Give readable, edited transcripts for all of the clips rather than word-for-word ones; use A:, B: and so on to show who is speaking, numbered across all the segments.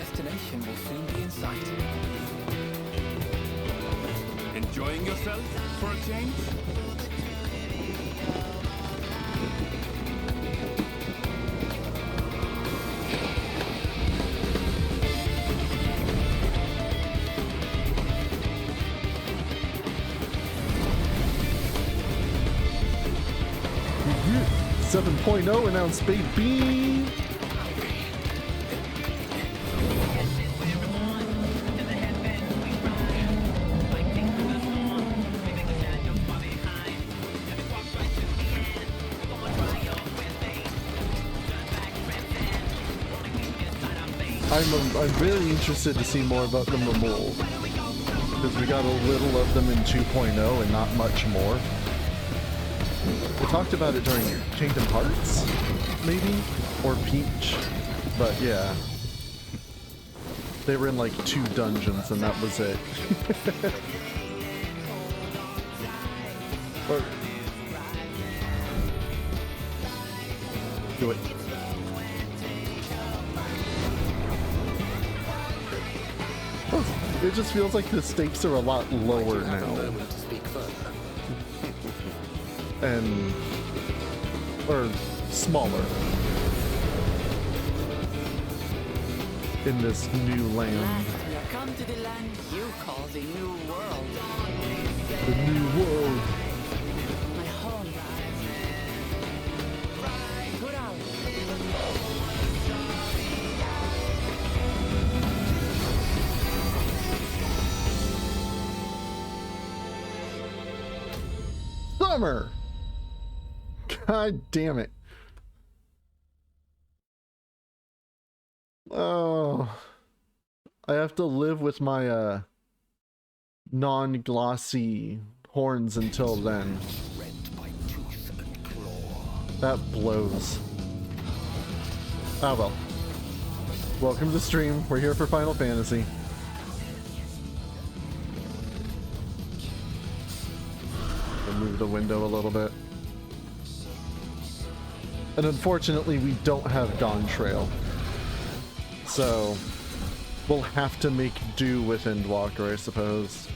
A: destination will soon be in sight.
B: Enjoying yourself for a change?
C: Yeah. 7.0 announced, baby! I'm very interested to see more about the Mamul, because we got a little of them in 2.0 and not much more. We talked about it during Kingdom Hearts, maybe? Or Peach, but yeah. They were in like 2 dungeons and that was it. Or... do it. It just feels like the stakes are a lot lower now. And... or smaller. In this new land.
A: We have come to the land you call the New World.
C: The New World.
A: My home. Put out.
C: Summer! God damn it. Oh. I have to live with my non-glossy horns until then. That blows. Oh well. Welcome to the stream. We're here for Final Fantasy. I'll move the window a little bit. And unfortunately, we don't have Dawn Trail. So, we'll have to make do with Endwalker, I suppose.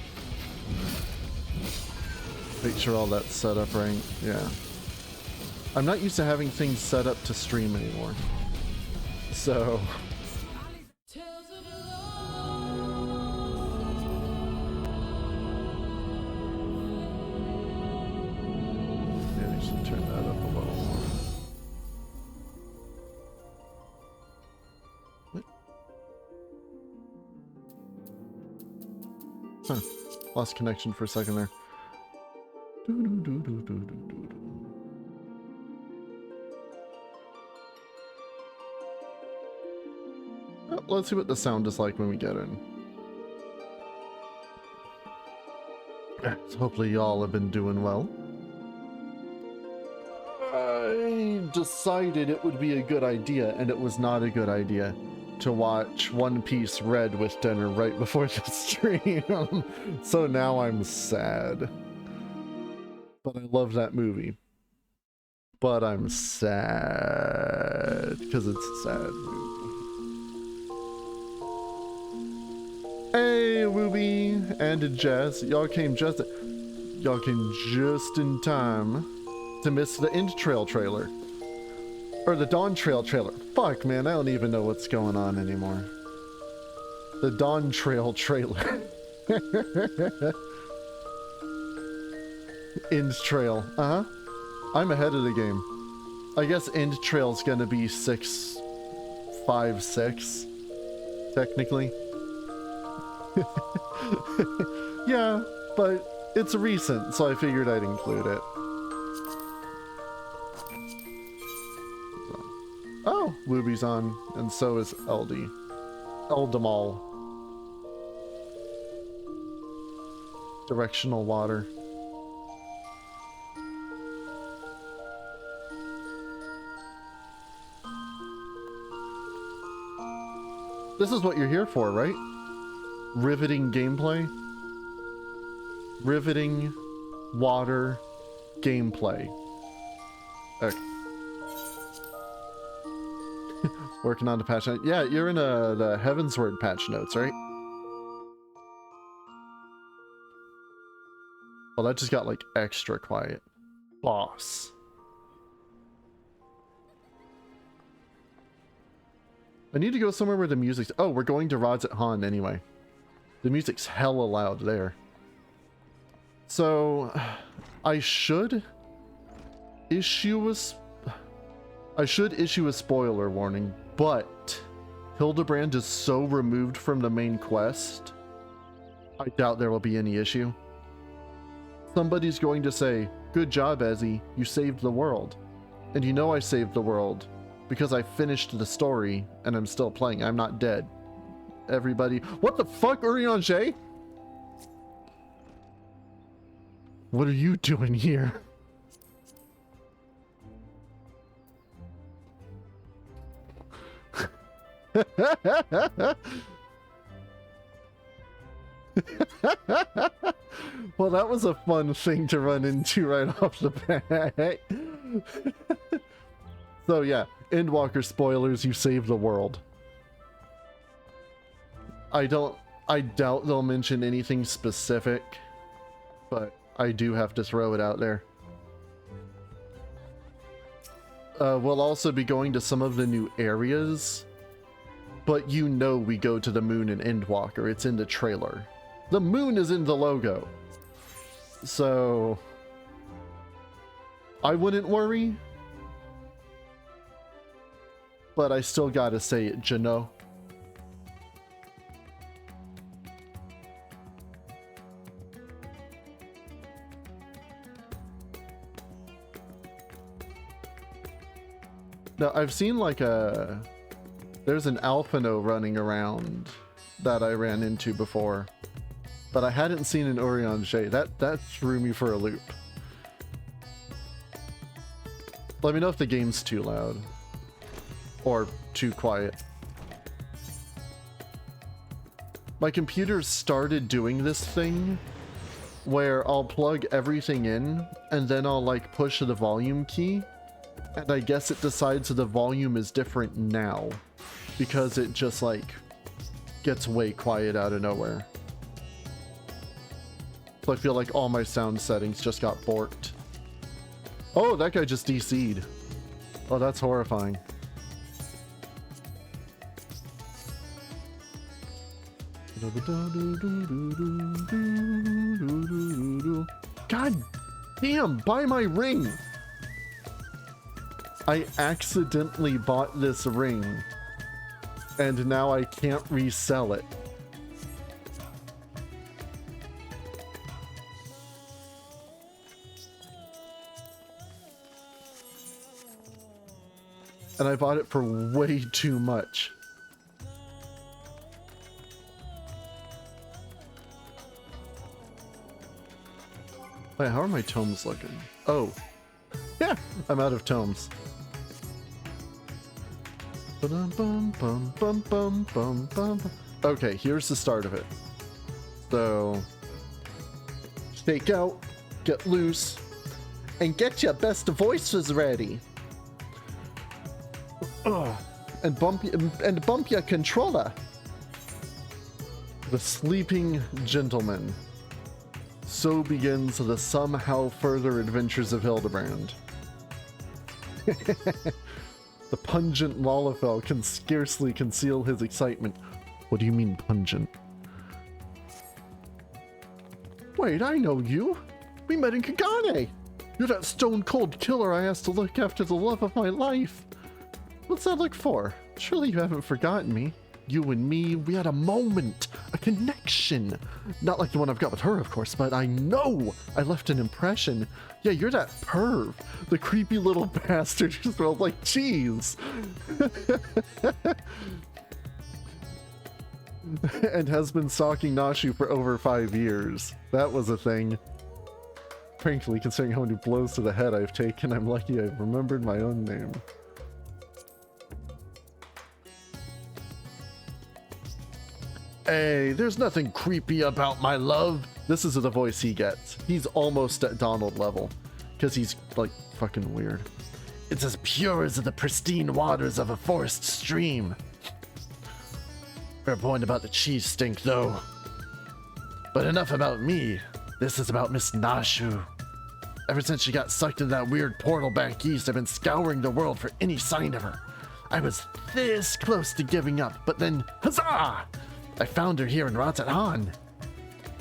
C: Make sure all that's set up right. Yeah. I'm not used to having things set up to stream anymore. So... yeah, I should turn that up a little more. Huh. Lost connection for a second there. Well, let's see what the sound is like when we get in. So hopefully y'all have been doing well. I decided it would be a good idea, and it was not a good idea, to watch One Piece Red with dinner right before the stream. So now I'm sad. But I love that movie. But I'm sad because it's a sad movie. Hey, Wooby and Jess, y'all came just in time to miss the End Trail trailer. Or the Dawn Trail trailer. Fuck, man, I don't even know what's going on anymore. The Dawn Trail trailer. End Trail. Uh-huh. I'm ahead of the game. I guess End Trail's gonna be 656, technically. Yeah, but it's recent, so I figured I'd include it. Oh, Wooby's on, and so is Eldemal. Directional water. This is what you're here for, right? Riveting gameplay? Riveting water gameplay. Okay. Working on the patch note. Yeah, you're in the Heavensward patch notes, right? Well, that just got like extra quiet. Boss. I need to go somewhere where the music's... Oh, we're going to Rods at Han anyway. The music's hella loud there. So, I should issue a spoiler warning, but Hildibrand is so removed from the main quest, I doubt there will be any issue. Somebody's going to say, "Good job, Ezzy, you saved the world." And you know I saved the world, because I finished the story, and I'm still playing. I'm not dead. Everybody... What the fuck, Urianger? What are you doing here? Well, that was a fun thing to run into right off the bat. So yeah, Endwalker spoilers, you save the world. I doubt they'll mention anything specific, but I do have to throw it out there. We'll also be going to some of the new areas, but you know we go to the moon in Endwalker. It's in the trailer. The moon is in the logo. So I wouldn't worry, but I still gotta say it, you know. Now, I've seen like there's an Alphino running around that I ran into before, but I hadn't seen an Urianger. That threw me for a loop. Let me know if the game's too loud or too quiet. My computer started doing this thing where I'll plug everything in and then I'll like push the volume key. And I guess it decides the volume is different now because it just like gets way quiet out of nowhere. So I feel like all my sound settings just got borked. Oh, that guy just DC'd. Oh, that's horrifying. God damn, buy my ring! I accidentally bought this ring, and now I can't resell it. And I bought it for way too much. Wait, how are my tomes looking? Oh, yeah, I'm out of tomes. Okay, here's the start of it. So, shake out, get loose, and get your best voices ready. And bump your controller. The Sleeping Gentleman. So begins the somehow further adventures of Hildibrand. The pungent Lalafell can scarcely conceal his excitement. What do you mean pungent? Wait, I know you. We met in Kagane. You're that stone-cold killer I asked to look after the love of my life. What's that look for? Surely you haven't forgotten me. You and me, we had a moment, a connection. Not like the one I've got with her, of course, but I know I left an impression. Yeah, you're that perv, the creepy little bastard who smells like cheese. And has been stalking Nashu for over 5 years. That was a thing. Frankly, considering how many blows to the head I've taken, I'm lucky I've remembered my own name. Hey, there's nothing creepy about my love. This is the voice he gets. He's almost at Donald level, because he's, like, fucking weird. It's as pure as the pristine waters of a forest stream. Fair point about the cheese stink, though. But enough about me. This is about Miss Nashu. Ever since she got sucked into that weird portal back east, I've been scouring the world for any sign of her. I was this close to giving up, but then, huzzah! I found her here in Rotterdam.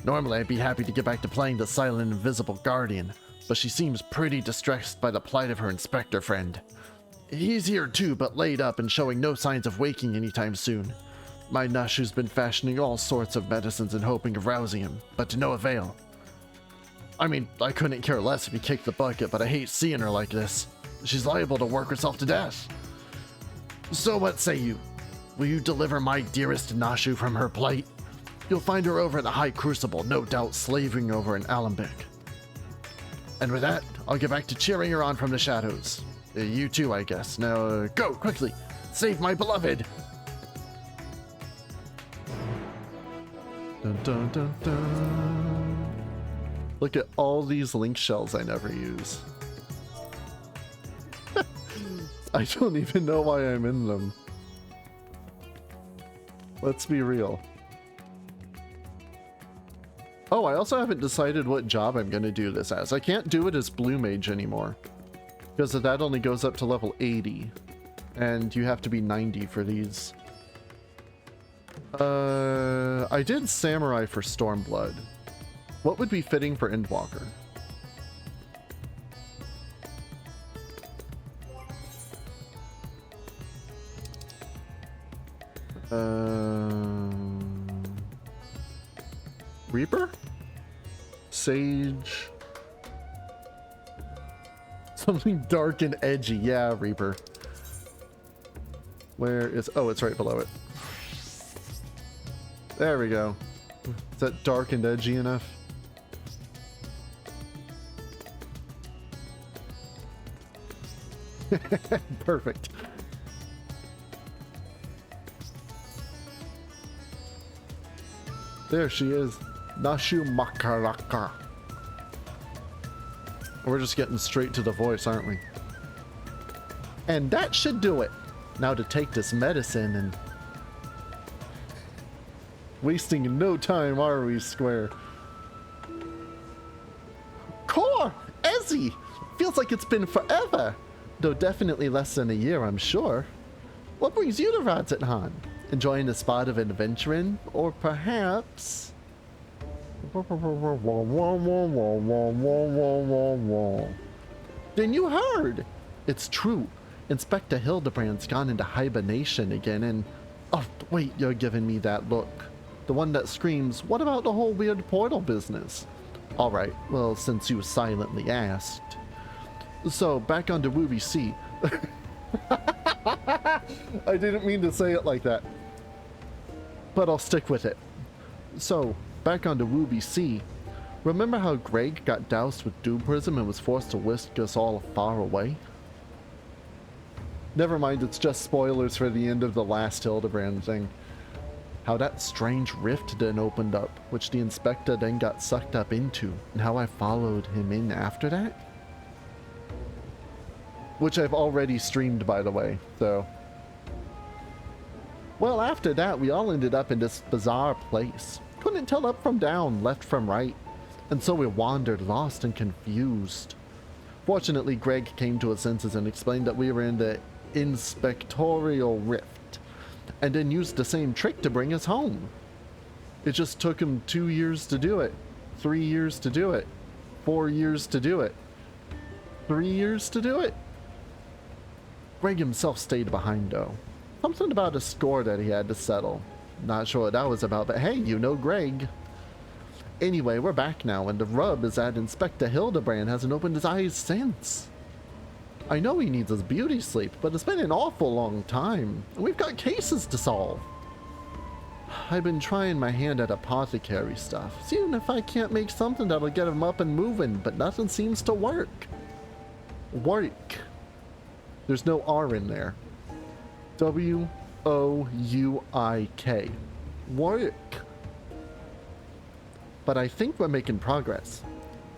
C: Normally, I'd be happy to get back to playing the silent invisible guardian, but she seems pretty distressed by the plight of her inspector friend. He's here too, but laid up and showing no signs of waking anytime soon. My Nashu's been fashioning all sorts of medicines in hoping of rousing him, but to no avail. I mean, I couldn't care less if he kicked the bucket, but I hate seeing her like this. She's liable to work herself to death. So what say you? Will you deliver my dearest Nashu from her plight? You'll find her over at the High Crucible, no doubt slaving over in Alembic. And with that, I'll get back to cheering her on from the shadows. You too, I guess. Now, go, quickly! Save my beloved! Dun, dun, dun, dun. Look at all these link shells I never use. I don't even know why I'm in them. Let's be real. Oh, I also haven't decided what job I'm going to do this as. I can't do it as Blue Mage anymore, because that only goes up to level 80, and you have to be 90 for these. I did Samurai for Stormblood. What would be fitting for Endwalker? Reaper? Sage? Something dark and edgy. Yeah, Reaper. Where is... Oh, it's right below it. There we go. Is that dark and edgy enough? Perfect. There she is. Nashu Makaraka. We're just getting straight to the voice, aren't we? And that should do it. Now to take this medicine and... Wasting no time, are we, Square? Core! Ezzy! Feels like it's been forever. Though definitely less than a year, I'm sure. What brings you to Rotterdam? Enjoying the spot of adventuring? Or perhaps... Then you heard! It's true. Inspector Hildibrand's gone into hibernation again and... Oh, wait, you're giving me that look. The one that screams, what about the whole weird portal business? Alright, well, since you silently asked. So, back onto Wooby C. I didn't mean to say it like that. But I'll stick with it. So, back onto Wooby C. Remember how Greg got doused with Doom Prism and was forced to whisk us all far away? Never mind, it's just spoilers for the end of the last Hildibrand thing. How that strange rift then opened up, which the inspector then got sucked up into, and how I followed him in after that? Which I've already streamed, by the way, so... Well, after that, we all ended up in this bizarre place. Couldn't tell up from down, left from right. And so we wandered, lost and confused. Fortunately, Greg came to his senses and explained that we were in the inspectorial rift, and then used the same trick to bring us home. It just took him 2 years to do it, 3 years to do it, 4 years to do it, 3 years to do it. Greg himself stayed behind though. Something about a score that he had to settle. Not sure what that was about, but hey, you know Greg. Anyway, we're back now, and the rub is that Inspector Hildibrand hasn't opened his eyes since. I know he needs his beauty sleep, but it's been an awful long time, and we've got cases to solve. I've been trying my hand at apothecary stuff, seeing if I can't make something that'll get him up and moving, but nothing seems to work. Work. There's no R in there. W-O-U-I-K. Work. But I think we're making progress.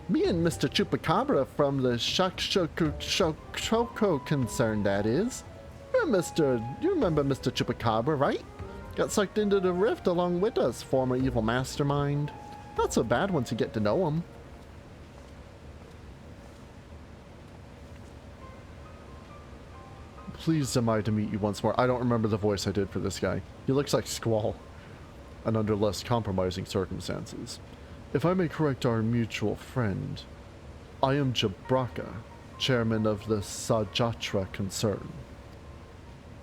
C: Me and Mr. Chupacabra from the Shoko concern, that is. You remember Mr. Chupacabra, right? Got sucked into the rift along with us, former evil mastermind. Not so bad once you get to know him. Pleased am I to meet you once more. I don't remember the voice I did for this guy. He looks like Squall, and under less compromising circumstances. If I may correct our mutual friend, I am Jabraka, chairman of the Sajatra concern.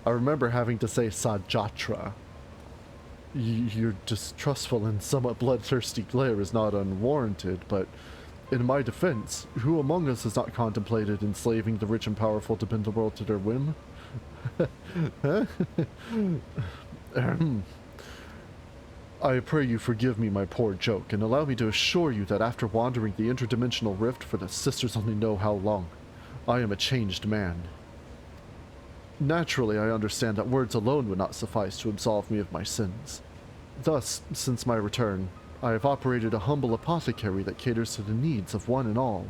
C: I remember having to say Sajatra. Your distrustful and somewhat bloodthirsty glare is not unwarranted, but in my defense, who among us has not contemplated enslaving the rich and powerful to bend the world to their whim? I pray you forgive me my poor joke, and allow me to assure you that after wandering the interdimensional rift for the sisters only know how long, I am a changed man. Naturally, I understand that words alone would not suffice to absolve me of my sins. Thus, since my return, I have operated a humble apothecary that caters to the needs of one and all.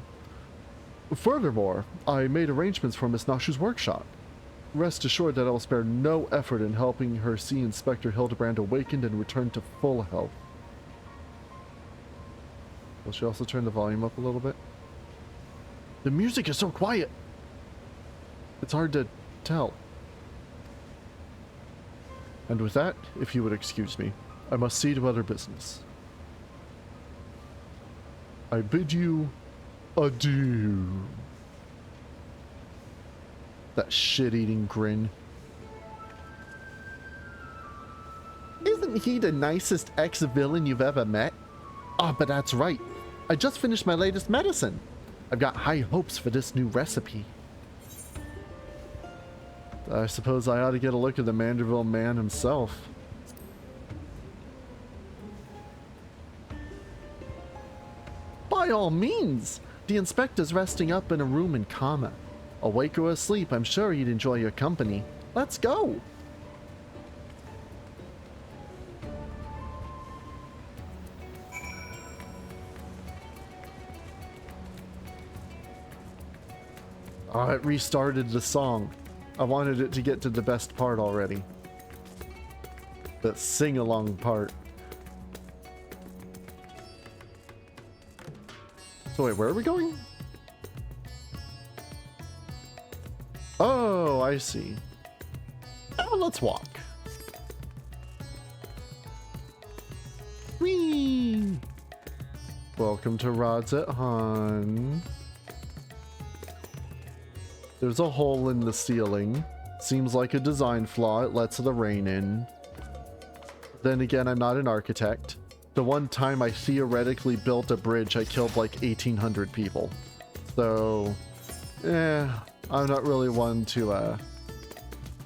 C: Furthermore, I made arrangements for Miss Nashu's workshop. Rest assured that I will spare no effort in helping her see Inspector Hildibrand awakened and return to full health. Will she also turn the volume up a little bit? The music is so quiet! It's hard to tell. And with that, if you would excuse me, I must see to other business. I bid you adieu. That shit-eating grin. Isn't he the nicest ex-villain you've ever met? Ah, but that's right. I just finished my latest medicine. I've got high hopes for this new recipe. I suppose I ought to get a look at the Manderville man himself. By all means! The inspector's resting up in a room in coma. Awake or asleep, I'm sure he'd enjoy your company. Let's go! Oh, it restarted the song. I wanted it to get to the best part already. The sing-along part. So wait, where are we going? Oh, I see. Oh, let's walk. Whee! Welcome to Rods at Han. There's a hole in the ceiling. Seems like a design flaw. It lets the rain in. Then again, I'm not an architect. The one time I theoretically built a bridge, I killed like 1,800 people. So, I'm not really one to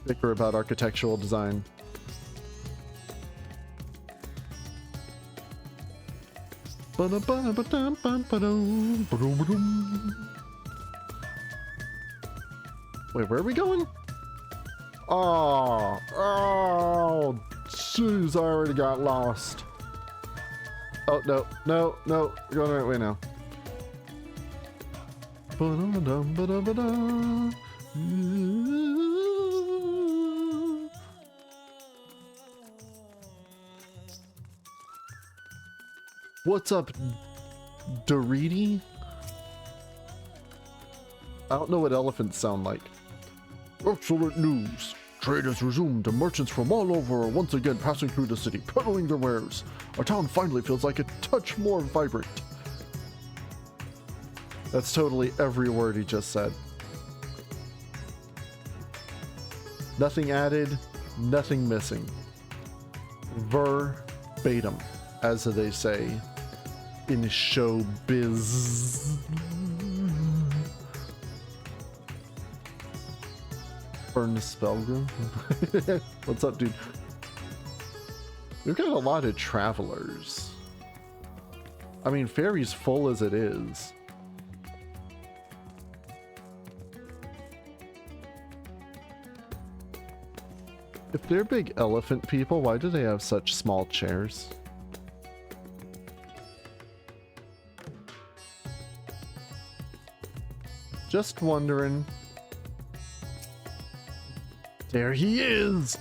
C: bicker about architectural design. Wait, where are we going? Oh, jeez, I already got lost. Oh, no, we're going the right way now. What's up, Doriti? I don't know what elephants sound like. Excellent news! Trade has resumed and merchants from all over are once again passing through the city, peddling their wares. Our town finally feels like a touch more vibrant. That's totally every word he just said. Nothing added, nothing missing. Verbatim, as they say in showbiz. Burn the Spellroom. What's up, dude? We've got a lot of travelers. I mean, Fairy's full as it is. If they're big elephant people, why do they have such small chairs? Just wondering. There he is!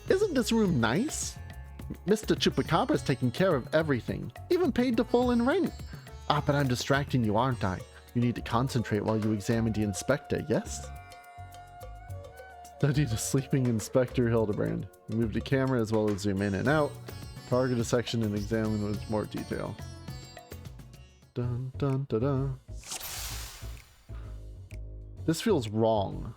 C: Isn't this room nice? Mr. Chupacabra's taking care of everything, even paid the full in rent. Ah, but I'm distracting you, aren't I? You need to concentrate while you examine the inspector, yes? Study the sleeping Inspector Hildibrand. Move the camera as well as zoom in and out. Target a section and examine with more detail. Dun dun dun dun. This feels wrong.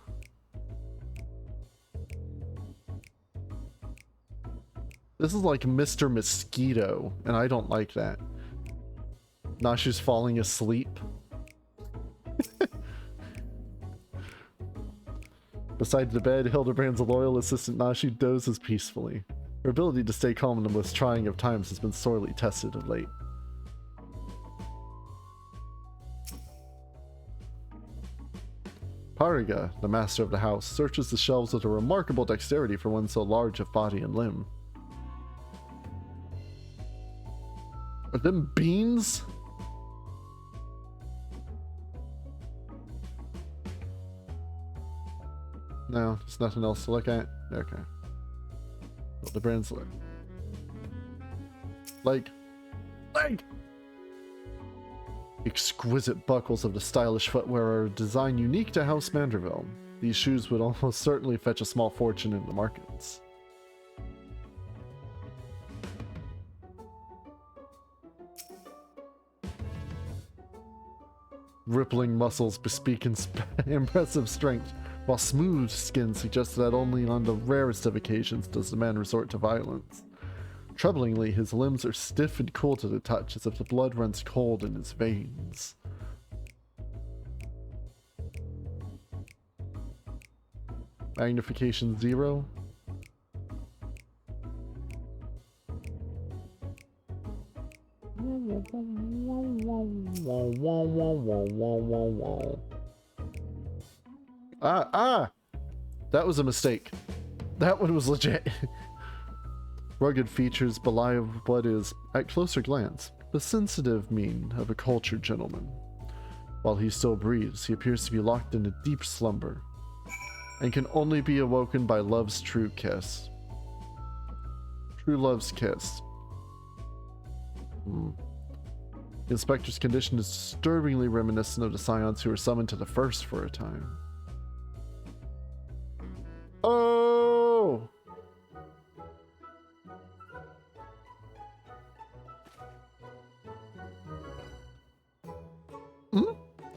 C: This is like Mr. Mosquito, and I don't like that. Nashu's falling asleep. Beside the bed, Hildibrand's loyal assistant Nashu dozes peacefully. Her ability to stay calm in the most trying of times has been sorely tested of late. Pariga, the master of the house, searches the shelves with a remarkable dexterity for one so large of body and limb. Are them beans? No, there's nothing else to look at. Okay. Well, the brand's like. Exquisite buckles of the stylish footwear are a design unique to House Manderville. These shoes would almost certainly fetch a small fortune in the markets. Rippling muscles bespeak impressive strength, while smooth skin suggests that only on the rarest of occasions does the man resort to violence. Troublingly, his limbs are stiff and cool to the touch, as if the blood runs cold in his veins. Magnification 0. That was a mistake. That one was legit. Rugged features belie what is, at closer glance, the sensitive mien of a cultured gentleman. While he still breathes, he appears to be locked in a deep slumber, and can only be awoken by love's true kiss. True love's kiss. The inspector's condition is disturbingly reminiscent of the scions who were summoned to the First for a time. Oh!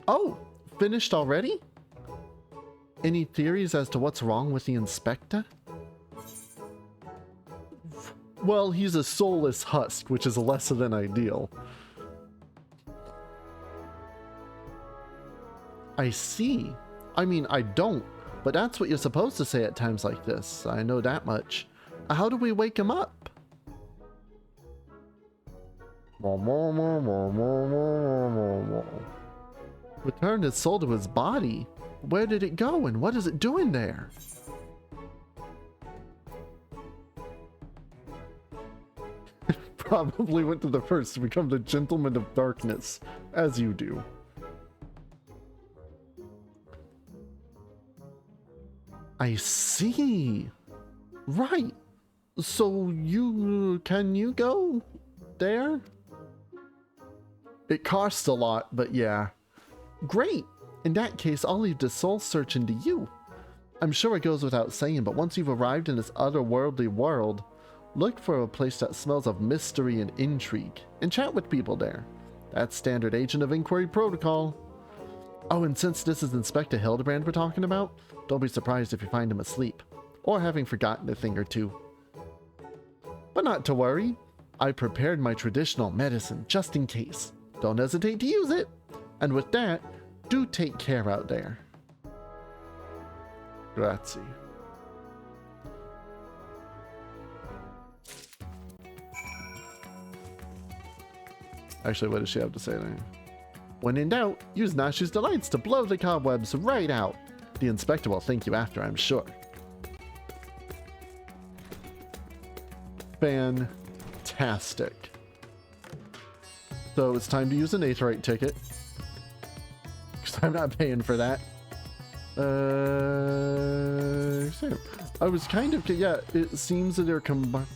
C: Oh, finished already? Any theories as to what's wrong with the inspector? Well, he's a soulless husk, which is lesser than ideal. I see. I mean, I don't, but that's what you're supposed to say at times like this. I know that much. How do we wake him up? Returned his soul to his body? Where did it go and what is it doing there? Probably went to the First to become the Gentleman of Darkness, as you do. I see. Right. So can you go there? It costs a lot, but yeah. Great. In that case, I'll leave the soul searching to you. I'm sure it goes without saying, but once you've arrived in this otherworldly world, look for a place that smells of mystery and intrigue, and chat with people there. That's standard Agent of Inquiry protocol. Oh, and since this is Inspector Hildibrand we're talking about, don't be surprised if you find him asleep, or having forgotten a thing or two. But not to worry, I prepared my traditional medicine just in case. Don't hesitate to use it. And with that, do take care out there. Grazie. Actually, what does she have to say there? When in doubt, use Nashu's Delights to blow the cobwebs right out. The inspector will thank you after, I'm sure. Fantastic. So it's time to use an Aetheryte ticket. Because I'm not paying for that. I was kind of, yeah, it seems that they're combined.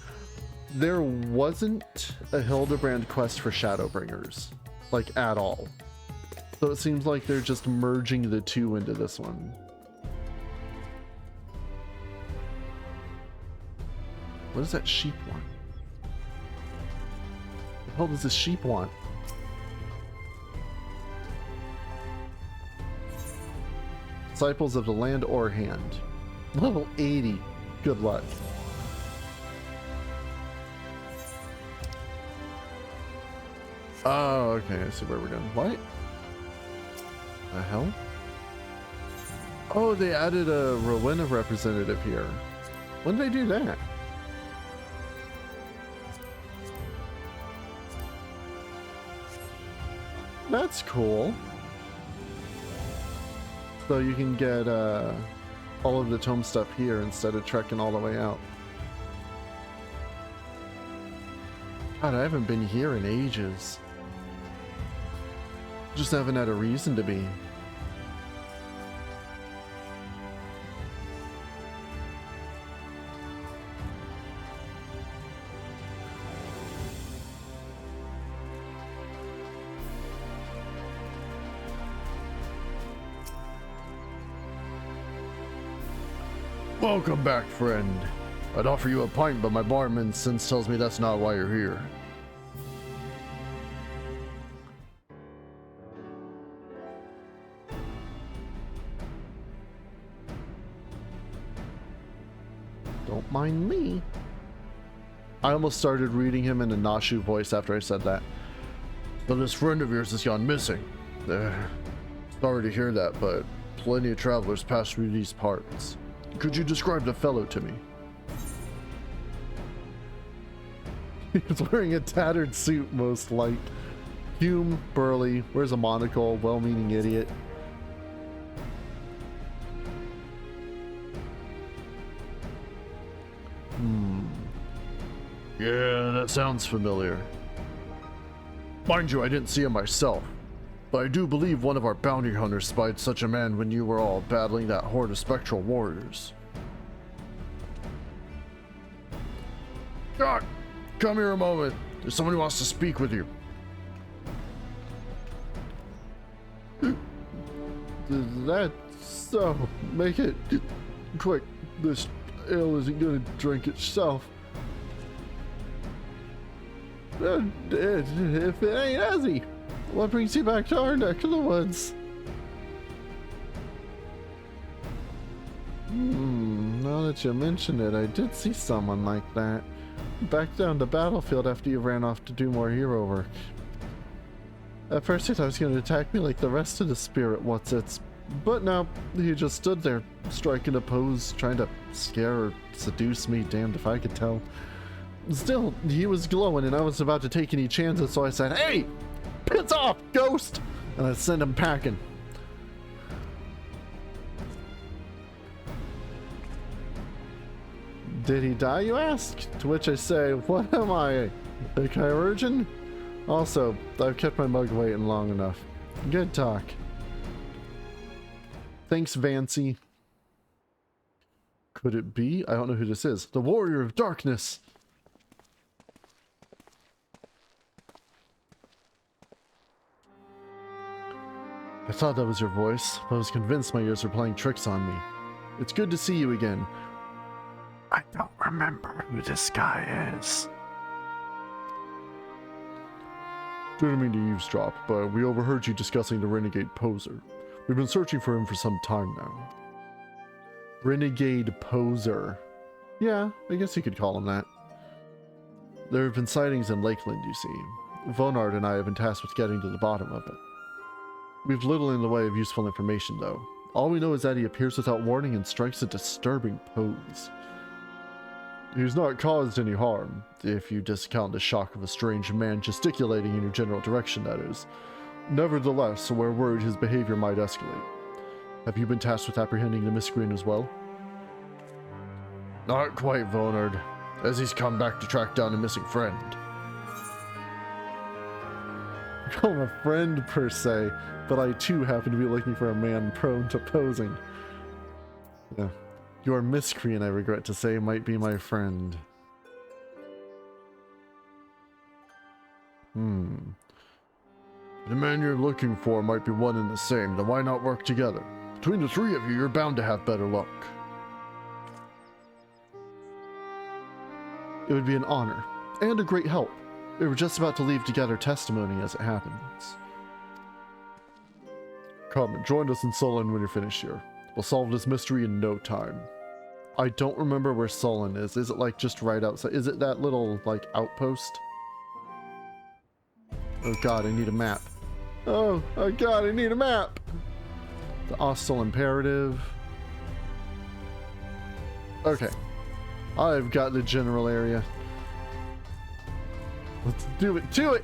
C: There wasn't a Hildibrand quest for Shadowbringers, like at all. So it seems like they're just merging the two into this one. What does that sheep want? What the hell does this sheep want? Disciples of the Land or Hand. Level 80. Good luck. Oh, okay. I see where we're going. What? The hell? Oh, they added a Rowena representative here. When did they do that? That's cool. So you can get all of the tome stuff here instead of trekking all the way out. God, I haven't been here in ages. Just haven't had a reason to be. Welcome back, friend. I'd offer you a pint, but my barman sense tells me that's not why you're here. Don't mind me. I almost started reading him in a Nashu voice after I said that. But this friend of yours has gone missing. Sorry to hear that, but plenty of travelers pass through these parts. Could you describe the fellow to me? He's wearing a tattered suit, most light. Hume, burly, wears a monocle, well-meaning idiot. Yeah, that sounds familiar. Mind you, I didn't see him myself, but I do believe one of our bounty hunters spied such a man when you were all battling that horde of spectral warriors. God, come here a moment. There's someone who wants to speak with you. That's so. Make it quick. This ale isn't gonna drink itself. If it ain't Ezzy, what brings you back to our neck of the woods? Now that you mention it, I did see someone like that. Back down the battlefield after you ran off to do more hero work. At first I thought he was going to attack me like the rest of the spirit what's-its, but no, he just stood there, striking a pose, trying to scare or seduce me, damned if I could tell. Still, he was glowing and I was about to take any chances, so I said, "Hey! Piss off, ghost!" And I sent him packing. Did he die, you ask? To which I say, what am I, a chirurgeon? Also, I've kept my mug waiting long enough. Good talk. Thanks, Vancy. Could it be? I don't know who this is. The Warrior of Darkness! I thought that was your voice, but I was convinced my ears were playing tricks on me. It's good to see you again. I don't remember who this guy is. Didn't mean to eavesdrop, but we overheard you discussing the renegade poser. We've been searching for him for some time now. Renegade poser. Yeah, I guess you could call him that. There have been sightings in Lakeland, you see. Vonard and I have been tasked with getting to the bottom of it. We've little in the way of useful information, though. All we know is that he appears without warning and strikes a disturbing pose. He's not caused any harm, if you discount the shock of a strange man gesticulating in your general direction, that is. Nevertheless, we're worried his behavior might escalate. Have you been tasked with apprehending the miscreant as well? Not quite, Vonard, as he's come back to track down a missing friend. call him a friend per se, but I too happen to be looking for a man prone to posing. Yeah. Your miscreant, I regret to say, might be my friend. The man you're looking for might be one and the same, then why not work together? Between the three of you, you're bound to have better luck. It would be an honor, and a great help. We were just about to leave to gather testimony as it happens. Come and join us in Sullen when you're finished here. We'll solve this mystery in no time. I don't remember where Sullen is. Is it like just right outside? Is it that little like outpost? Oh god, I need a map. Oh god, I need a map! The Hostile Imperative. Okay. I've got the general area. Let's do it to it!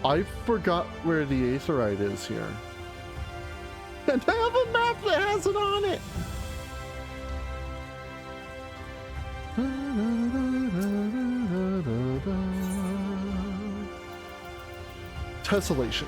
C: I forgot where the Aetherite is here. And I have a map that has it on it! Tessellation.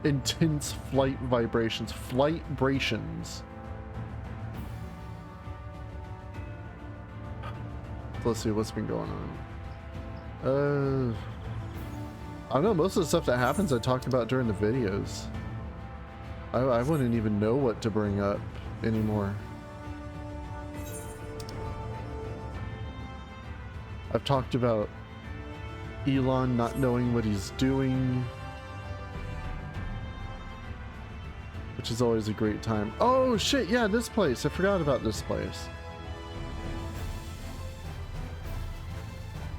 C: Intense flight vibrations. Flight-brations. Let's see what's been going on. I don't know, most of the stuff that happens I talked about during the videos. I wouldn't even know what to bring up anymore. I've talked about Elon not knowing what he's doing, which is always a great time. Oh shit, yeah, this place. I forgot about this place.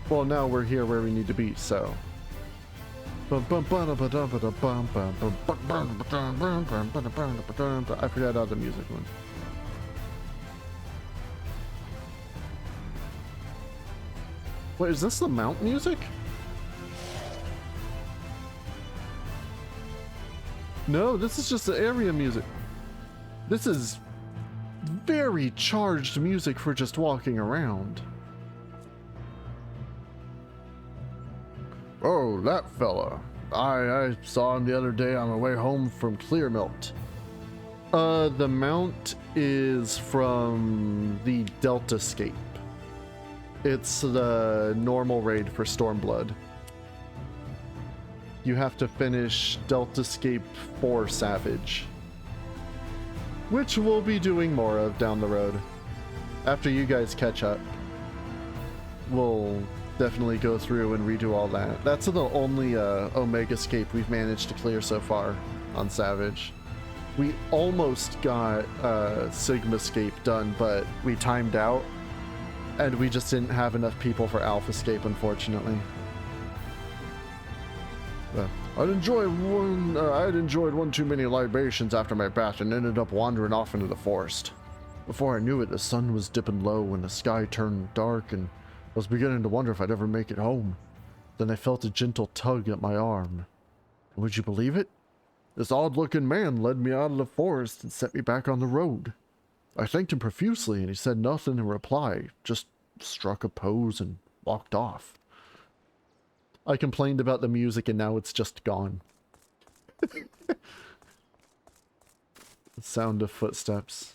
C: Well, now we're here where we need to be, so. I forgot how the music went. Wait, is this the mount music? No, this is just the area music. This is very charged music for just walking around. Oh, that fella. I saw him the other day on my way home from Clearmelt. The mount is from the Deltascape. It's the normal raid for Stormblood. You have to finish Deltascape 4 Savage, which we'll be doing more of down the road. After you guys catch up, we'll definitely go through and redo all that. That's the only Omegascape we've managed to clear so far on Savage. We almost got Sigmascape done, but we timed out, and we just didn't have enough people for Alphascape, unfortunately. I'd enjoyed one too many libations after my bath and ended up wandering off into the forest. Before I knew it, the sun was dipping low and the sky turned dark, and I was beginning to wonder if I'd ever make it home. Then I felt a gentle tug at my arm. And would you believe it? This odd-looking man led me out of the forest and set me back on the road. I thanked him profusely, and he said nothing in reply, just struck a pose and walked off. I complained about the music, and now it's just gone. The sound of footsteps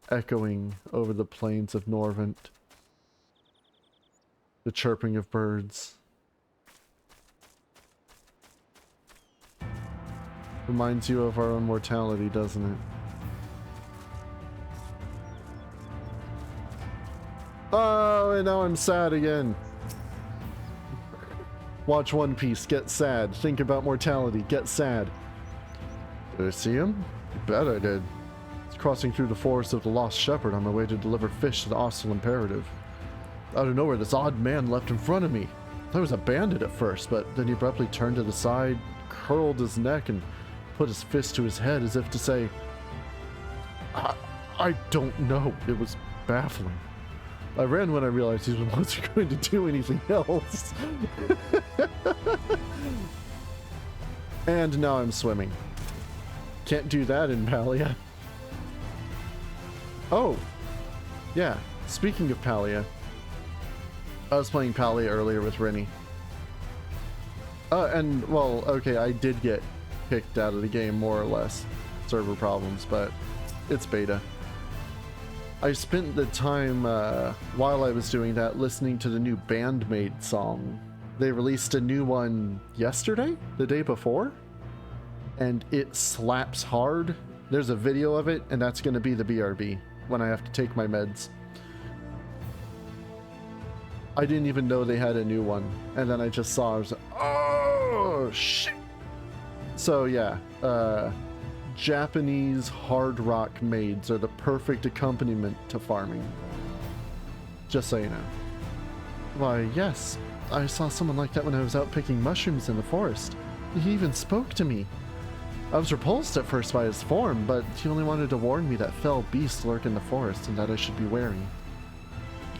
C: echoing over the plains of Norvent. The chirping of birds. Reminds you of our own mortality, doesn't it? Oh, and now I'm sad again. Watch One Piece, get sad. Think about mortality, get sad. Did I see him? You bet I did. I was crossing through the forest of the Lost Shepherd on my way to deliver fish to the Hostile Imperative. Out of nowhere, this odd man leapt in front of me. I thought he was a bandit at first, but then he abruptly turned to the side, curled his neck, and put his fist to his head as if to say, I don't know. It was baffling. I ran when I realized he wasn't going to do anything else. And now I'm swimming. Can't do that in Palia. Oh, yeah. Speaking of Palia, I was playing Palia earlier with Rennie. And, well, okay, I did get kicked out of the game, more or less. Server problems, but it's beta. I spent the time, while I was doing that, listening to the new Bandmate song. They released a new one yesterday? The day before? And it slaps hard. There's a video of it, and that's going to be the BRB when I have to take my meds. I didn't even know they had a new one, and then I just saw it. I was like, oh, shit! So, yeah, Japanese hard rock maids are the perfect accompaniment to farming. Just so you know. Why, yes, I saw someone like that when I was out picking mushrooms in the forest. He even spoke to me. I was repulsed at first by his form, but he only wanted to warn me that fell beasts lurk in the forest and that I should be wary.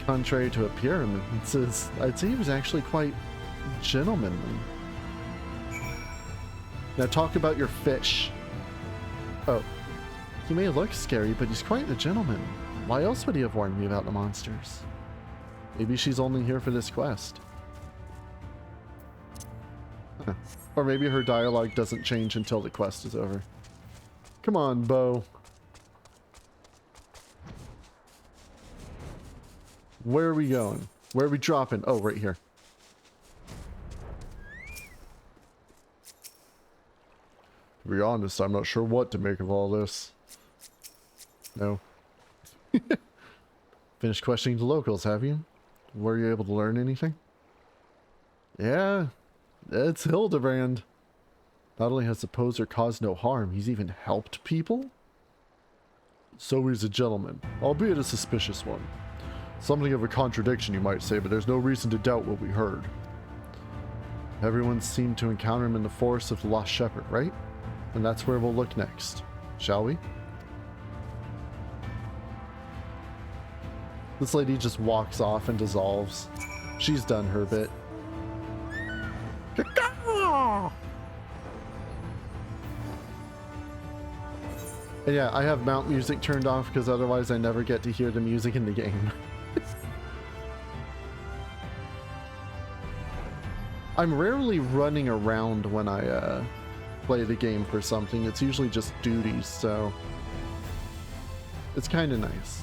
C: Contrary to appearances, I'd say he was actually quite gentlemanly. Now talk about your fish. Oh, he may look scary, but he's quite the gentleman. Why else would he have warned me about the monsters? Maybe she's only here for this quest. Huh. Or maybe her dialogue doesn't change until the quest is over. Come on, Bo. Where are we going? Where are we dropping? Oh, right here. To be honest, I'm not sure what to make of all this. No. Finished questioning the locals, have you? Were you able to learn anything? Yeah, it's Hildibrand. Not only has the poser caused no harm, he's even helped people? So he's a gentleman, albeit a suspicious one. Something of a contradiction, you might say, but there's no reason to doubt what we heard. Everyone seemed to encounter him in the forest of the Lost Shepherd, right? And that's where we'll look next, shall we? This lady just walks off and dissolves. She's done her bit. And yeah, I have mount music turned off because otherwise I never get to hear the music in the game. I'm rarely running around when I play the game for something. It's usually just duties, so it's kind of nice.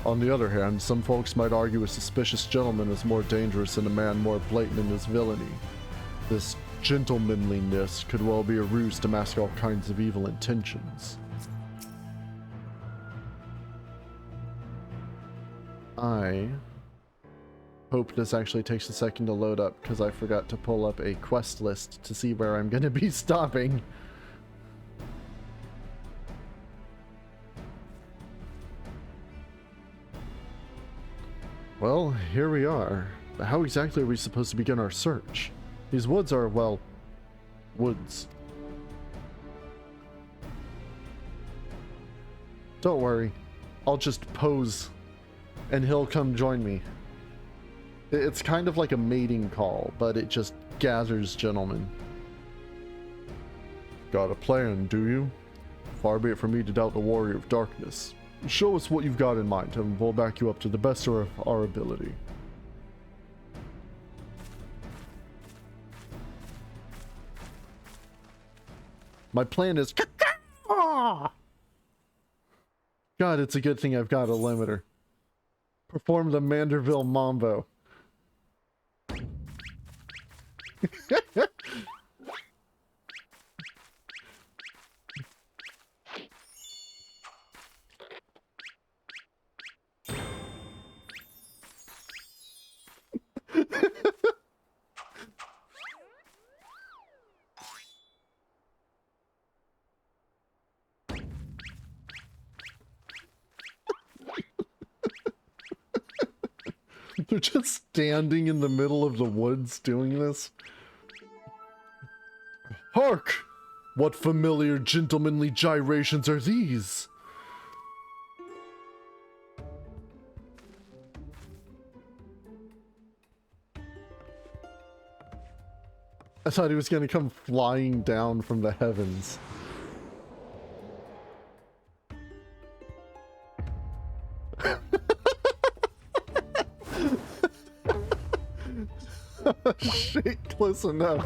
C: On the other hand, some folks might argue a suspicious gentleman is more dangerous than a man more blatant in his villainy. This gentlemanliness could well be a ruse to mask all kinds of evil intentions. I hope this actually takes a second to load up because I forgot to pull up a quest list to see where I'm going to be stopping. Well, here we are. But how exactly are we supposed to begin our search? These woods are, well, woods. Don't worry. I'll just pose and he'll come join me. It's kind of like a mating call, but it just gathers gentlemen. Got a plan, do you? Far be it from me to doubt the warrior of darkness. Show us what you've got in mind, and we'll back you up to the best of our ability. My plan is... God, it's a good thing I've got a limiter. Perform the Manderville Mambo. They're just standing in the middle of the woods doing this. Hark! What familiar gentlemanly gyrations are these? I thought he was going to come flying down from the heavens. Shit, close enough.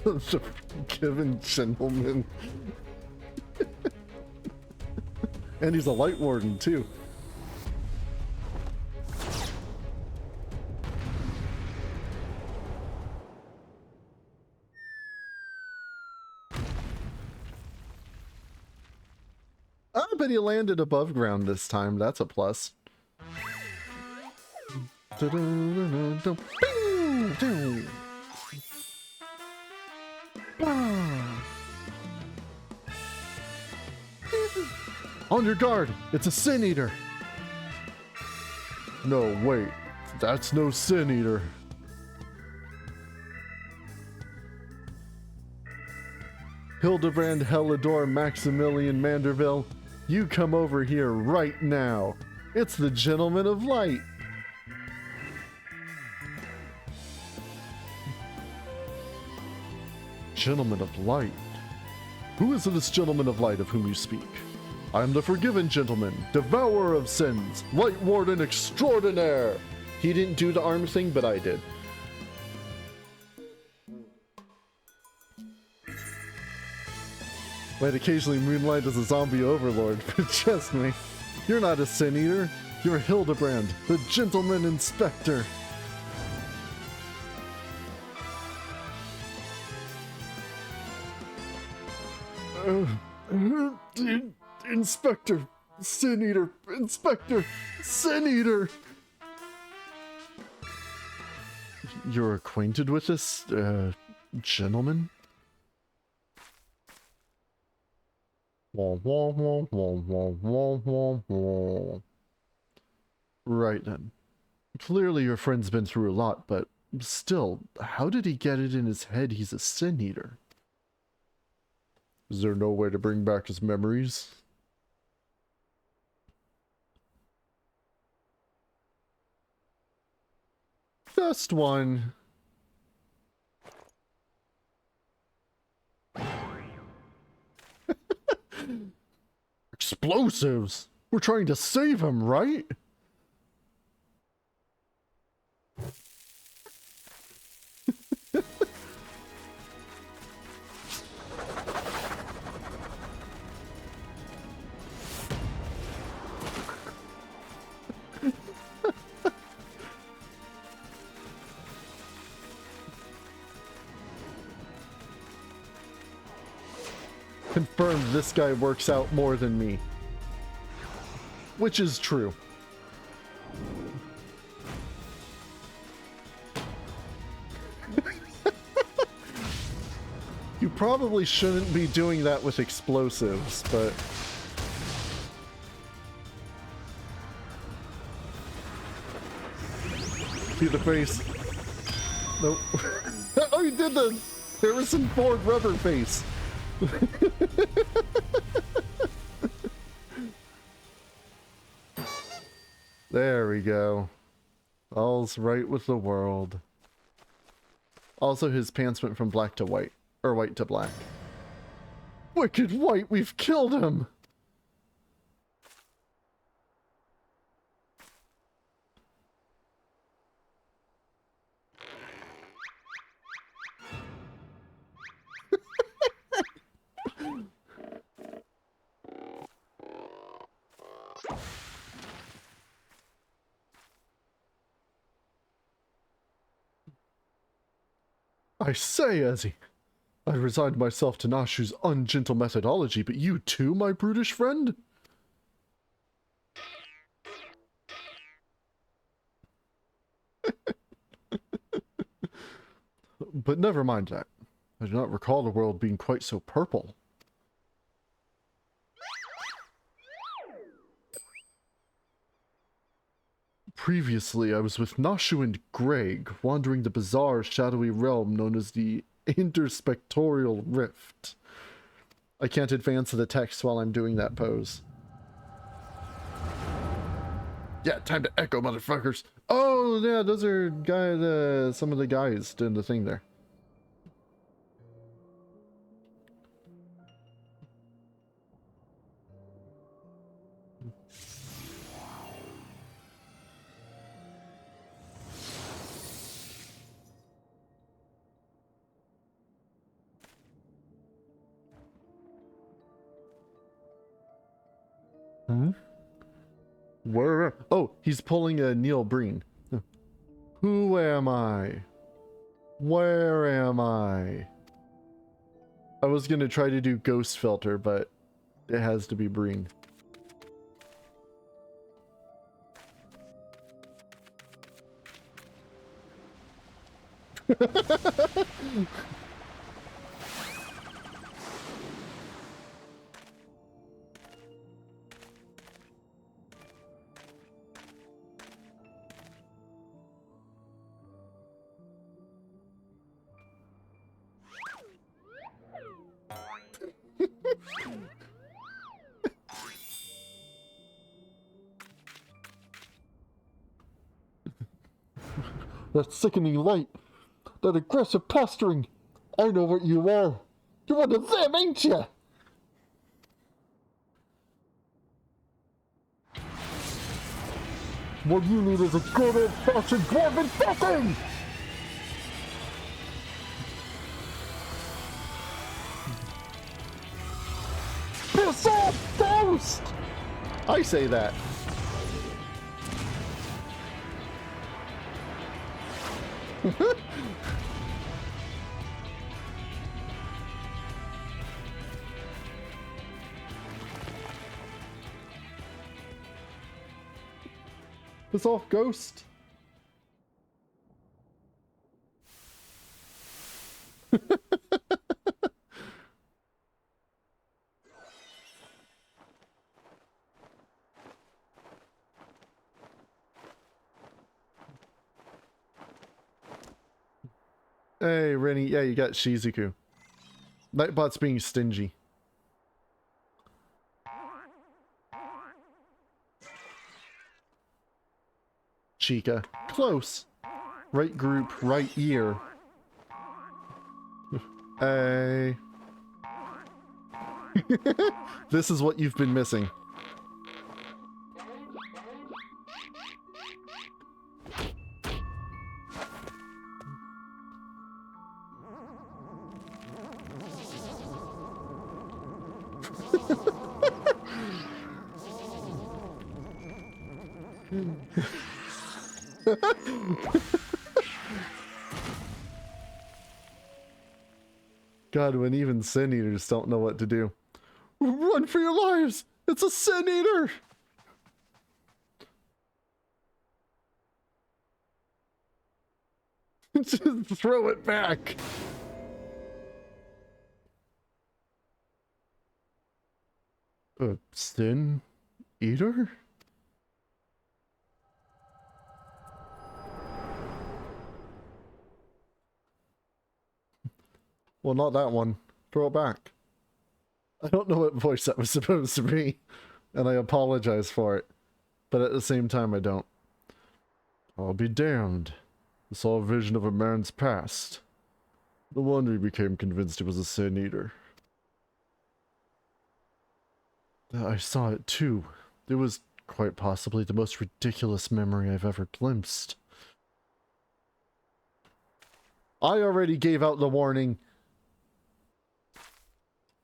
C: The forgiven gentleman. And he's a light warden too. I bet he landed above ground this time. That's a plus. On your guard! It's a Sin Eater! No, wait. That's no Sin Eater. Hildibrand, Helidor, Maximilian Manderville, you come over here right now. It's the Gentleman of Light. Gentleman of Light? Who is this Gentleman of Light of whom you speak? I am the Forgiven Gentleman, Devourer of Sins, Light Warden Extraordinaire. He didn't do the arm thing, but I did. Might occasionally moonlight as a zombie overlord, but trust me, you're not a Sin Eater. You're Hildibrand, the Gentleman Inspector. Inspector, Sin Eater, Inspector, Sin Eater. You're acquainted with this, gentleman? Right then. Clearly your friend's been through a lot, but still, how did he get it in his head he's a Sin Eater? Is there no way to bring back his memories? Just one. Explosives! We're trying to save him, right? Confirmed this guy works out more than me. Which is true. You probably shouldn't be doing that with explosives, but... See the face? Nope. Oh, you did the Harrison Ford rubber face. There we go. All's right with the world. Also, his pants went from black to white. Or white to black. Wicked White, we've killed him! I say, Ezzy, I resigned myself to Nashu's ungentle methodology, but you too, my brutish friend? But never mind that. I do not recall the world being quite so purple. Previously, I was with Nashu and Greg, wandering the bizarre, shadowy realm known as the Interspectorial Rift. I can't advance the text while I'm doing that pose. Yeah, time to echo, motherfuckers. Oh, yeah, those are guys, some of the guys doing the thing there. Hmm? Where? Oh, he's pulling a Neil Breen. Who am I? Where am I? I was gonna try to do Ghost Filter, but it has to be Breen. That sickening light. That aggressive posturing. I know what you are. You're one of them, ain't ya? What you need is a good old-fashioned dwarven fucking! Piss off, ghost! I say that. Piss off, ghost. Hey, Rennie. Yeah, you got Shizuku. Nightbot's being stingy. Chica. Close. Right group, right ear. Hey. This is what you've been missing. God, when even Sin Eaters don't know what to do. Run for your lives! It's a Sin Eater! Just throw it back! A Sin Eater? Well, not that one. Throw it back. I don't know what voice that was supposed to be, and I apologize for it. But at the same time, I don't. I'll be damned. I saw a vision of a man's past. No wonder he became convinced he was a Sin Eater. I saw it too. It was quite possibly the most ridiculous memory I've ever glimpsed. I already gave out the warning.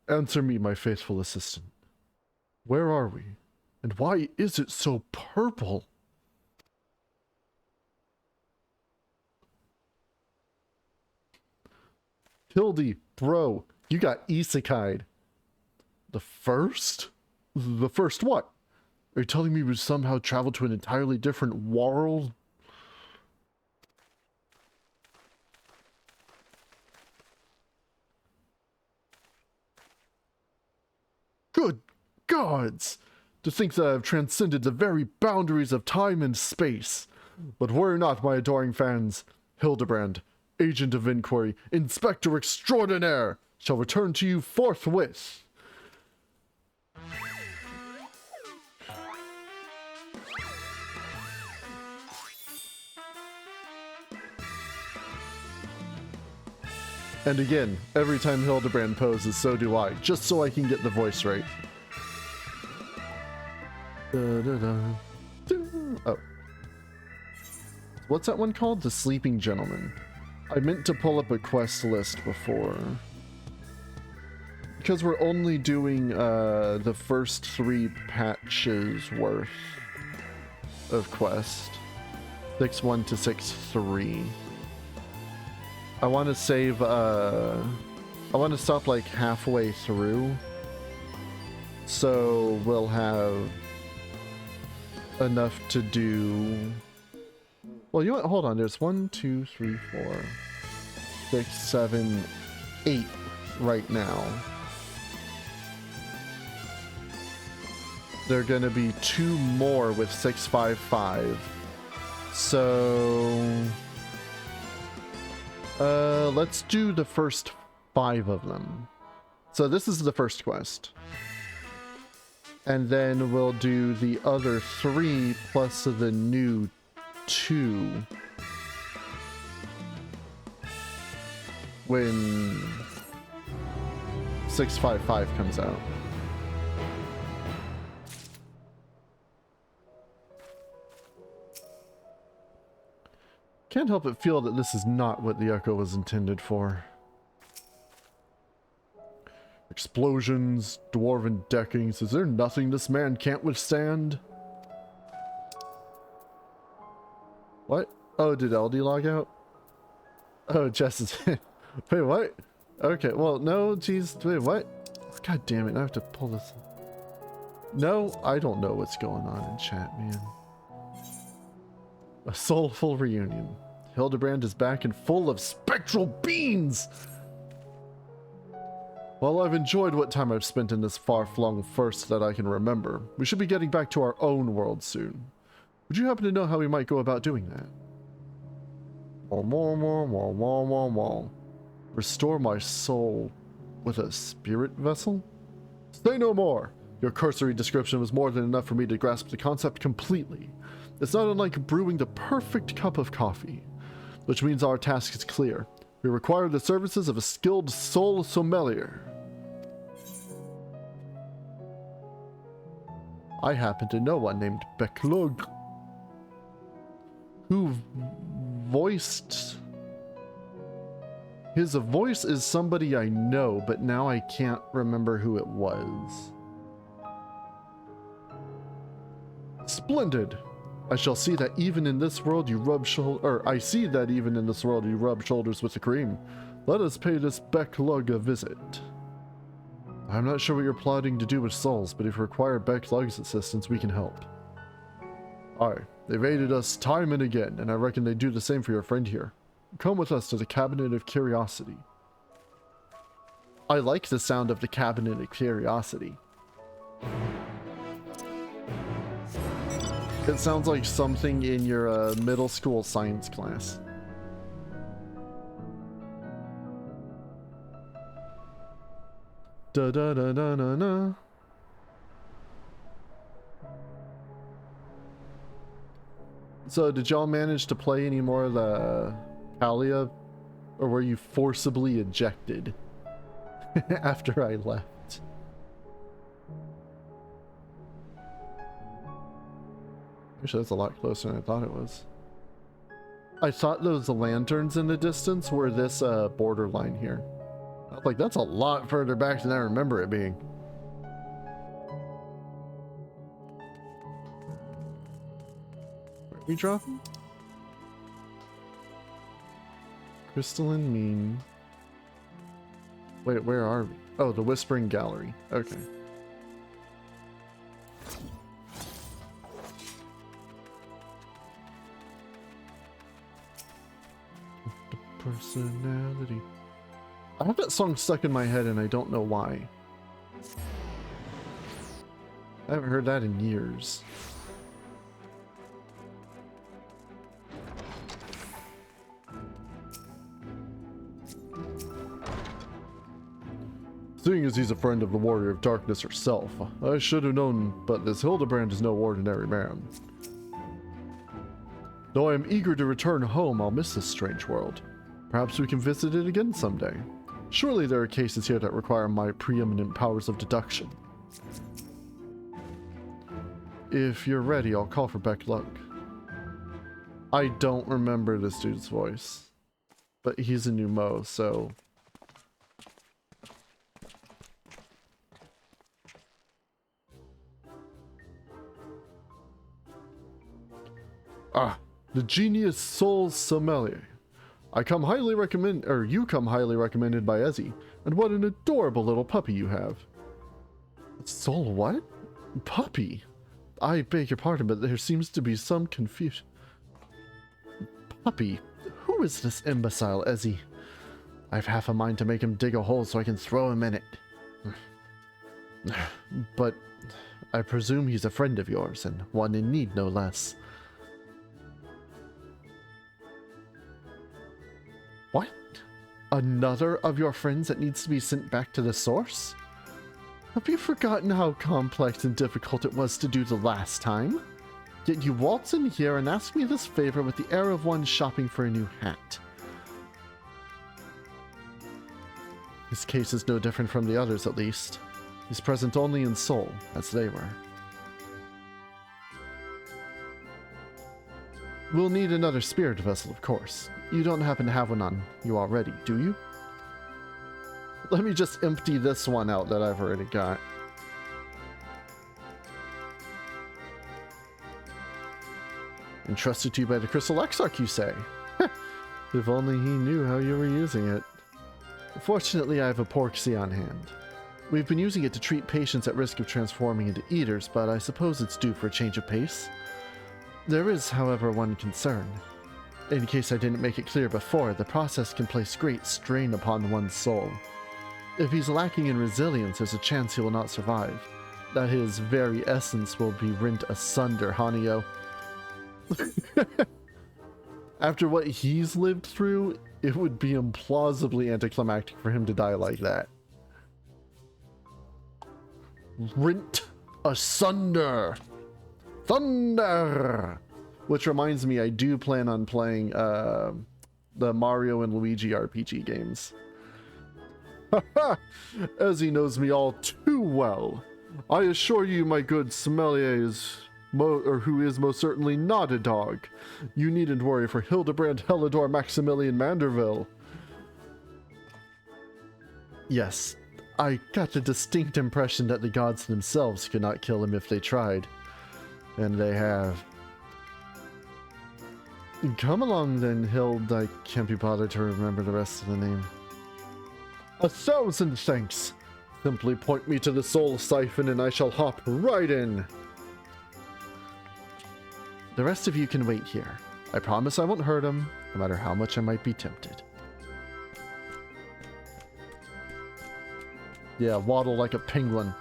C: Answer me, my faithful assistant. Where are we? And why is it so purple? Hildy, bro, you got isekai'd. The first? The first what? Are you telling me we somehow traveled to an entirely different world? gods! To think that I have transcended the very boundaries of time and space. But worry not, my adoring fans. Hildibrand, Agent of Inquiry, Inspector Extraordinaire, shall return to you forthwith. And again, every time Hildibrand poses, so do I, just so I can get the voice right. Oh. What's that one called? The Sleeping Gentleman. I meant to pull up a quest list before. Because we're only doing the first 3 patches worth of quest. 6.1 to 6.3. I want to save, I want to stop like halfway through. So we'll have enough to do. Well, you know what? Hold on. There's 1, 2, 3, 4, 6, 7, 8 right now. There are going to be 2 more with 655. So let's do the first 5 of them. So this is the first quest. And then we'll do the other 3 plus the new 2 when 655 comes out. Can't help but feel that this is not what the Echo was intended for. Explosions, dwarven deckings. Is there nothing this man can't withstand? What? Oh, did LD log out? Oh, Jess is... Wait, what? Okay, well, no, geez, wait, what? God damn it, I have to pull this... No, I don't know what's going on in chat, man. A soulful reunion. Hildibrand is back and full of spectral beams! Well, I've enjoyed what time I've spent in this far-flung first that I can remember. We should be getting back to our own world soon. Would you happen to know how we might go about doing that? Restore my soul with a spirit vessel? Say no more! Your cursory description was more than enough for me to grasp the concept completely. It's not unlike brewing the perfect cup of coffee. Which means our task is clear. We require the services of a skilled soul sommelier. I happen to know one named Beklug, who voiced... His voice is somebody I know, but now I can't remember who it was. Splendid! I shall see that even in this world you rub I see that even in this world you rub shoulders with the cream. Let us pay this Beklug a visit. I'm not sure what you're plotting to do with souls, but if you require Beklug's assistance, we can help. Aye, they've aided us time and again, and I reckon they do the same for your friend here. Come with us to the Cabinet of Curiosity. I like the sound of the Cabinet of Curiosity. It sounds like something in your middle school science class. Da da da da da da. So, did y'all manage to play any more of the Kalia, or were you forcibly ejected after I left? Actually, that's a lot closer than I thought it was. I thought those lanterns in the distance were this borderline here. I was like, that's a lot further back than I remember it being. Where are we dropping? Crystalline mean. Wait, where are we? Oh, the Whispering Gallery. Okay. Personality. I have that song stuck in my head and I don't know why. I haven't heard that in years. Seeing as he's a friend of the Warrior of Darkness herself, I should have known, but this Hildibrand is no ordinary man. Though I am eager to return home, I'll miss this strange world. Perhaps we can visit it again someday. Surely there are cases here that require my preeminent powers of deduction. If you're ready, I'll call for Beck Luck. I don't remember this dude's voice, but he's a new Mo, so... Ah, the Genius Soul Sommelier. You come highly recommended by Ezzy, and what an adorable little puppy you have. Soul what? Puppy? I beg your pardon, but there seems to be some confusion. Puppy? Who is this imbecile, Ezzy? I've half a mind to make him dig a hole so I can throw him in it. But I presume he's a friend of yours, and one in need no less. What? Another of your friends that needs to be sent back to the source? Have you forgotten how complex and difficult it was to do the last time? Yet you waltz in here and ask me this favor with the air of one shopping for a new hat. His case is no different from the others, at least. He's present only in soul, as they were. We'll need another spirit vessel, of course. You don't happen to have one on you already, do you? Let me just empty this one out that I've already got. Entrusted to you by the Crystal Exarch, you say? If only he knew how you were using it. Fortunately, I have a porksy on hand. We've been using it to treat patients at risk of transforming into eaters, but I suppose it's due for a change of pace. There is, however, one concern. In case I didn't make it clear before, the process can place great strain upon one's soul. If he's lacking in resilience, there's a chance he will not survive. That his very essence will be rent asunder, Hanio. After what he's lived through, it would be implausibly anticlimactic for him to die like that. Rent asunder! Thunder! Which reminds me, I do plan on playing the Mario and Luigi RPG games. Haha! Ezzy knows me all too well. I assure you, my good sommelier who is most certainly not a dog. You needn't worry for Hildibrand, Helidor, Maximilian Manderville. Yes, I got the distinct impression that the gods themselves could not kill him if they tried. And they have. Come along then, Hild. I can't be bothered to remember the rest of the name. 1,000 thanks. Simply point me to the soul siphon and I shall hop right in. The rest of you can wait here. I promise I won't hurt him, no matter how much I might be tempted. Yeah, waddle like a penguin.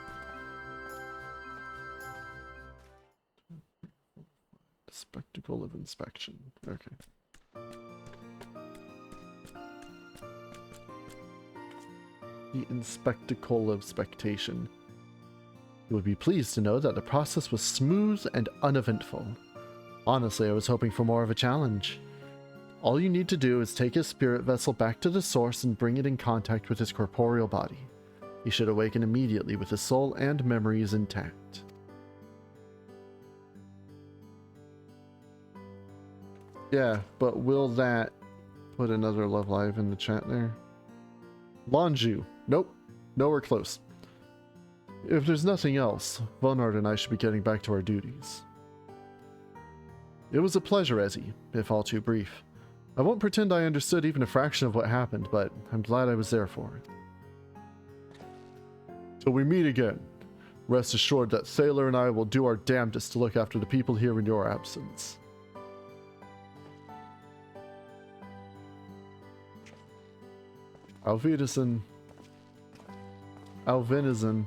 C: Spectacle of inspection. Okay. The inspectacle of spectation. You would be pleased to know that the process was smooth and uneventful. Honestly, I was hoping for more of a challenge. All you need to do is take his spirit vessel back to the source and bring it in contact with his corporeal body. He should awaken immediately with his soul and memories intact. Yeah, but will that put another Love Live in the chat there? Lonju. Nope. Nowhere close. If there's nothing else, Vonard and I should be getting back to our duties. It was a pleasure, Ezzy, if all too brief. I won't pretend I understood even a fraction of what happened, but I'm glad I was there for it. Till we meet again, rest assured that Thaler and I will do our damnedest to look after the people here in your absence. Auf Wiedersehen. Auf Wiedersehen.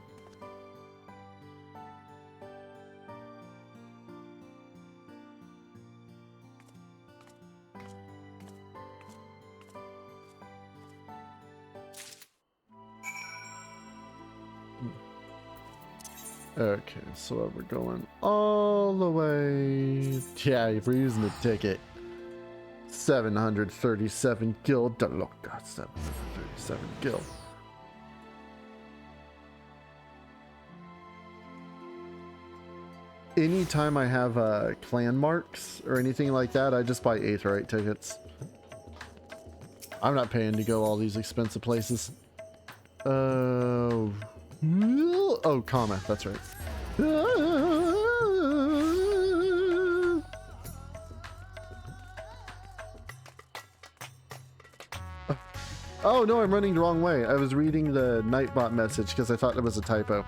C: Okay, so we're going all the way. Yeah, if we're using the ticket. 737 gil. Look, 737 gil. Anytime I have clan marks or anything like that, I just buy Aetheryte tickets. I'm not paying to go all these expensive places. Oh, comma, that's right. Oh no, I'm running the wrong way. I was reading the Nightbot message because I thought it was a typo.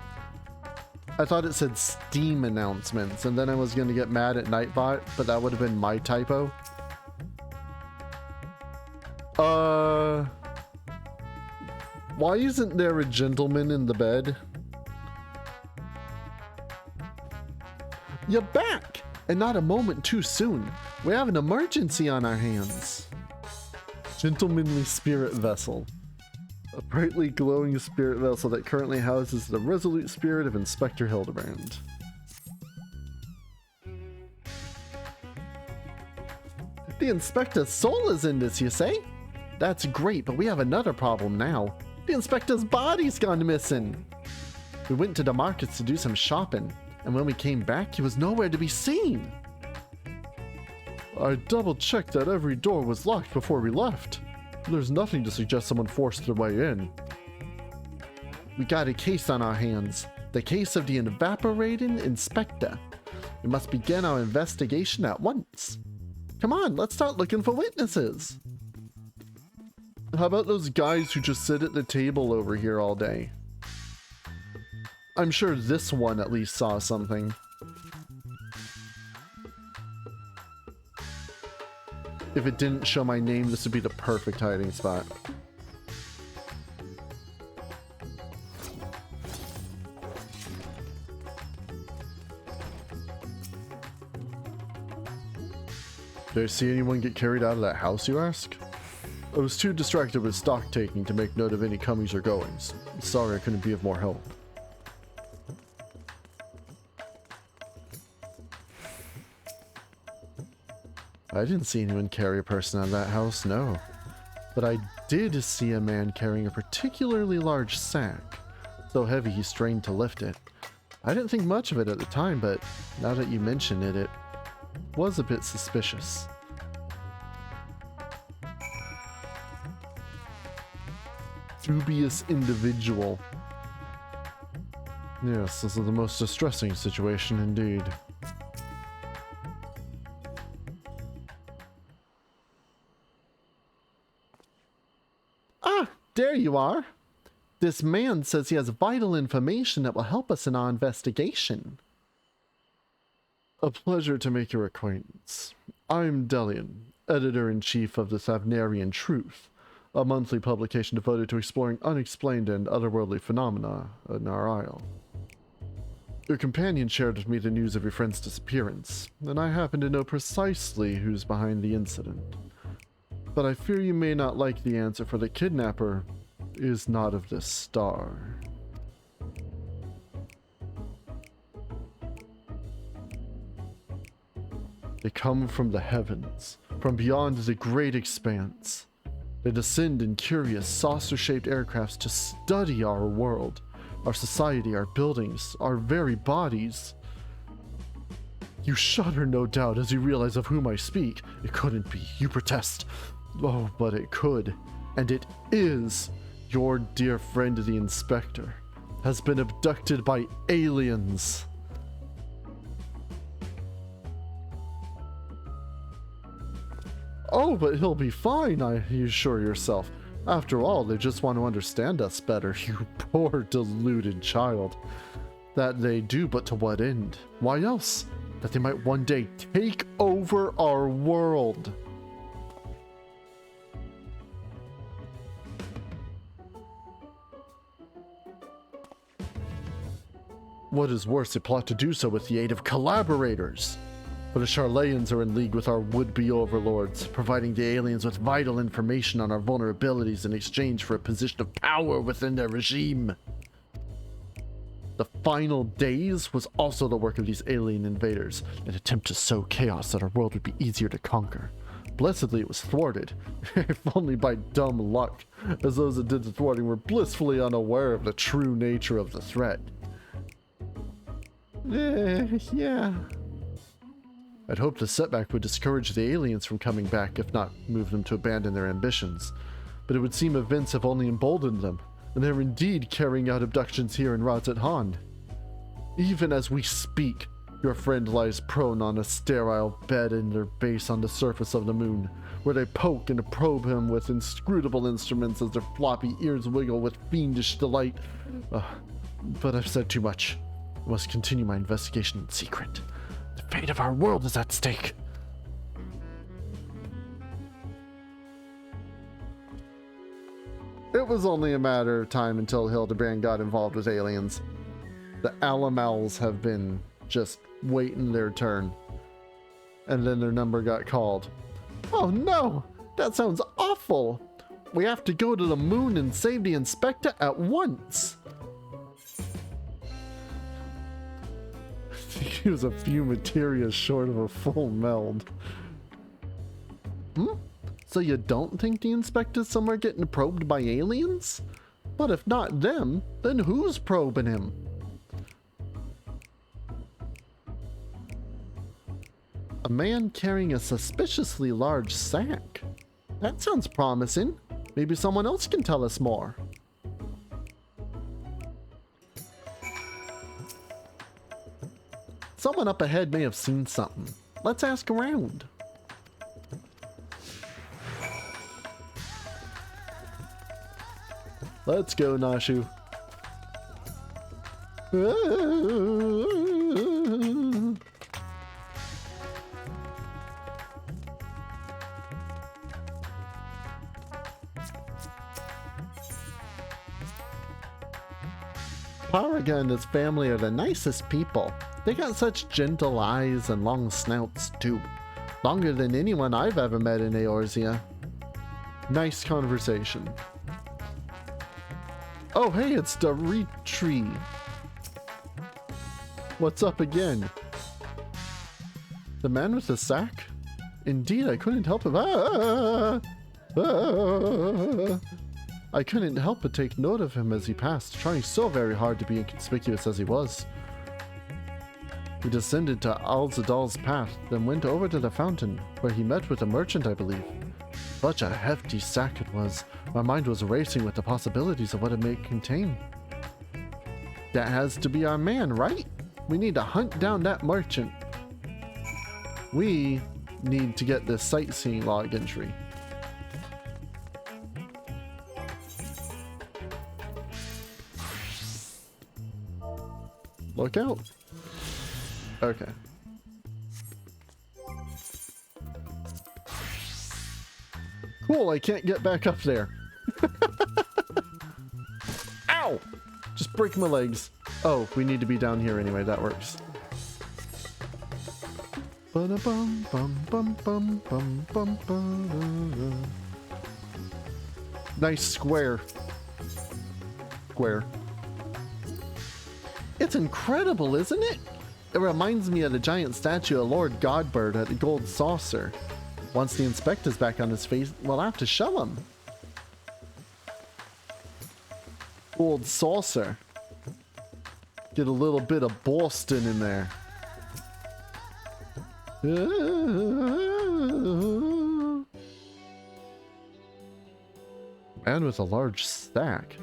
C: I thought it said Steam announcements, and then I was going to get mad at Nightbot, but that would have been my typo. Why isn't there a gentleman in the bed? You're back! And not a moment too soon. We have an emergency on our hands. Gentlemanly spirit vessel. A brightly glowing spirit vessel that currently houses the resolute spirit of Inspector Hildibrand. The Inspector's soul is in this, you say? That's great, but we have another problem now. The Inspector's body's gone missing. We went to the markets to do some shopping, and when we came back, he was nowhere to be seen. I double-checked that every door was locked before we left. There's nothing to suggest someone forced their way in. We got a case on our hands. The case of the evaporating inspector. We must begin our investigation at once. Come on, let's start looking for witnesses. How about those guys who just sit at the table over here all day? I'm sure this one at least saw something. If it didn't show my name, this would be the perfect hiding spot. Did I see anyone get carried out of that house, you ask? I was too distracted with stock taking to make note of any comings or goings. Sorry I couldn't be of more help. I didn't see anyone carry a person out of that house, no. But I did see a man carrying a particularly large sack. So heavy he strained to lift it. I didn't think much of it at the time, but now that you mention it, it was a bit suspicious. Dubious individual. Yes, this is the most distressing situation indeed. Ah, there you are. This man says he has vital information that will help us in our investigation. A pleasure to make your acquaintance. I'm Delian, editor-in-chief of the Thavnarian Truth, a monthly publication devoted to exploring unexplained and otherworldly phenomena in our isle. Your companion shared with me the news of your friend's disappearance, and I happen to know precisely who's behind the incident. But I fear you may not like the answer, for the kidnapper is not of this star. They come from the heavens, from beyond the great expanse. They descend in curious, saucer-shaped aircrafts to study our world, our society, our buildings, our very bodies. You shudder, no doubt, as you realize of whom I speak. It couldn't be. You protest. Oh, but it could. And it is. Your dear friend, the Inspector, has been abducted by aliens. Oh, but he'll be fine, you assure yourself. After all, they just want to understand us better, you poor deluded child. That they do, but to what end? Why else? That they might one day take over our world. What is worse, they plot to do so with the aid of collaborators. For the Charlayans are in league with our would-be overlords, providing the aliens with vital information on our vulnerabilities in exchange for a position of power within their regime. The final days was also the work of these alien invaders, an attempt to sow chaos that our world would be easier to conquer. Blessedly, it was thwarted, if only by dumb luck, as those that did the thwarting were blissfully unaware of the true nature of the threat. Yeah. I'd hoped the setback would discourage the aliens from coming back, if not move them to abandon their ambitions. But it would seem events have only emboldened them, and they're indeed carrying out abductions here in Razat-Han. Even as we speak, your friend lies prone on a sterile bed in their base on the surface of the moon, where they poke and probe him with inscrutable instruments as their floppy ears wiggle with fiendish delight. But I've said too much. I must continue my investigation in secret. The fate of our world is at stake. It was only a matter of time until Hildibrand got involved with aliens. The Alamals have been just waiting their turn. And then their number got called. Oh no! That sounds awful! We have to go to the moon and save the Inspector at once! He was a few materia short of a full meld. So you don't think the Inspector's somewhere getting probed by aliens? But if not them, then who's probing him? A man carrying a suspiciously large sack. That sounds promising. Maybe someone else can tell us more. Someone up ahead may have seen something. Let's ask around. Let's go, Nashu. Paraga and his family are the nicest people. They got such gentle eyes and long snouts, too. Longer than anyone I've ever met in Eorzea. Nice conversation. Oh, hey, it's Dimitri. What's up again? The man with the sack? Indeed, I couldn't help it. I couldn't help but take note of him as he passed, trying so very hard to be inconspicuous as he was. He descended to Al-Zadal's path, then went over to the fountain, where he met with a merchant, I believe. Such a hefty sack it was. My mind was racing with the possibilities of what it may contain. That has to be our man, right? We need to hunt down that merchant. We need to get this sightseeing log entry. Look out. Okay. Cool, I can't get back up there. Ow! Just break my legs. Oh, we need to be down here anyway, that works. Nice square. Square. It's incredible, isn't it? It reminds me of the giant statue of Lord Godbird at the Gold Saucer. Once the Inspector's back on his face, we'll have to show him. Gold Saucer. Get a little bit of Boston in there. Man with a large stack.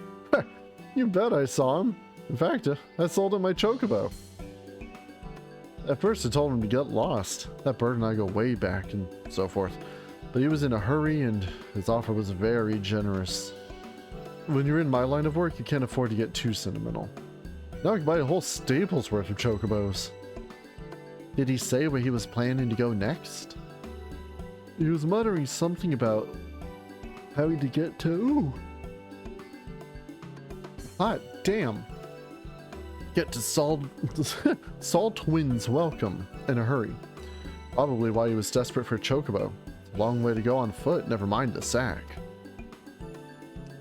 C: You bet I saw him. In fact, I sold him my chocobo. At first I told him to get lost. That bird and I go way back and so forth. But he was in a hurry and his offer was very generous. When you're in my line of work, you can't afford to get too sentimental. Now I can buy a whole staple's worth of chocobos. Did he say where he was planning to go next? He was muttering something about having to get to... Ooh. Hot damn. Get to Salt Wind's welcome in a hurry. Probably why he was desperate for chocobo. Long way to go on foot, never mind the sack.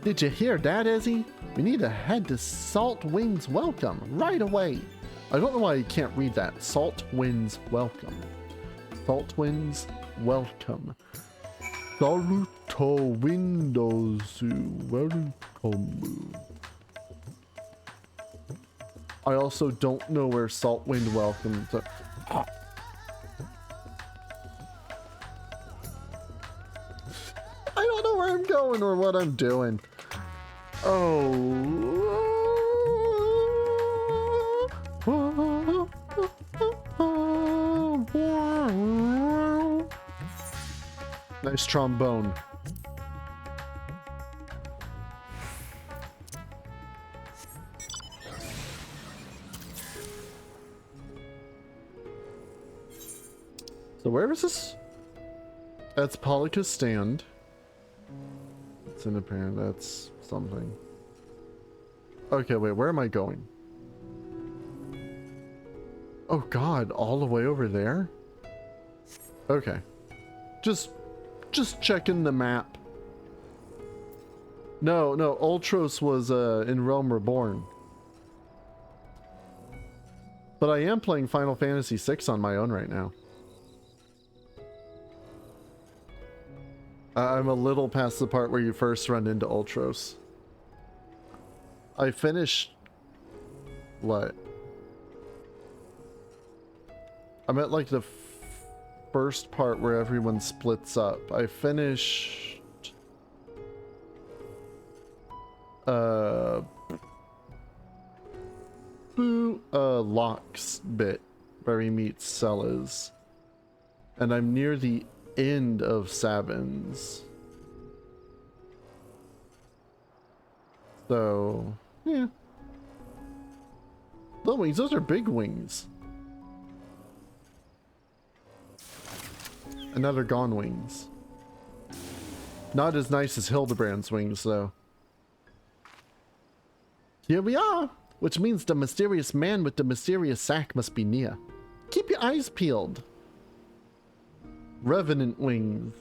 C: Did you hear that, Ezzy? We need to head to Salt Wind's Welcome right away. I don't know why I can't read that. Salt Wind's Welcome. Salt Wind's Welcome. Saluto Windows. Welcome. I also don't know where Salt Wind Welcome. I don't know where I'm going or what I'm doing. Oh. Nice trombone. So where is this? That's Polika's stand. It's in a pan. That's something. Okay, wait, where am I going? Oh god, all the way over there? Okay. Just checking the map. No, Ultros was in Realm Reborn. But I am playing Final Fantasy VI on my own right now. I'm a little past the part where you first run into Ultros. I finished... What? I'm at like the first part where everyone splits up. I finished... Locke's bit where he meets Celes. And I'm near the end of Sabin's. So, yeah. Little wings, those are big wings. Another Gone wings. Not as nice as Hildibrand's wings, though. Here we are, which means the mysterious man with the mysterious sack must be near. Keep your eyes peeled. Revenant Wings.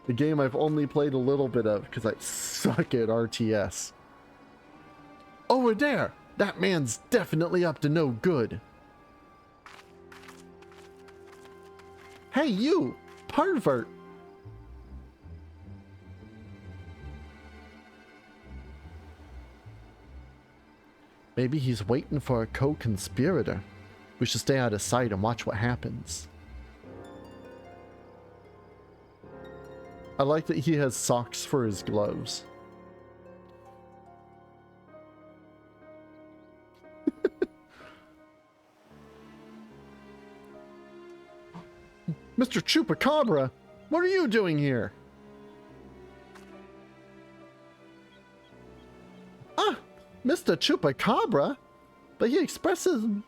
C: The game I've only played a little bit of because I suck at RTS. Over there! That man's definitely up to no good. Hey you! Pervert! Maybe he's waiting for a co-conspirator. We should stay out of sight and watch what happens. I like that he has socks for his gloves. Mr. Chupacabra, what are you doing here? Ah, Mr. Chupacabra? But he expressly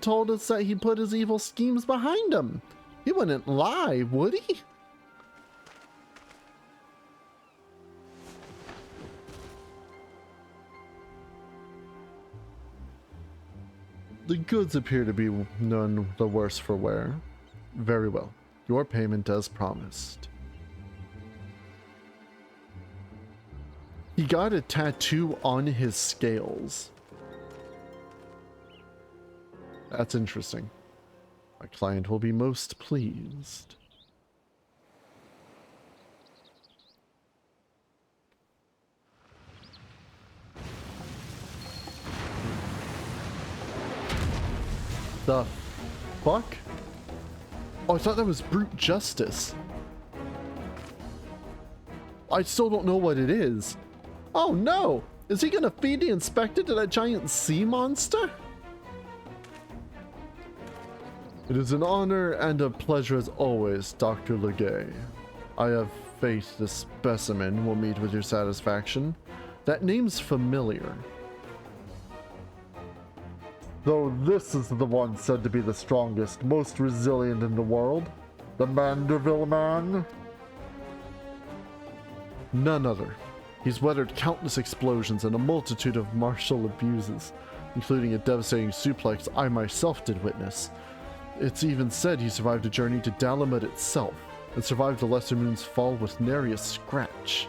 C: told us that he put his evil schemes behind him. He wouldn't lie, would he? The goods appear to be none the worse for wear. Very well. Your payment as promised. He got a tattoo on his scales. That's interesting. My client will be most pleased. The fuck? Oh, I thought that was brute justice. I still don't know what it is. Oh no! Is he gonna feed the inspector to that giant sea monster? It is an honor and a pleasure as always, Dr. Legay. I have faith this specimen will meet with your satisfaction. That name's familiar. Though this is the one said to be the strongest, most resilient in the world. The Manderville Man. None other. He's weathered countless explosions and a multitude of martial abuses, including a devastating suplex I myself did witness. It's even said he survived a journey to Dalamud itself, and survived the Lesser Moon's fall with nary a scratch.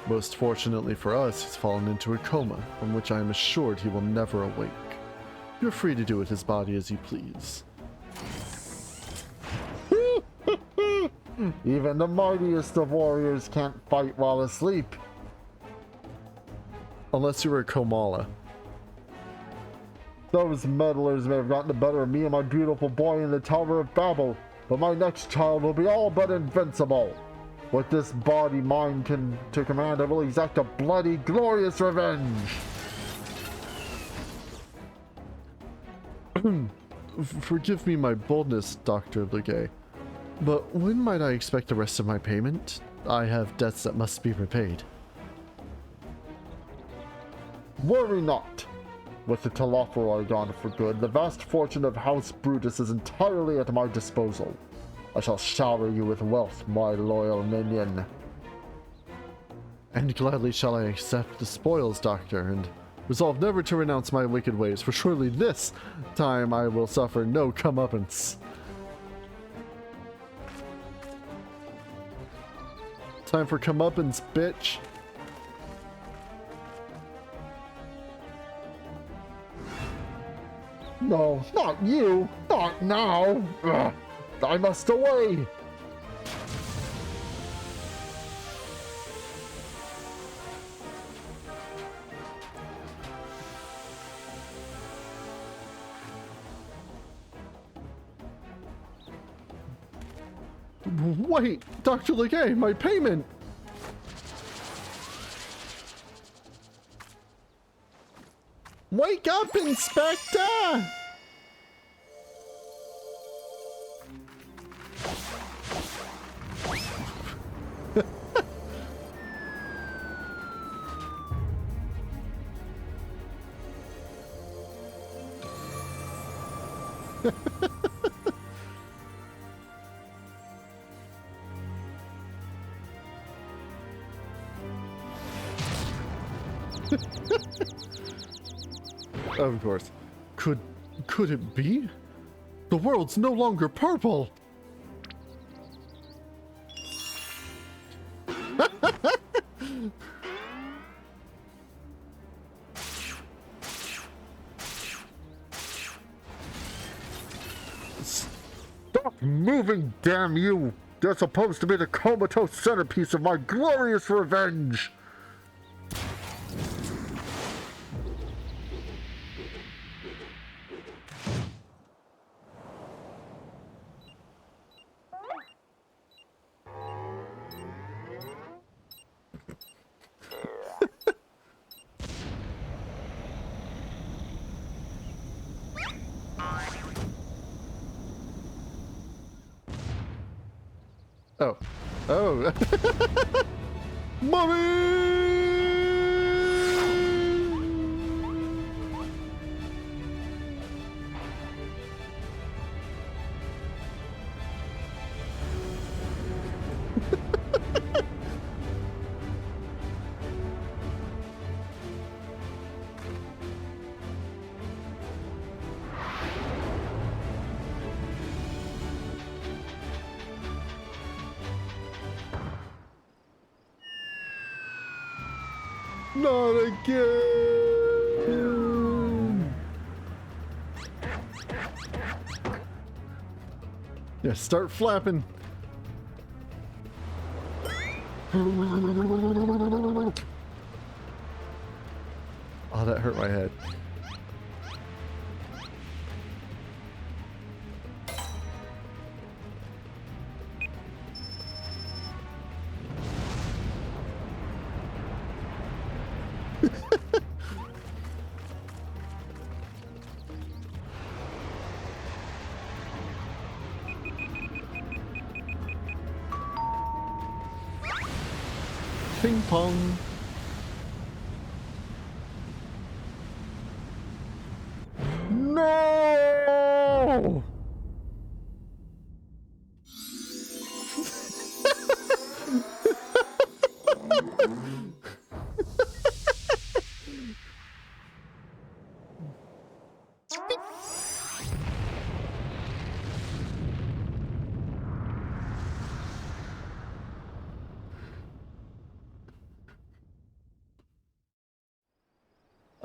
C: Most fortunately for us, he's fallen into a coma, from which I am assured he will never awake. You're free to do with his body as you please.
D: Even the mightiest of warriors can't fight while asleep.
C: Unless you were a Komala.
D: Those meddlers may have gotten the better of me and my beautiful boy in the Tower of Babel, but my next child will be all but invincible. With this body mine to command, I will exact a bloody, glorious revenge.
C: Forgive me my boldness, Dr. Legay, but when might I expect the rest of my payment? I have debts that must be repaid.
D: Worry not. With the Telophoroi gone for good, the vast fortune of House Brutus is entirely at my disposal. I shall shower you with wealth, my loyal minion.
C: And gladly shall I accept the spoils, Doctor, and resolve never to renounce my wicked ways, for surely this time I will suffer no comeuppance. Time for comeuppance, bitch.
D: No, not you! Not now! Ugh. I must away!
C: Wait, Dr. Legay, my payment! Wake up, Inspector! Of course. Could it be? The world's no longer purple!
D: Stop moving, damn you! They're supposed to be the comatose centerpiece of my glorious revenge!
C: Oh. Oh. Mommy! Not again! Yeah, start flapping. Oh, that hurt my head. Ping pong.
D: No!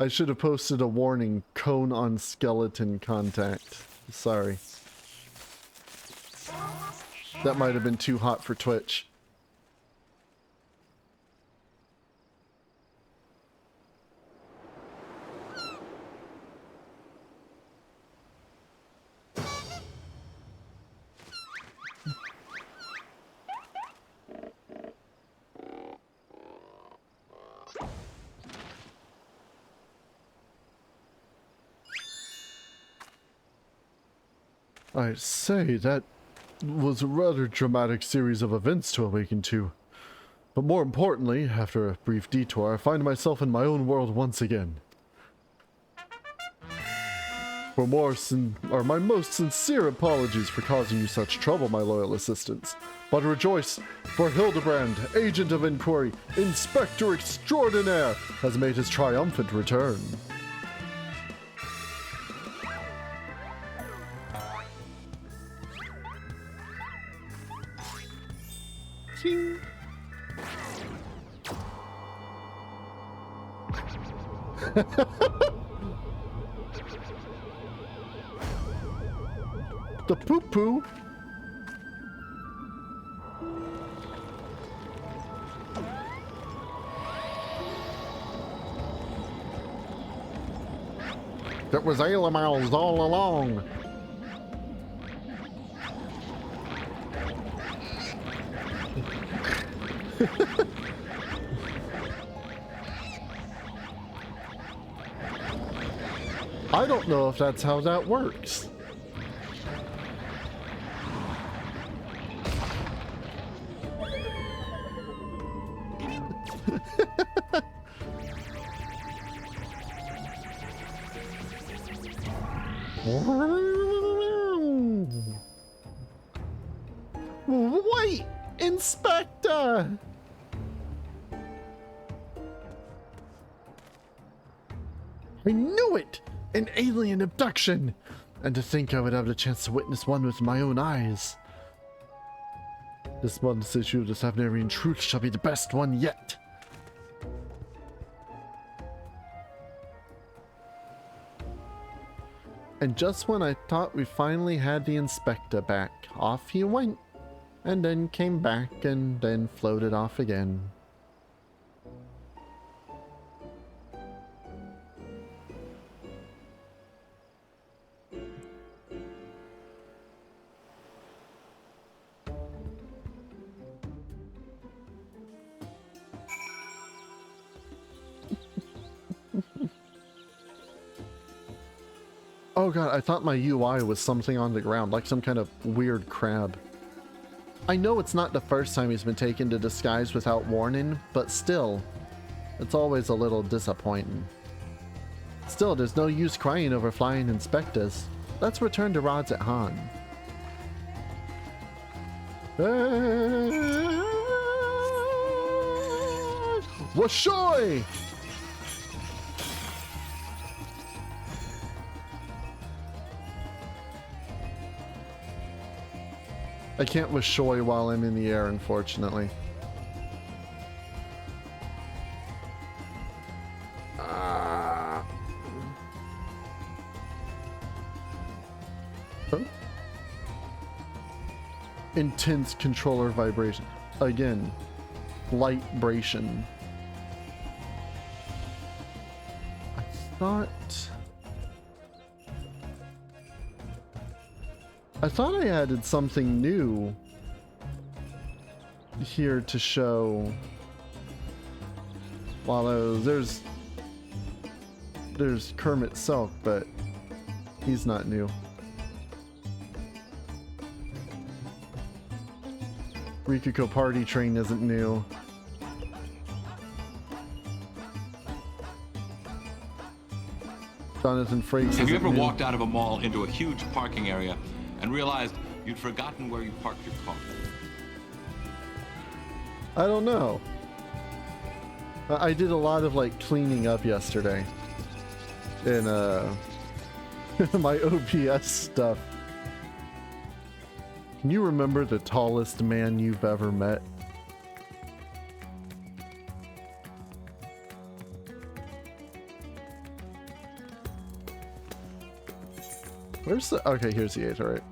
C: I should have posted a warning, cone on skeleton contact. Sorry. That might have been too hot for Twitch. I say, that was a rather dramatic series of events to awaken to. But more importantly, after a brief detour, I find myself in my own world once again. My most sincere apologies for causing you such trouble, my loyal assistants. But rejoice, for Hildibrand, Agent of Inquiry, Inspector Extraordinaire, has made his triumphant return. Ching. The poo-poo. It was Alamals all along. I don't know if that's how that works. Wait, Inspector! I knew it! An alien abduction! And to think I would have the chance to witness one with my own eyes. This month's issue of the Savnarian Truth shall be the best one yet. And just when I thought we finally had the inspector back, off he went. And then came back and then floated off again. Oh god, I thought my UI was something on the ground, like some kind of weird crab. I know it's not the first time he's been taken to disguise without warning, but still, it's always a little disappointing. Still, there's no use crying over flying inspectors. Let's return to Rods at Han. Washoy! I can't washoy while I'm in the air, unfortunately. Huh? Intense controller vibration. Again, lightbration. I thought I added something new here to show. While there's Kermit Selk, but he's not new. Rikuko Party Train isn't new. Jonathan Frakes.
E: Have you ever
C: new.
E: walked out of a mall into a huge parking area and realized you'd forgotten where you parked your car?
C: I don't know. I did a lot of like cleaning up yesterday in my OBS stuff. Can you remember the tallest man you've ever met? Where's the... Okay, here's the 8, alright.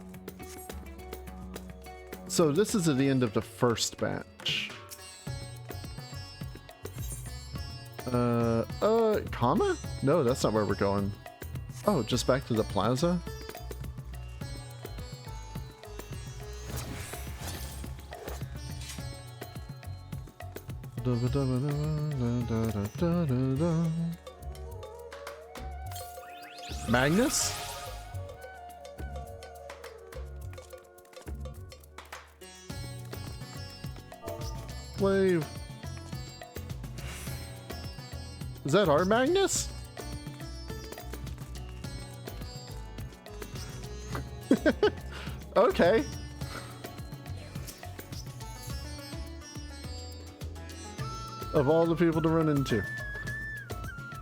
C: So this is at the end of the first batch. Comma? No, that's not where we're going. Oh, just back to the plaza? Magnus? Wave. Is that our Magnus? Okay. Of all the people to run into.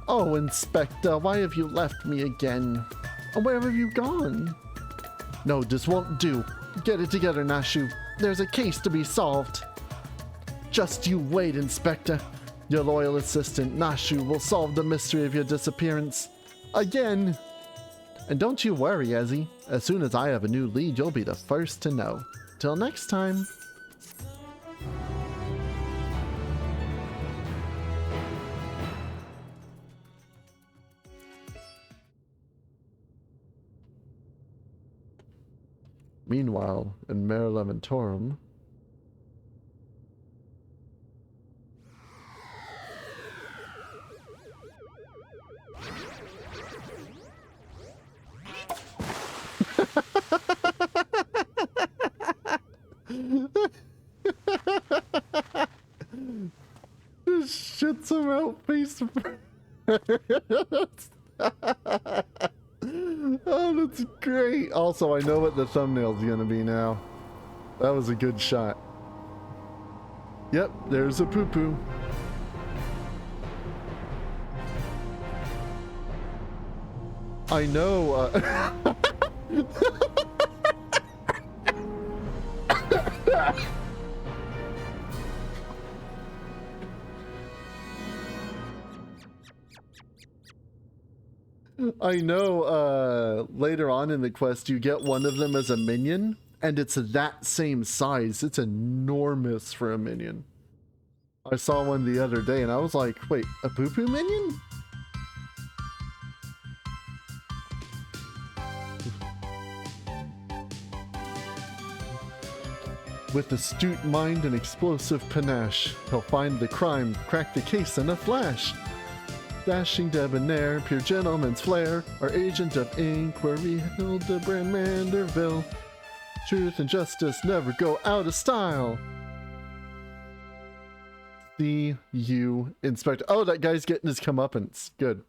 C: Oh, Inspector, why have you left me again? And where have you gone? No, this won't do. Get it together, Nashu. There's a case to be solved. Just you wait, Inspector. Your loyal assistant, Nashu, will solve the mystery of your disappearance. Again! And don't you worry, Ezzy. As soon as I have a new lead, you'll be the first to know. Till next time. Meanwhile, in Mare Lamentorum... Shit's about face. Oh, that's great. Also, I know what the thumbnail's gonna be now. That was a good shot. Yep, there's a poo-poo. I know, I know, later on in the quest you get one of them as a minion, and it's that same size. It's enormous for a minion. I saw one the other day and I was like, wait, a poo-poo minion? With astute mind and explosive panache, he'll find the crime, crack the case in a flash. Dashing debonair, pure gentleman's flair, our agent of inquiry, Hildibrand Manderville. Truth and justice never go out of style. See you, Inspector. Oh, that guy's getting his comeuppance. Good.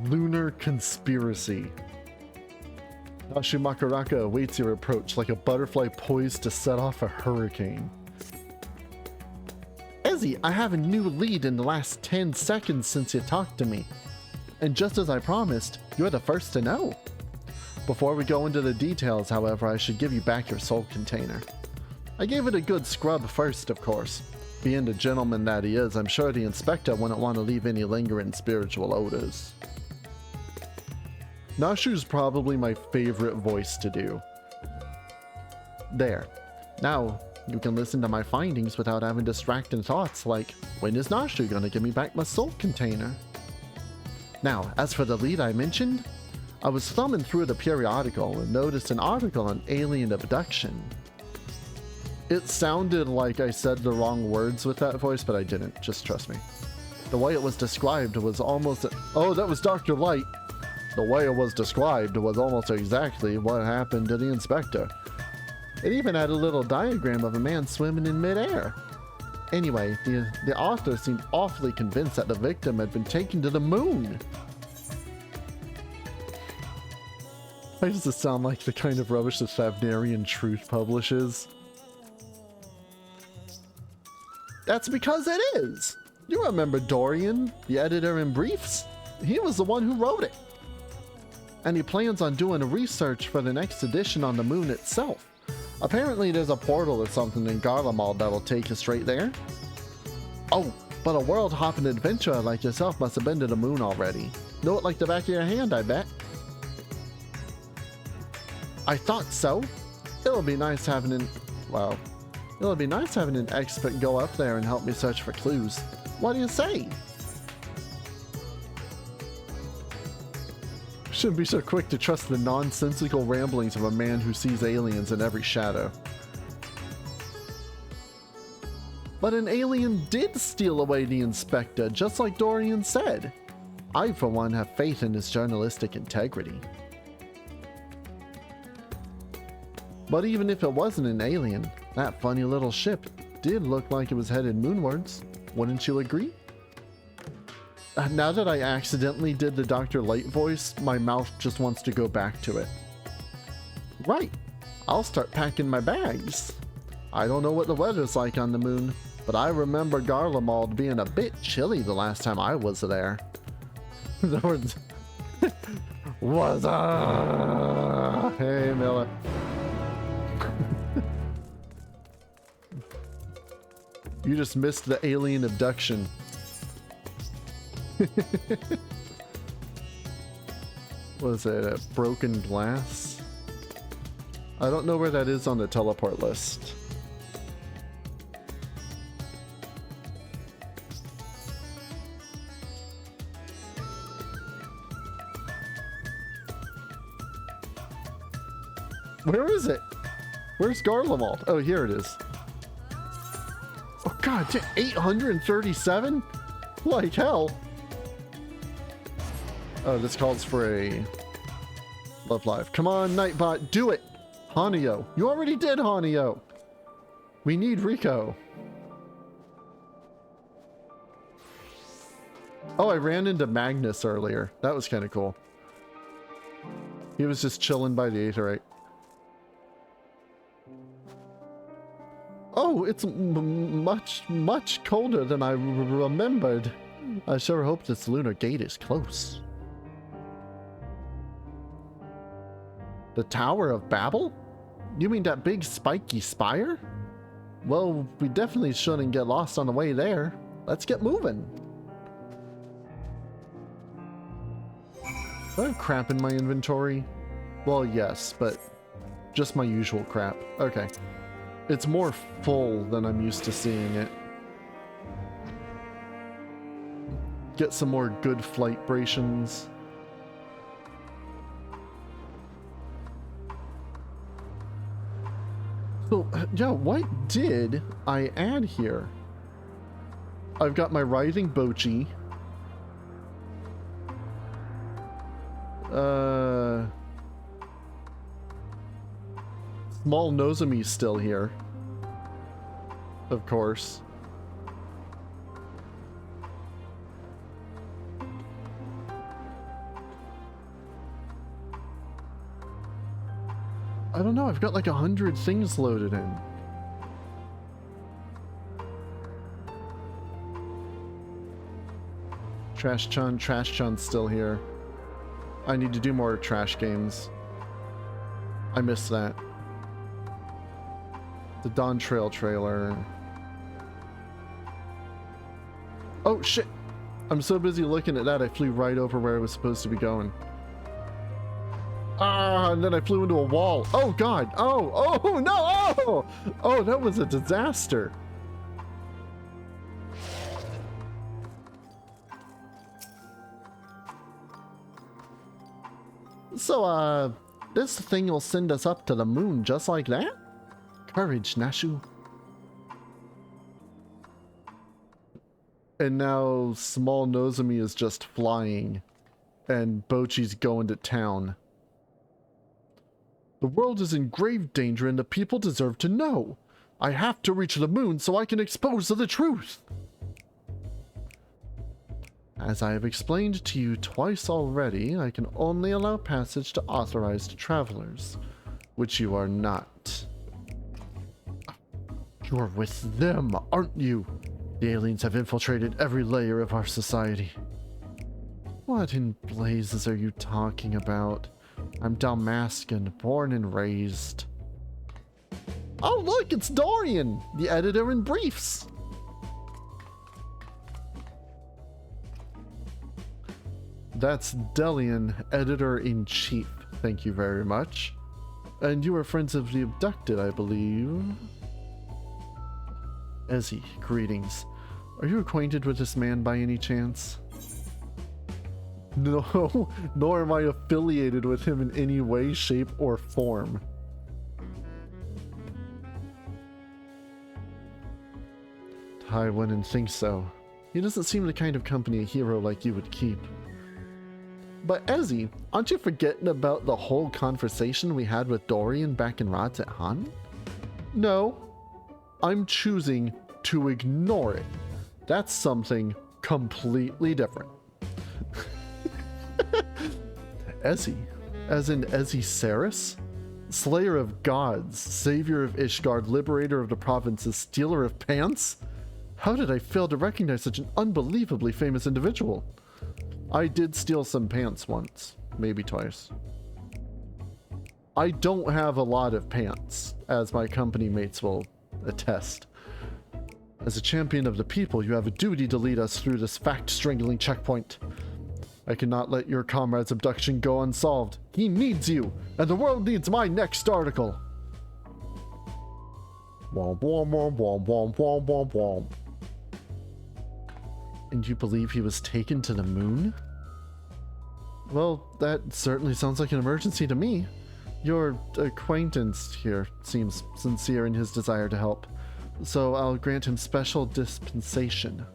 C: Lunar conspiracy. Nashu Makaraka awaits your approach like a butterfly poised to set off a hurricane. Ezzy, I have a new lead in the last 10 seconds since you talked to me. And just as I promised, you're the first to know. Before we go into the details, however, I should give you back your soul container. I gave it a good scrub first, of course. Being the gentleman that he is, I'm sure the Inspector wouldn't want to leave any lingering spiritual odors. Nashu's probably my favorite voice to do. There. Now, you can listen to my findings without having distracting thoughts like, when is Nashu gonna give me back my soul container? Now, as for the lead I mentioned, I was thumbing through the periodical and noticed an article on alien abduction. It sounded like I said the wrong words with that voice, but I didn't, just trust me. The way it was described was almost... Oh, that was Dr. Light! The way it was described was almost exactly what happened to the Inspector. It even had a little diagram of a man swimming in midair. Anyway, the author seemed awfully convinced that the victim had been taken to the moon. Why does this sound like the kind of rubbish that Favnarian Truth publishes? That's because it is! You remember Dorian, the editor in Briefs? He was the one who wrote it. And he plans on doing a research for the next edition on the moon itself. Apparently there's a portal or something in Garlemald that'll take you straight there. Oh, but a world-hopping adventurer like yourself must have been to the moon already. Know it like the back of your hand, I bet. I thought so. It'll be nice having an... Well, it'll be nice having an expert go up there and help me search for clues. What do you say? Shouldn't be so quick to trust the nonsensical ramblings of a man who sees aliens in every shadow. But an alien did steal away the inspector, just like Dorian said. I, for one, have faith in his journalistic integrity. But even if it wasn't an alien, that funny little ship did look like it was headed moonwards. Wouldn't you agree? Now that I accidentally did the Dr. Light voice, my mouth just wants to go back to it. Right. I'll start packing my bags. I don't know what the weather's like on the moon, but I remember Garlemald being a bit chilly the last time I was there. What's up? Hey, Miller. You just missed the alien abduction. What is it? A broken glass? I don't know where that is on the teleport list. Where is it? Where's Garlemald? Oh, here it is. Oh god, 837? Like hell. Oh, this calls for a Love Live. Come on, Nightbot, do it! Hanio. You already did, Hanio! We need Rico. Oh, I ran into Magnus earlier. That was kind of cool. He was just chilling by the Aetherite. Oh, it's much colder than I remembered. I sure hope this lunar gate is close. The Tower of Babel? You mean that big spiky spire? Well, we definitely shouldn't get lost on the way there. Let's get moving. Do I have crap in my inventory? Well, yes, but just my usual crap. Okay. It's more full than I'm used to seeing it. Get some more good flight brations. So, yeah, what did I add here? I've got my writhing Bochi. Small Nozomi's still here. Of course. I don't know, I've got like 100 things loaded in. Trash Chun's still here. I need to do more trash games. I missed that. The Dawn Trail trailer. Oh shit! I'm so busy looking at that I flew right over where I was supposed to be going. Ah, and then I flew into a wall. Oh god! Oh no! Oh! Oh, that was a disaster. So, this thing will send us up to the moon just like that? Courage, Nashu. And now Small Nozomi is just flying, and Bochi's going to town. The world is in grave danger and the people deserve to know. I have to reach the moon so I can expose the truth. As I have explained to you twice already, I can only allow passage to authorized travelers, which you are not. You're with them, aren't you? The aliens have infiltrated every layer of our society. What in blazes are you talking about? I'm Dalmascan, born and raised. Oh, look, it's Dorian, the editor in briefs. That's Delian, editor-in-chief. Thank you very much. And you are friends of the abducted, I believe. Ezzy, greetings. Are you acquainted with this man by any chance? No, nor am I affiliated with him in any way, shape, or form. I wouldn't think so. He doesn't seem the kind of company a hero like you would keep. But Ezzy, aren't you forgetting about the whole conversation we had with Dorian back in Rods at Han? No, I'm choosing to ignore it. That's something completely different. Ezzy, as in Ezzy Saris? Slayer of gods, savior of Ishgard, liberator of the provinces, stealer of pants? How did I fail to recognize such an unbelievably famous individual? I did steal some pants once, maybe twice. I don't have a lot of pants, as my company mates will attest. As a champion of the people, you have a duty to lead us through this fact-strangling checkpoint. I cannot let your comrade's abduction go unsolved. He needs you, and the world needs my next article. Womp, womp, womp, womp, womp, womp, womp, womp. And you believe he was taken to the moon? Well, that certainly sounds like an emergency to me. Your acquaintance here seems sincere in his desire to help, so I'll grant him special dispensation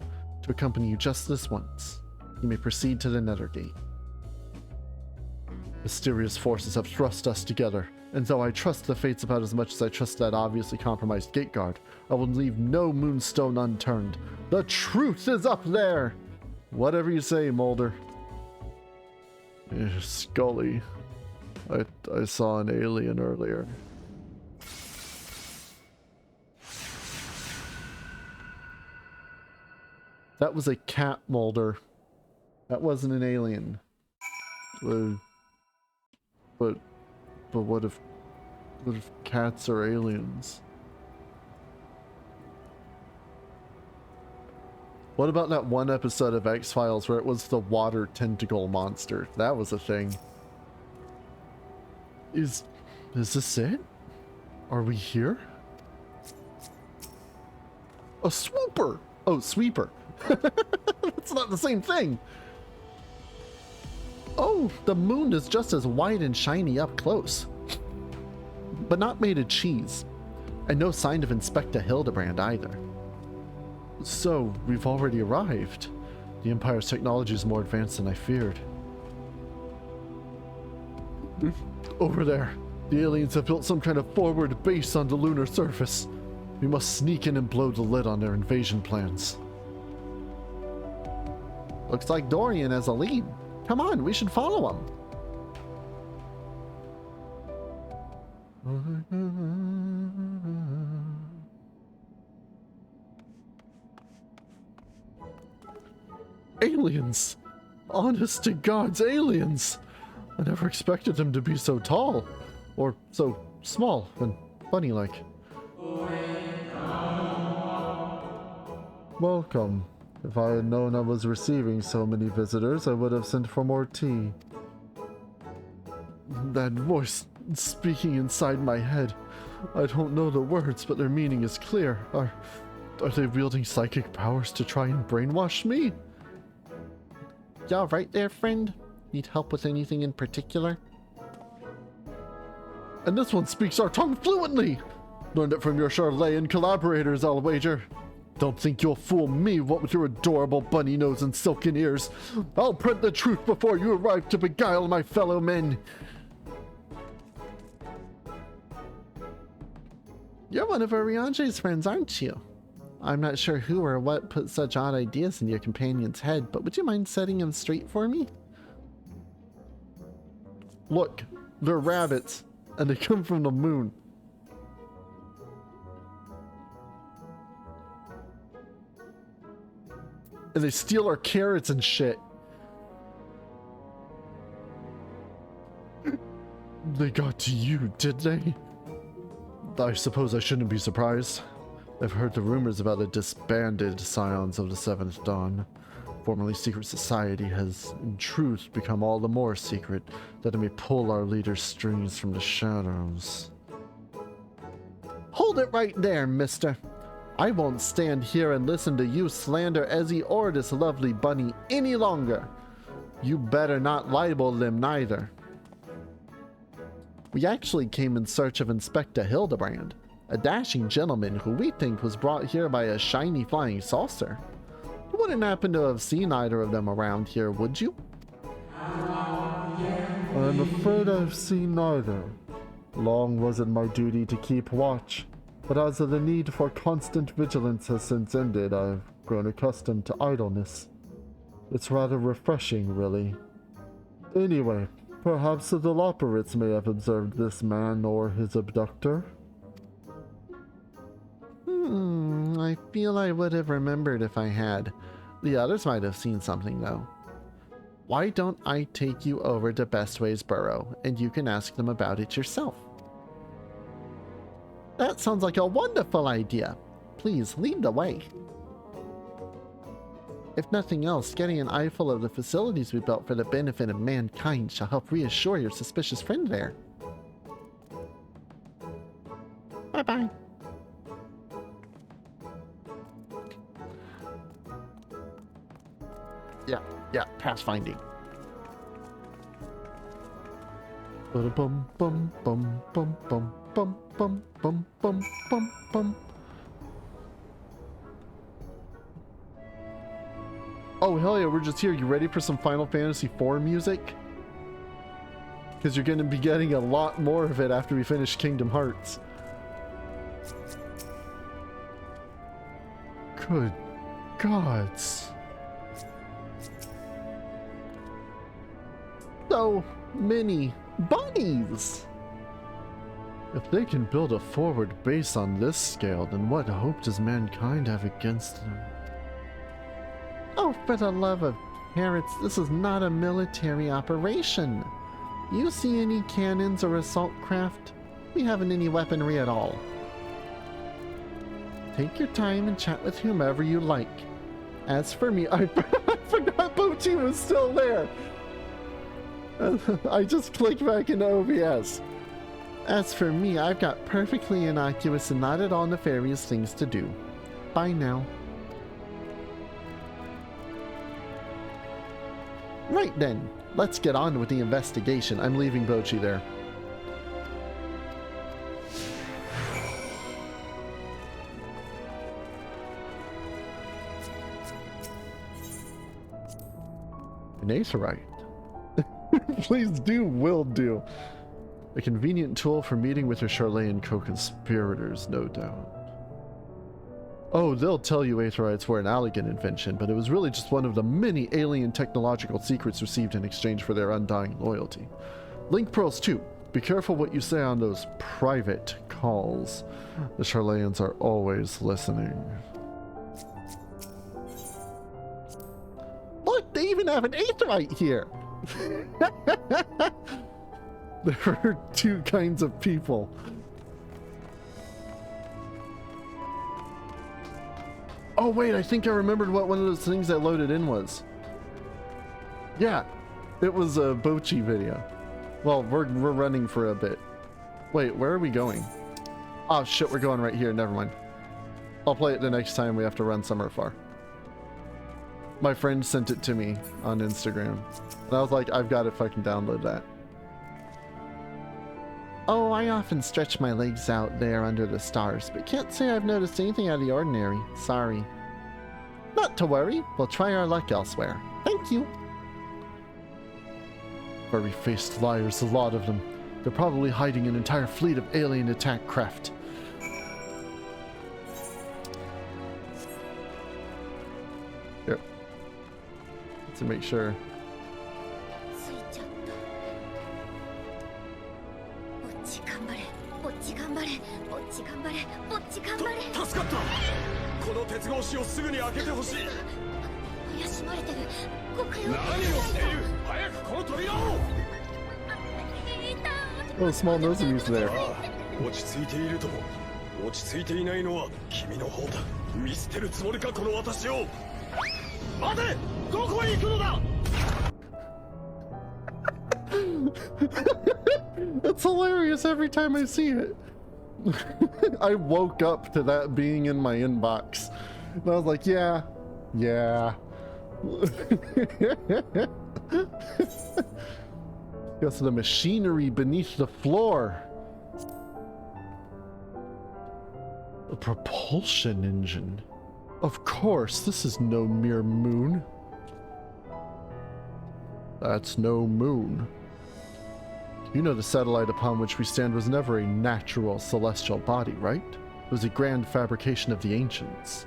C: to accompany you just this once. You may proceed to the Nethergate. Mysterious forces have thrust us together, and though I trust the fates about as much as I trust that obviously compromised gate guard, I will leave no moonstone unturned. The truth is up there! Whatever you say, Mulder. Scully. I saw an alien earlier. That was a cat, Mulder. That wasn't an alien. But what if cats are aliens? What about that one episode of X-Files where it was the water tentacle monster? That was a thing. Is this it? Are we here? A swooper! Oh, sweeper. It's not the same thing. Oh, the moon is just as white and shiny up close. But not made of cheese. And no sign of Inspector Hildibrand either. So, we've already arrived. The Empire's technology is more advanced than I feared. Over there, the aliens have built some kind of forward base on the lunar surface. We must sneak in and blow the lid on their invasion plans. Looks like Dorian has a lead. Come on, we should follow him. Aliens! Honest to God's aliens! I never expected them to be so tall. Or so small and funny-like. Welcome. If I had known I was receiving so many visitors, I would have sent for more tea. That voice speaking inside my head. I don't know the words, but their meaning is clear. Are they wielding psychic powers to try and brainwash me? Y'all right there, friend? Need help with anything in particular? And this one speaks our tongue fluently! Learned it from your Charlayan collaborators, I'll wager. Don't think you'll fool me, what with your adorable bunny nose and silken ears. I'll print the truth before you arrive to beguile my fellow men. You're one of Oriange's friends, aren't you? I'm not sure who or what put such odd ideas in your companion's head, but would you mind setting him straight for me? Look, they're rabbits, and they come from the moon. And they steal our carrots and shit. They got to you, did they? I suppose I shouldn't be surprised. I've heard the rumors about a disbanded Scions of the Seventh Dawn. Formerly secret society has, in truth, become all the more secret that it may pull our leader's strings from the shadows. Hold it right there, mister. I won't stand here and listen to you slander Ezzy or this lovely bunny any longer. You better not libel them neither. We actually came in search of Inspector Hildibrand, a dashing gentleman who we think was brought here by a shiny flying saucer. You wouldn't happen to have seen either of them around here, would you?
D: I'm afraid I've seen neither. Long was it my duty to keep watch, but as the need for constant vigilance has since ended, I've grown accustomed to idleness. It's rather refreshing, really. Anyway, perhaps the Loporits may have observed this man or his abductor.
C: I feel I would have remembered if I had. The others might have seen something, though. Why don't I take you over to Bestway's Burrow, and you can ask them about it yourself? That sounds like a wonderful idea. Please, lead the way. If nothing else, getting an eyeful of the facilities we built for the benefit of mankind shall help reassure your suspicious friend there. Bye-bye. Yeah, pathfinding. Bum bum bum bum bum bum bum bum bum bum bum. Oh hell yeah, we're just here. You ready for some Final Fantasy IV music? Because you're going to be getting a lot more of it after we finish Kingdom Hearts. Good gods. So many bunnies! If they can build a forward base on this scale, then what hope does mankind have against them? Oh, for the love of parrots, this is not a military operation. You see any cannons or assault craft? We haven't any weaponry at all. Take your time and chat with whomever you like. As for me, I forgot Bochi was still there. I just clicked back into OBS. As for me, I've got perfectly innocuous and not at all nefarious things to do. Bye now. Right then, let's get on with the investigation. I'm leaving Bochi there. An aetherite. Please do, will do. A convenient tool for meeting with your Charlayan co-conspirators, no doubt. Oh, they'll tell you aetherites were an Allegan invention, but it was really just one of the many alien technological secrets received in exchange for their undying loyalty. Link pearls too. Be careful what you say on those private calls. The Charlayans are always listening. Look, they even have an aetherite here! There are two kinds of people. Oh wait, I think I remembered what one of those things I loaded in was. Yeah, it was a Bochi video. Well, we're running for a bit. Wait, where are we going? Oh shit, we're going right here, never mind. I'll play it the next time we have to run somewhere far. My friend sent it to me on Instagram. And I was like, I've got to fucking download that. Oh, I often stretch my legs out there under the stars, but can't say I've noticed anything out of the ordinary. Sorry. Not to worry. We'll try our luck elsewhere. Thank you. Furry-faced liars, a lot of them. They're probably hiding an entire fleet of alien attack craft. Here. To make sure. Oh, small nose abuse there.
F: 落ち着いているとも落ち着いていないのは君の方だ。見捨てるつもりかこの私を。待て、どこへ行くのだ。
C: It's hilarious every time I see it. I woke up to that being in my inbox. And I was like, yeah. Guess the machinery beneath the floor. A propulsion engine. Of course, this is no mere moon. That's no moon. You know the satellite upon which we stand was never a natural celestial body, right? It was a grand fabrication of the ancients.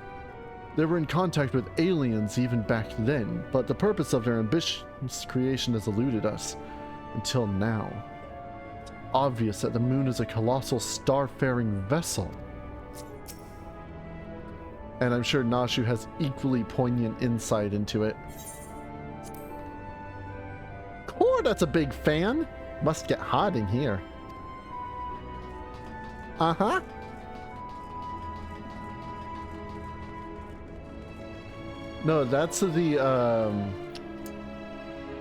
C: They were in contact with aliens even back then, but the purpose of their ambitious creation has eluded us until now. It's obvious that the moon is a colossal star-faring vessel. And I'm sure Nashu has equally poignant insight into it. Cool, that's a big fan. Must get hot in here. Uh-huh. No, that's the,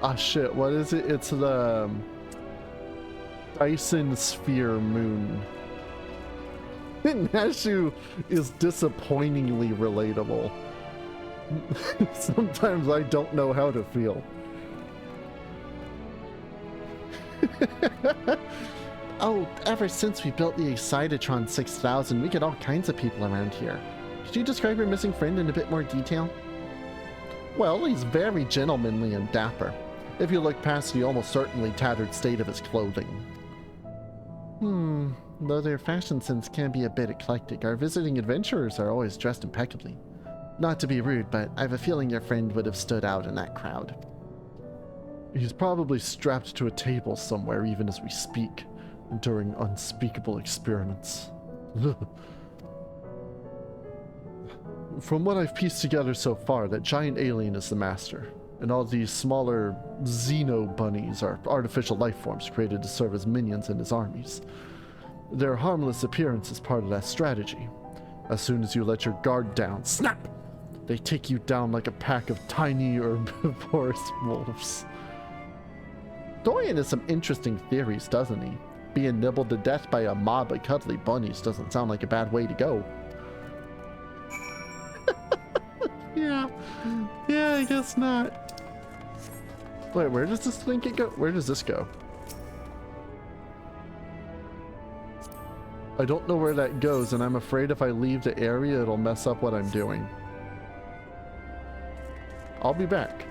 C: ah, shit, what is it? It's the Dyson Sphere moon. Nashu is disappointingly relatable. Sometimes I don't know how to feel. Oh, ever since we built the Excitotron 6000, we get all kinds of people around here. Could you describe your missing friend in a bit more detail? Well, he's very gentlemanly and dapper. If you look past the almost certainly tattered state of his clothing. Though their fashion sense can be a bit eclectic, our visiting adventurers are always dressed impeccably. Not to be rude, but I have a feeling your friend would have stood out in that crowd. He's probably strapped to a table somewhere even as we speak, enduring unspeakable experiments. From what I've pieced together so far, that giant alien is the master, and all these smaller xeno bunnies are artificial life forms created to serve as minions in his armies. Their harmless appearance is part of that strategy. As soon as you let your guard down, snap! They take you down like a pack of tiny herbivorous wolves. Dorian has some interesting theories, doesn't he? Being nibbled to death by a mob of cuddly bunnies doesn't sound like a bad way to go. Yeah, I guess not. Wait, where does this thing go? Where does this go? I don't know where that goes, and I'm afraid if I leave the area, it'll mess up what I'm doing. I'll be back.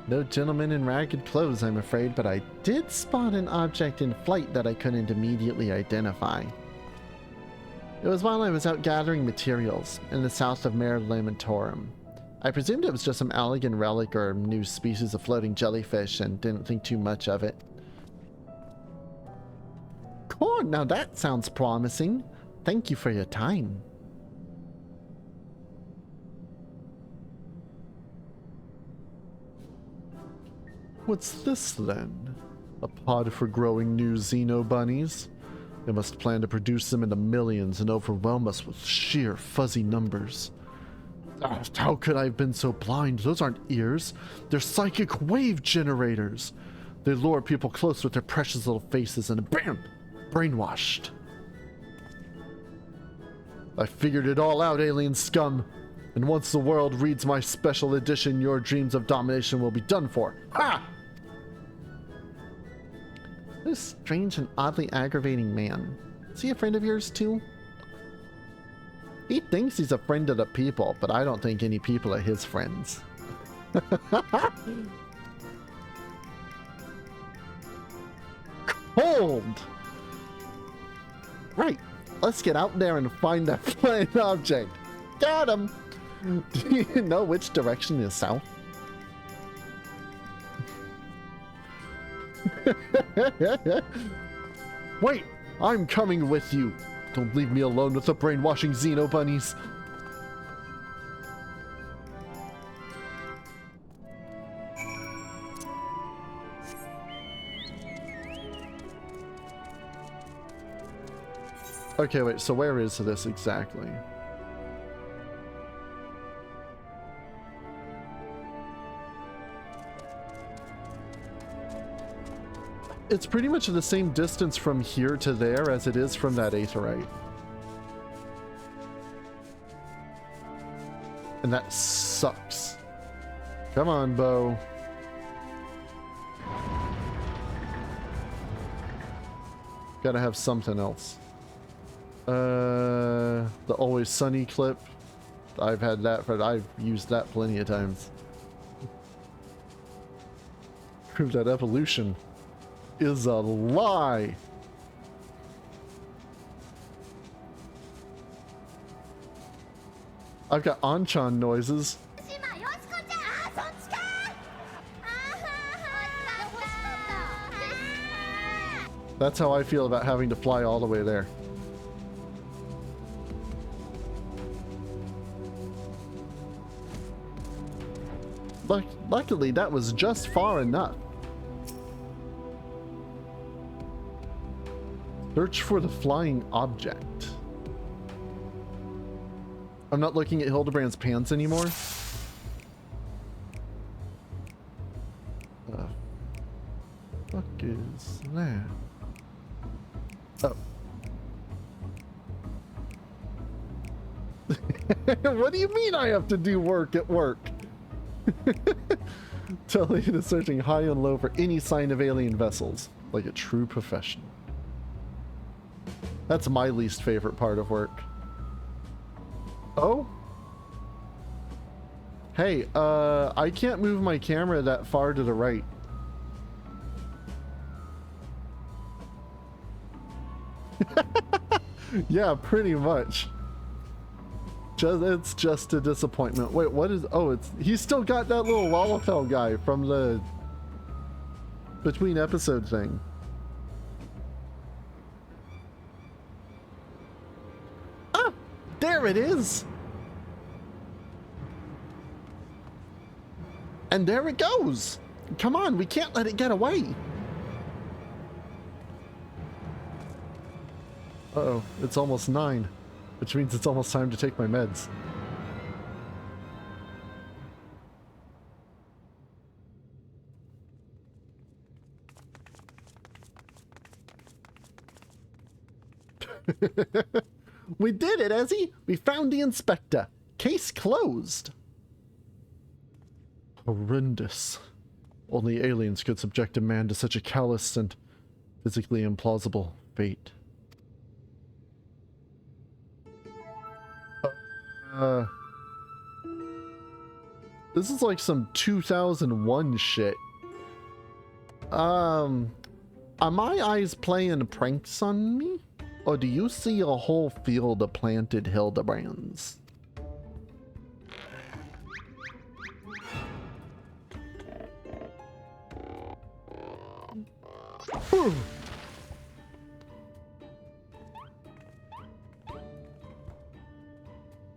C: No gentleman in ragged clothes, I'm afraid, but I did spot an object in flight that I couldn't immediately identify. It was while I was out gathering materials in the south of Mare Lamentorum. I presumed it was just some elegant relic or new species of floating jellyfish and didn't think too much of it. Cool, now that sounds promising. Thank you for your time. What's this then? A pod for growing new xeno bunnies? They must plan to produce them in the millions and overwhelm us with sheer fuzzy numbers. How could I have been so blind? Those aren't ears. They're psychic wave generators. They lure people close with their precious little faces and bam! Brainwashed. I figured it all out, alien scum. And once the world reads my special edition, your dreams of domination will be done for. Ha! This strange and oddly aggravating man. Is he a friend of yours too? He thinks he's a friend of the people, but I don't think any people are his friends. Hold! Right, let's get out there and find that flying object. Got him! Do you know which direction is south? Wait, I'm coming with you. Don't leave me alone with the brainwashing Xeno bunnies. Okay, wait, so where is this exactly? It's pretty much the same distance from here to there as it is from that aetheryte. And that sucks. Come on, Bo. Gotta have something else. The Always Sunny clip. I've had that I've used that plenty of times. Prove that evolution is a lie. I've got Anchan noises. That's how I feel about having to fly all the way there. Luckily, that was just far enough. Search for the flying object. I'm not looking at Hildibrand's pants anymore. Fuck is that? Oh. What do you mean I have to do work at work? Telling you to searching high and low for any sign of alien vessels, like a true professional. That's my least favorite part of work. Oh? Hey, I can't move my camera that far to the right. Yeah, pretty much. It's just a disappointment. Wait, what is... Oh, he's still got that little Lalafell guy from the between episode thing. Ah! There it is! And there it goes! Come on, we can't let it get away! Uh-oh, it's almost 9. Which means it's almost time to take my meds. We did it, Ezzy! We found the inspector. Case closed. Horrendous. Only aliens could subject a man to such a callous and physically implausible fate. This is like some 2001 shit. Are my eyes playing pranks on me? Or do you see a whole field of planted Hildibrands?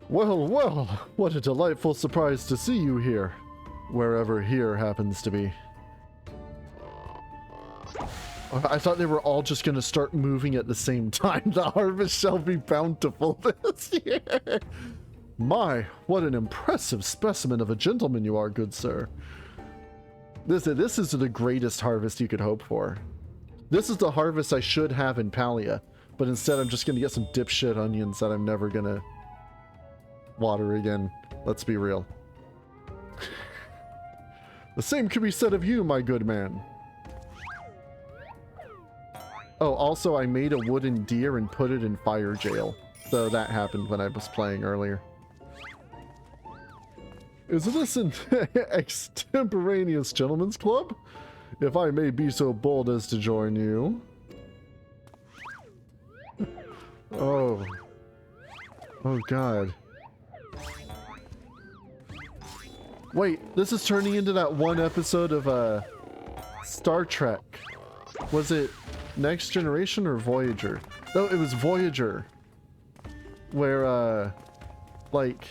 C: Well, well, what a delightful surprise to see you here, wherever here happens to be. I thought they were all just going to start moving at the same time. The harvest shall be bountiful this year. My, what an impressive specimen of a gentleman you are, good sir. This is the greatest harvest you could hope for. This is the harvest I should have in Palia, but instead I'm just going to get some dipshit onions that I'm never going to water again. Let's be real. The same could be said of you, my good man. Oh, also I made a wooden deer and put it in fire jail. So that happened when I was playing earlier. Is this an extemporaneous gentleman's club? If I may be so bold as to join you. Oh. Oh god. Wait, this is turning into that one episode of Star Trek. Was it Next Generation or Voyager? No, it was Voyager. Where like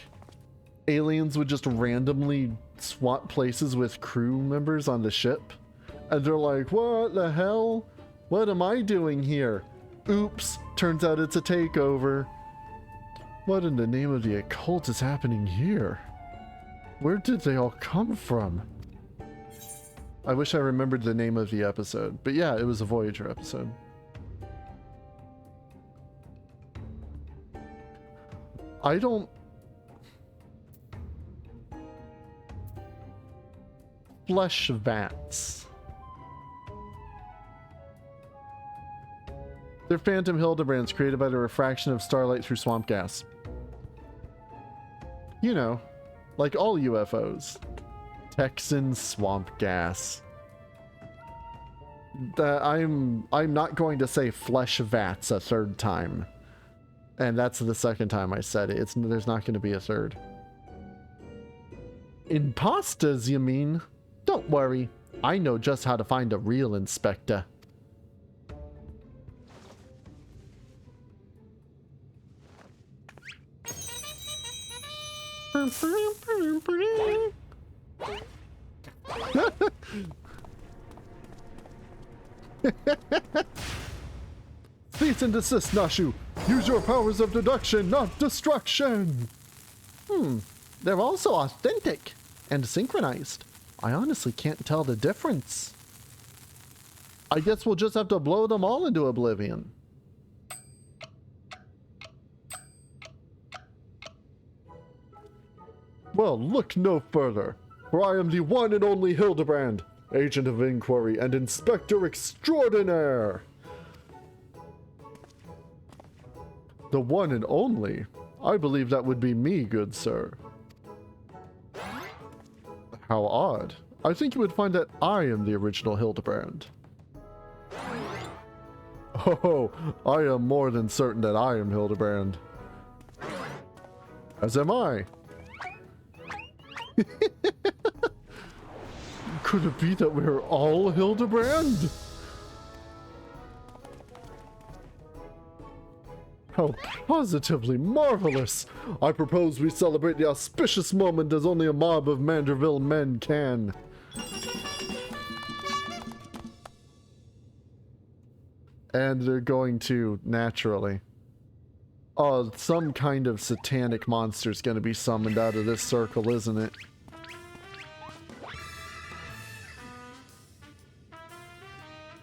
C: aliens would just randomly swap places with crew members on the ship. And they're like, what the hell? What am I doing here? Oops, turns out it's a takeover. What in the name of the occult is happening here? Where did they all come from? I wish I remembered the name of the episode. But yeah, it was a Voyager episode. I don't... Flesh vats. They're phantom Hildebrands created by the refraction of starlight through swamp gas. You know, like all UFOs. Texan swamp gas. I'm not going to say flesh vats a third time. And that's the second time I said it. There's not going to be a third. Imposters, you mean? Don't worry. I know just how to find a real inspector. Cease and desist, Nashu. Use your powers of deduction, not destruction. They're also authentic and synchronized. I honestly can't tell the difference. I guess we'll just have to blow them all into oblivion. Well, look no further, for I am the one and only Hildibrand, agent of inquiry and inspector extraordinaire. The one and only? I believe that would be me, good sir. How odd. I think you would find that I am the original Hildibrand. Oh, I am more than certain that I am Hildibrand. As am I. Could it be that we're all Hildibrand? How positively marvelous! I propose we celebrate the auspicious moment as only a mob of Manderville men can. And they're going to, naturally. Oh, some kind of satanic monster's gonna be summoned out of this circle, isn't it?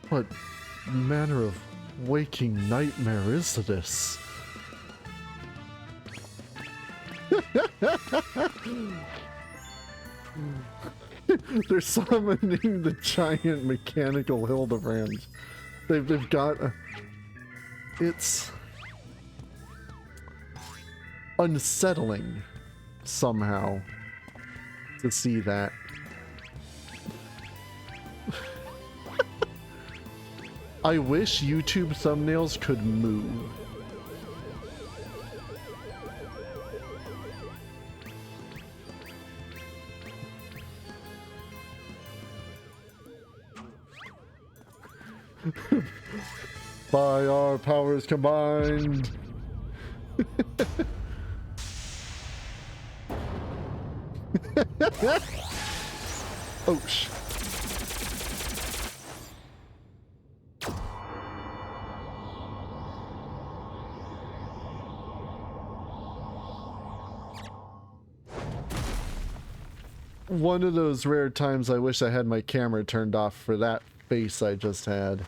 C: What manner of waking nightmare is this? They're summoning the giant mechanical Hildibrand. They've got a... It's... unsettling, somehow, to see that. I wish YouTube thumbnails could move. By our powers combined. Oh, sh. One of those rare times I wish I had my camera turned off for that face I just had.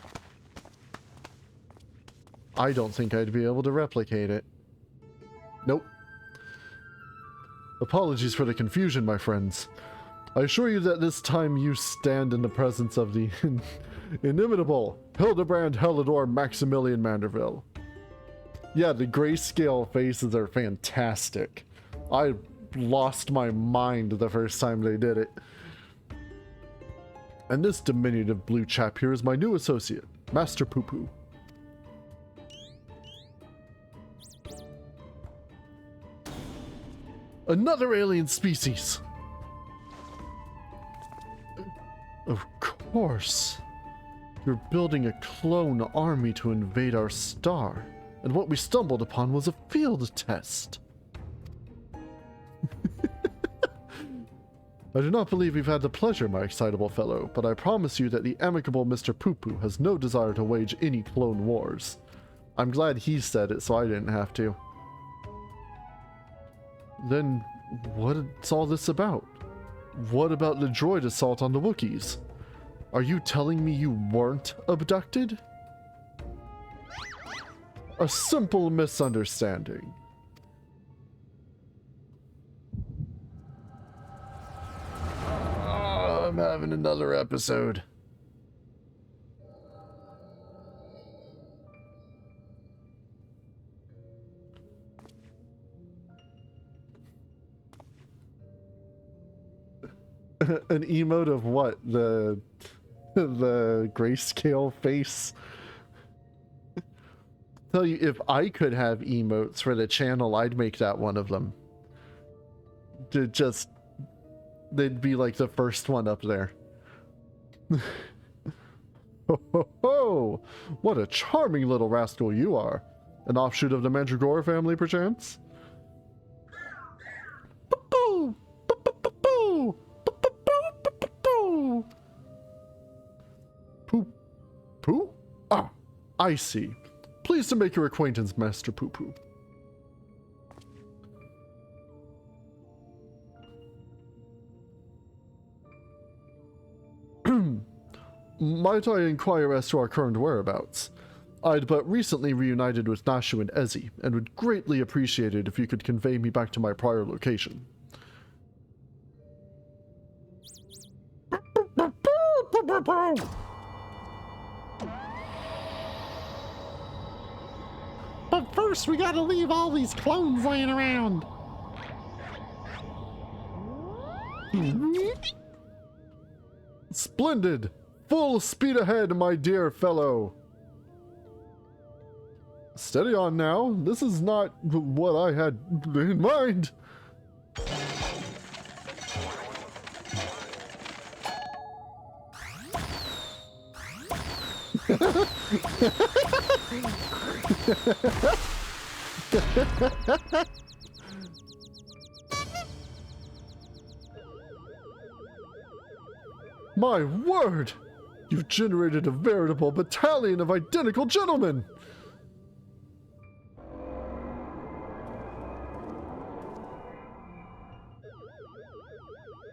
C: I don't think I'd be able to replicate it. Nope. Apologies for the confusion, my friends. I assure you that this time you stand in the presence of the inimitable Hildibrand Helidor Maximilian Manderville. Yeah, the grayscale faces are fantastic. I lost my mind the first time they did it. And this diminutive blue chap here is my new associate, Master Poo Poo. Another alien species! Of course. You're building a clone army to invade our star, and what we stumbled upon was a field test. I do not believe you've had the pleasure, my excitable fellow, but I promise you that the amicable Mr. Poo-Poo has no desire to wage any clone wars. I'm glad he said it so I didn't have to. Then, what's all this about? What about the droid assault on the Wookiees? Are you telling me you weren't abducted? A simple misunderstanding. I'm having another episode. An emote of what? The grayscale face? Tell you, if I could have emotes for the channel, I'd make that one of them. They'd be like the first one up there. Ho ho ho! What a charming little rascal you are. An offshoot of the Mandragora family, perchance? Poo-poo! Poo-poo-poo-poo! Poo-poo-poo-poo-poo! Poo? Poo? Ah, I see. Pleased to make your acquaintance, Master Poo-Poo. Might I inquire as to our current whereabouts? I'd but recently reunited with Nashu and Ezzy, and would greatly appreciate it if you could convey me back to my prior location. But first we gotta leave all these clones laying around. Splendid! Full speed ahead, my dear fellow! Steady on now. This is not what I had in mind. My word! You've generated a veritable battalion of identical gentlemen!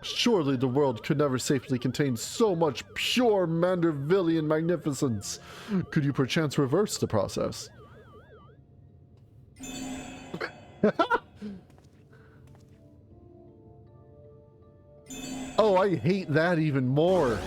C: Surely the world could never safely contain so much pure Mandervillian magnificence. Could you perchance reverse the process? Oh, I hate that even more.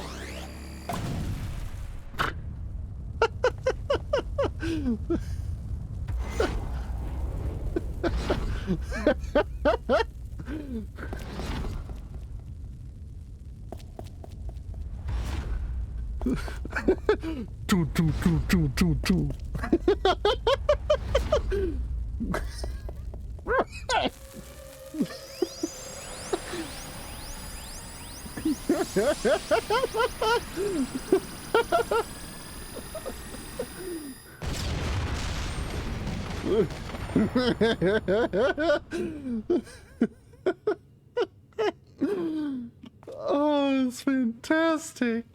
C: Oh, it's fantastic.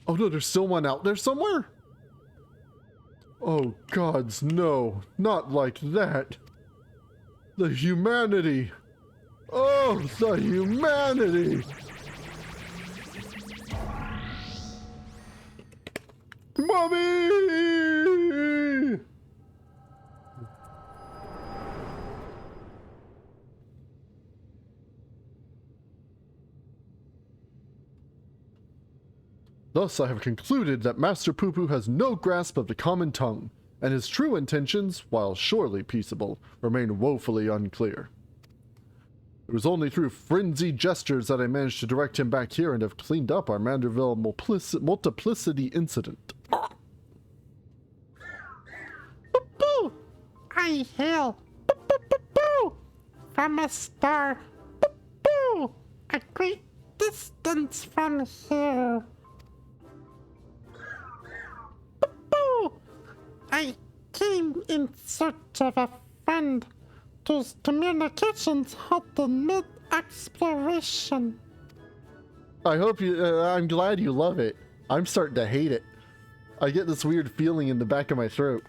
C: Oh no, there's still one out there somewhere? Oh gods, no, not like that. The humanity. Oh, the humanity. Mommy! Thus I have concluded that Master Poo-Poo has no grasp of the common tongue, and his true intentions, while surely peaceable, remain woefully unclear. It was only through frenzied gestures that I managed to direct him back here and have cleaned up our Manderville multiplicity incident. Poo-Poo! I hail.
G: from a star. Boo! A great distance from here. Boo! I came in search of a friend whose communications halted mid-exploration.
C: I hope you, I'm glad you love it. I'm starting to hate it. I get this weird feeling in the back of my throat.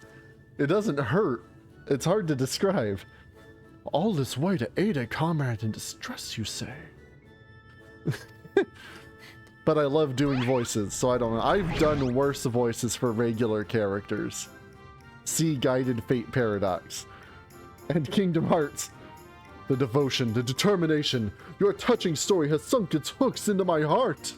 C: It doesn't hurt. It's hard to describe. All this way to aid a comrade in distress, you say? But I love doing voices, so I don't know. I've done worse voices for regular characters. See Guided Fate Paradox. And Kingdom Hearts. The devotion, the determination. Your touching story has sunk its hooks into my heart.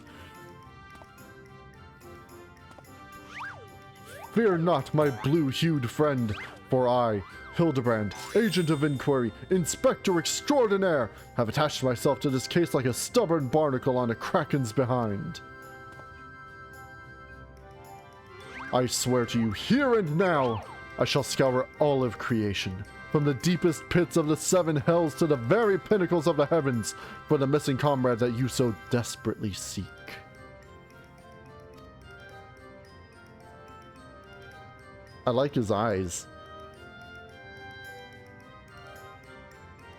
C: Fear not, my blue-hued friend, for I, Hildibrand, agent of inquiry, inspector extraordinaire, have attached myself to this case like a stubborn barnacle on a kraken's behind. I swear to you, here and now, I shall scour all of creation, from the deepest pits of the seven hells to the very pinnacles of the heavens, for the missing comrade that you so desperately seek. I like his eyes.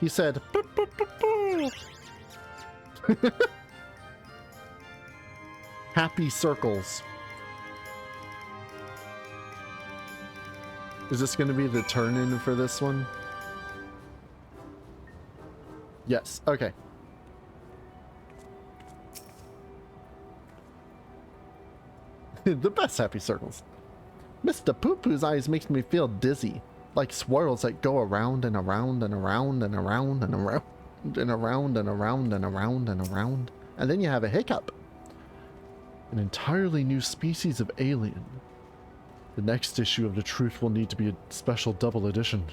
C: He said, happy circles. Is this going to be the turn-in for this one? Yes, okay. The best happy circles. Mr. Poo-Poo's eyes makes me feel dizzy, like swirls that go around and around and around and around and around and around and around and around and around, and then you have a hiccup. An entirely new species of alien. The next issue of The Truth will need to be a special double edition.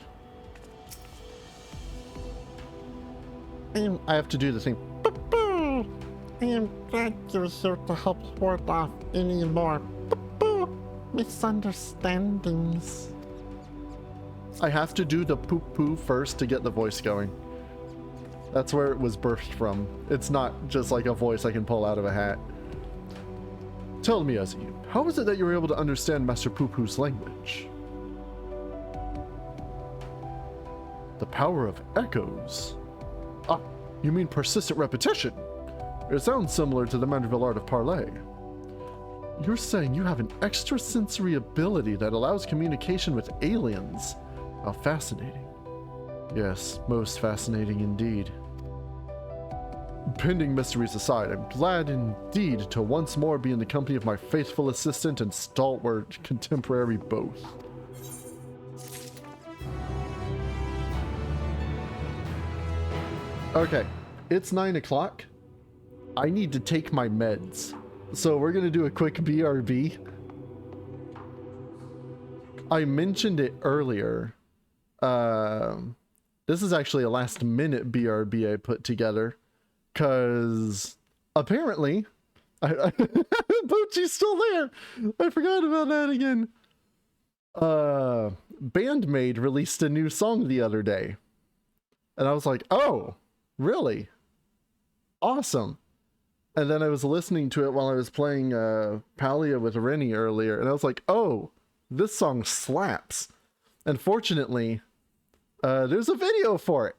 C: I have to do the thing.
G: I am glad you're here to help ward off any more misunderstandings.
C: I have to do the poo-poo first to get the voice going. That's where it was birthed from. It's not just like a voice I can pull out of a hat. Tell me, Ozzy, how is it that you were able to understand Master Poo-Poo's language? The power of echoes. Ah, you mean persistent repetition? It sounds similar to the Mandeville art of parley. You're saying you have an extrasensory ability that allows communication with aliens. How fascinating. Yes, most fascinating indeed. Pending mysteries aside, I'm glad indeed to once more be in the company of my faithful assistant and stalwart contemporary both. Okay, it's 9 o'clock. I need to take my meds. So we're gonna do a quick BRB. I mentioned it earlier. This is actually a last minute BRB I put together. Cause apparently, Bocchi's still there. I forgot about that again. Bandmade released a new song the other day. And I was like, oh, really? Awesome. And then I was listening to it while I was playing Palia with Rennie earlier, and I was like, oh, this song slaps. And fortunately, there's a video for it.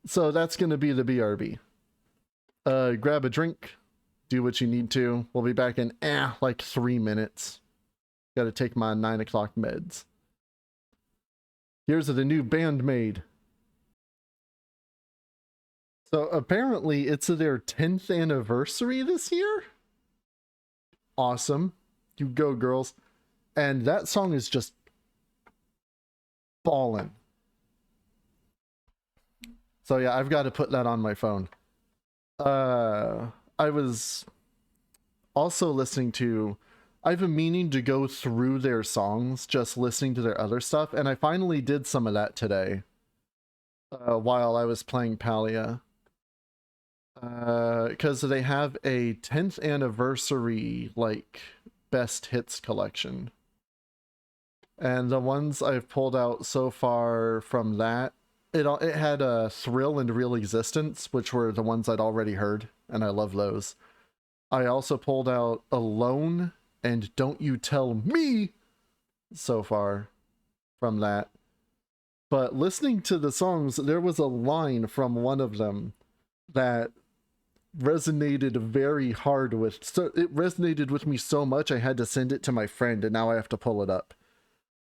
C: So that's going to be the BRB. Grab a drink, do what you need to. We'll be back in like 3 minutes. Got to take my 9 o'clock meds. Here's the new Bandmade. So apparently it's their 10th anniversary this year? Awesome. You go, girls. And that song is just ballin'. So yeah, I've got to put that on my phone. I was also listening to... I've been meaning to go through their songs, just listening to their other stuff, and I finally did some of that today. While I was playing Palia. Because they have a 10th anniversary, like, best hits collection. And the ones I've pulled out so far from that it had a Thrill and Real Existence, which were the ones I'd already heard, and I love those. I also pulled out Alone and Don't You Tell Me so far from that. But listening to the songs, there was a line from one of them that resonated very hard with, so it resonated with me so much I had to send it to my friend, and now I have to pull it up.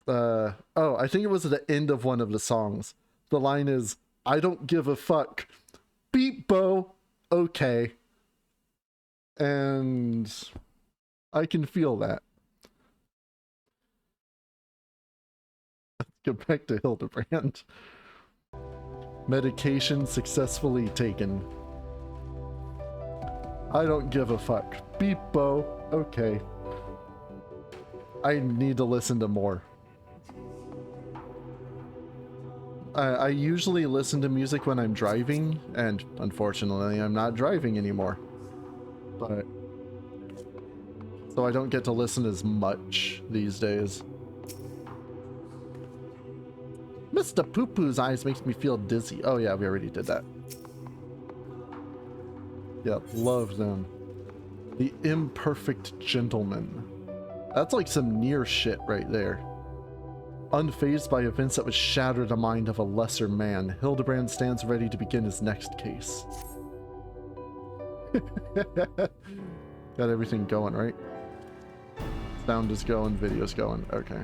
C: Oh, I think it was at the end of one of the songs. The line is, "I don't give a fuck. Beep Bo, okay." And I can feel that. Let's get back to Hildibrand. Medication successfully taken. I don't give a fuck. Beep Bo, okay. I need to listen to more. I usually listen to music when I'm driving, and unfortunately I'm not driving anymore. But so I don't get to listen as much these days. Mr. Poo Poo's eyes makes me feel dizzy. Oh yeah, we already did that. Yeah, love them. The Imperfect Gentleman. That's like some near shit right there. Unfazed by events that would shatter the mind of a lesser man, Hildibrand stands ready to begin his next case. Got everything going, right? Sound is going, video's going. Okay.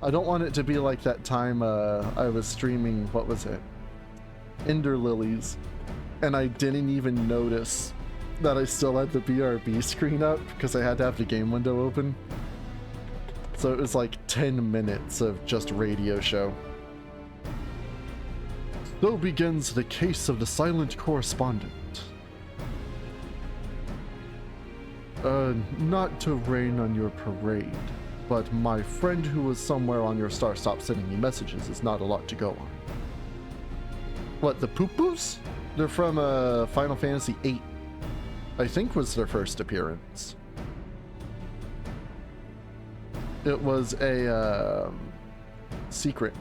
C: I don't want it to be like that time I was streaming, what was it? Ender Lilies. And I didn't even notice that I still had the BRB screen up because I had to have the game window open. So it was like 10 minutes of just radio show. So begins the case of the silent correspondent. Not to rain on your parade, but my friend who was somewhere on your star stopped sending me messages is not a lot to go on. What, the Poo-Poos? They're from Final Fantasy VIII. I think was their first appearance. It was a secret.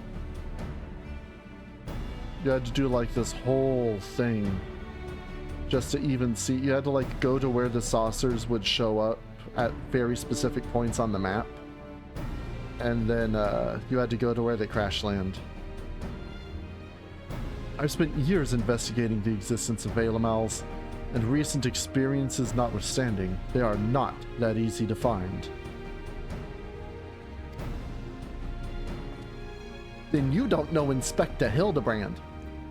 C: You had to do like this whole thing just to even see. You had to like go to where the saucers would show up at very specific points on the map. And then you had to go to where they crash land. I've spent years investigating the existence of Valamals, and recent experiences notwithstanding, they are not that easy to find. Then you don't know Inspector Hildibrand.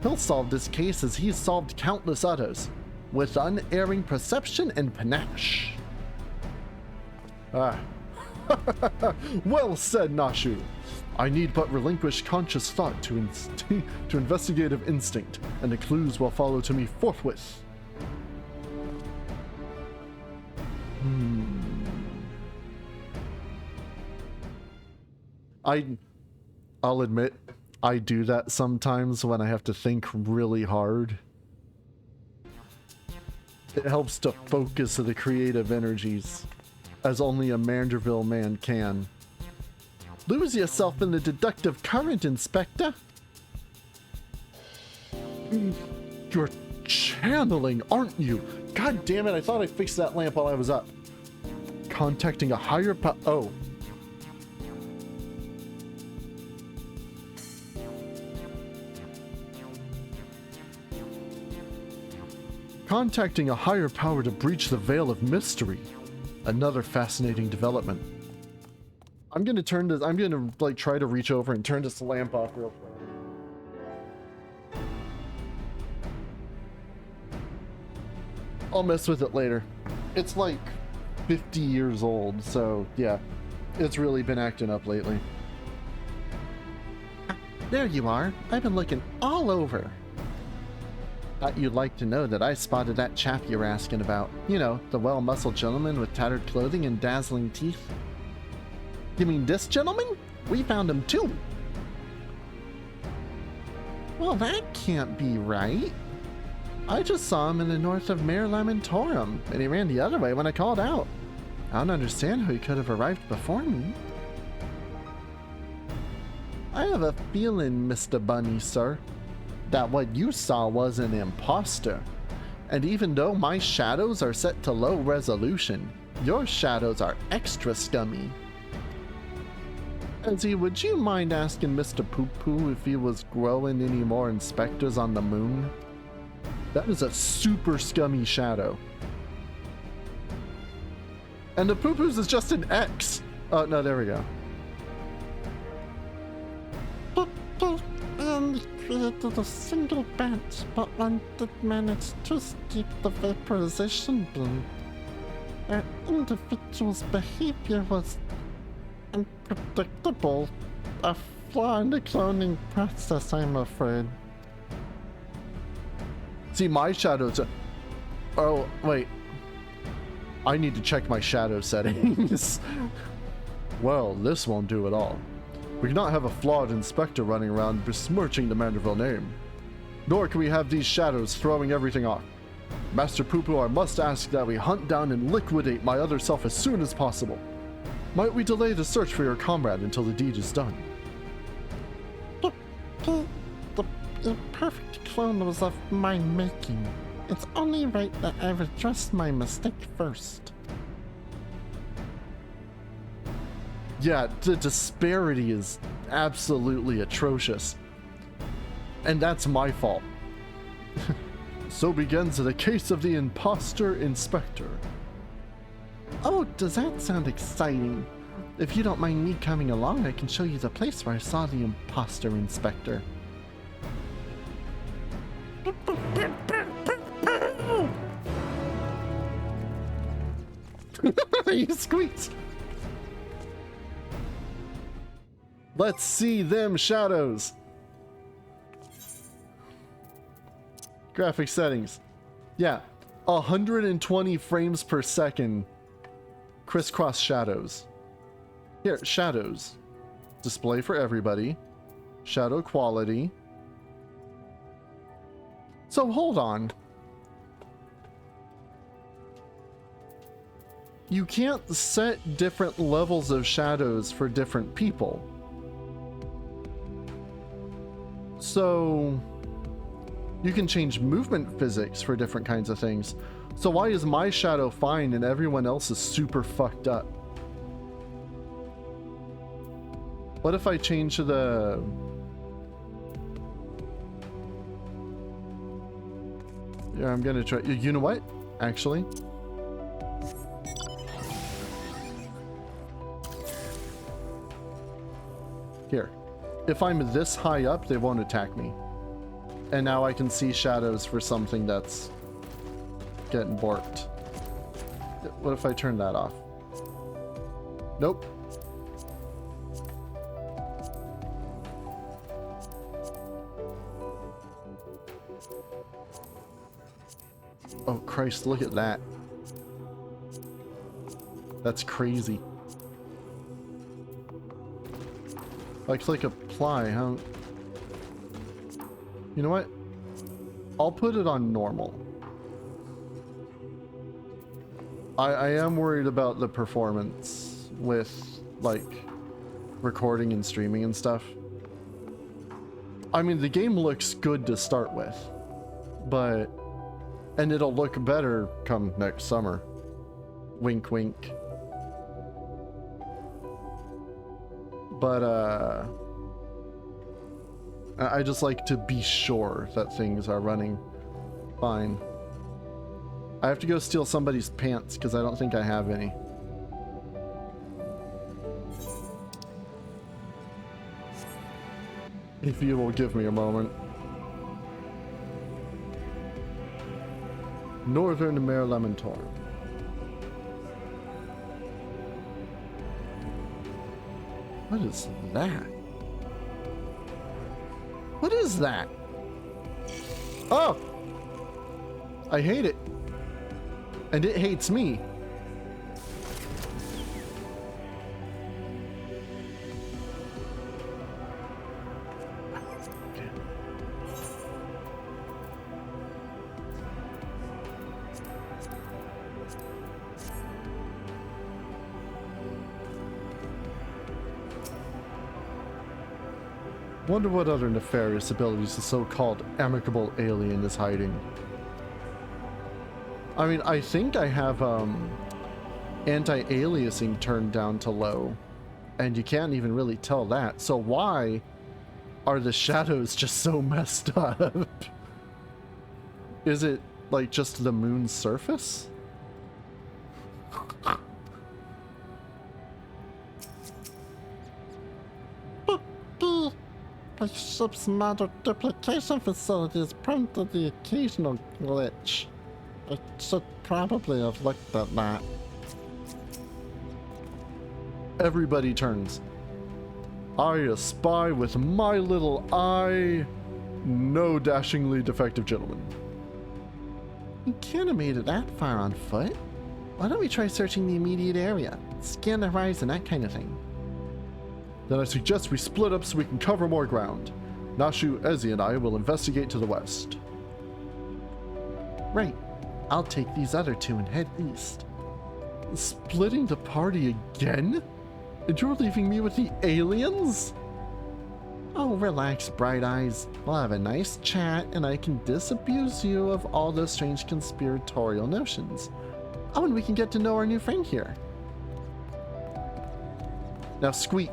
C: He'll solve this case as he's solved countless others, with unerring perception and panache. Ah. Well said, Nashu. I need but relinquish conscious thought to investigative instinct, and the clues will follow to me forthwith. I'll admit, I do that sometimes when I have to think really hard. It helps to focus the creative energies, as only a Manderville man can. Lose yourself in the deductive current, Inspector. You're channeling, aren't you? God damn it, I thought I fixed that lamp while I was up. Contacting a higher oh. Contacting a higher power to breach the veil of mystery. Another fascinating development. I'm gonna turn this, I'm gonna like try to reach over and turn this lamp off real quick. I'll mess with it later. It's like 50 years old, so yeah, it's really been acting up lately. There you are. I've been looking all over. Thought you'd like to know that I spotted that chap you were asking about. You know, the well-muscled gentleman with tattered clothing and dazzling teeth. You mean this gentleman? We found him too. Well, that can't be right. I just saw him in the north of Mare Lamentorum, and he ran the other way when I called out. I don't understand how he could have arrived before me. I have a feeling, Mr. Bunny, sir, that what you saw was an imposter. And even though my shadows are set to low resolution, your shadows are extra scummy. Ezzy, would you mind asking Mr. Poo-Poo if he was growing any more inspectors on the moon? That is a super scummy shadow. And the Poo-Poos is just an X. Oh, no, there we go.
G: And created a single batch, but one did manage to skip the vaporization bin. Our individual's behavior was unpredictable. A flaw in the cloning process, I'm afraid.
C: See, my shadows are... Oh, wait. I need to check my shadow settings. Well, this won't do at all. We cannot have a flawed inspector running around besmirching the Manderville name. Nor can we have these shadows throwing everything off. Master Poo-Poo, I must ask that we hunt down and liquidate my other self as soon as possible. Might we delay the search for your comrade until the deed is done?
G: The imperfect clone was of my making. It's only right that I redress my mistake first.
C: Yeah, the disparity is absolutely atrocious. And that's my fault. So begins the case of the imposter inspector.
G: Oh, does that sound exciting? If you don't mind me coming along, I can show you the place where I saw the imposter inspector.
C: You squeaked! Let's see them shadows. Graphic settings. Yeah, 120 frames per second. Crisscross shadows. Here, shadows. Display for everybody. Shadow quality. So hold on. You can't set different levels of shadows for different people. So you can change movement physics for different kinds of things. So why is my shadow fine and everyone else is super fucked up? What if I change the... Yeah, I'm gonna try... You know what? Actually... Here. If I'm this high up, they won't attack me. And now I can see shadows for something that's getting borked. What if I turn that off? Nope. Oh Christ, look at that. That's crazy. I click apply, huh? You know what? I'll put it on normal. I am worried about the performance with, like, recording and streaming and stuff. I mean, the game looks good to start with, but... And it'll look better come next summer. Wink, wink. But, I just like to be sure that things are running fine. I have to go steal somebody's pants because I don't think I have any. If you will give me a moment. Northern Mare Lamentor. What is that? What is that? Oh! I hate it. And it hates me. Wonder what other nefarious abilities the so-called amicable alien is hiding. I mean, I think I have anti-aliasing turned down to low, and you can't even really tell that. So why are the shadows just so messed up? Is it like just the moon's surface?
G: The ship's matter duplication facilities prompted the occasional glitch. I should probably have looked at that.
C: Everybody turns. I espy with my little eye no dashingly defective gentleman.
G: You can't have made it that far on foot. Why don't we try searching the immediate area? Scan the horizon, that kind of thing.
C: Then I suggest we split up so we can cover more ground. Nashu, Ezzy, and I will investigate to the west.
G: Right. I'll take these other two and head east.
C: Splitting the party again? And you're leaving me with the aliens?
G: Oh, relax, Bright Eyes. We'll have a nice chat and I can disabuse you of all those strange conspiratorial notions. Oh, and we can get to know our new friend here.
C: Now squeak.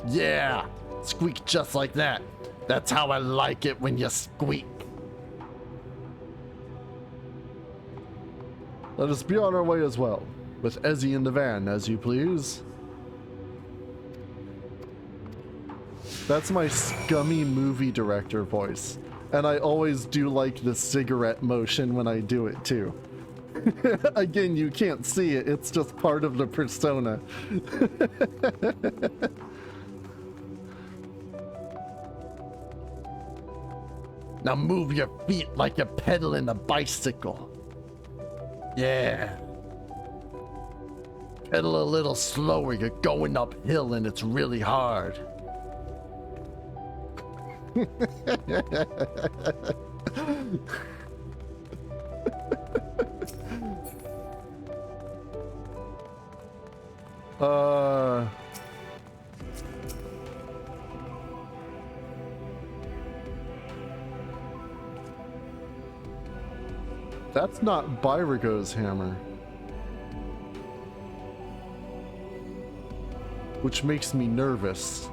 G: Yeah! Squeak just like that. That's how I like it when you squeak.
C: Let us be on our way as well, with Ezzy in the van, as you please. That's my scummy movie director voice, and I always do like the cigarette motion when I do it too. Again, you can't see it, it's just part of the persona.
G: Now move your feet like you're pedaling a bicycle. Yeah. Pedal a little slower, you're going uphill and it's really hard.
C: That's not Byrigo's hammer. Which makes me nervous.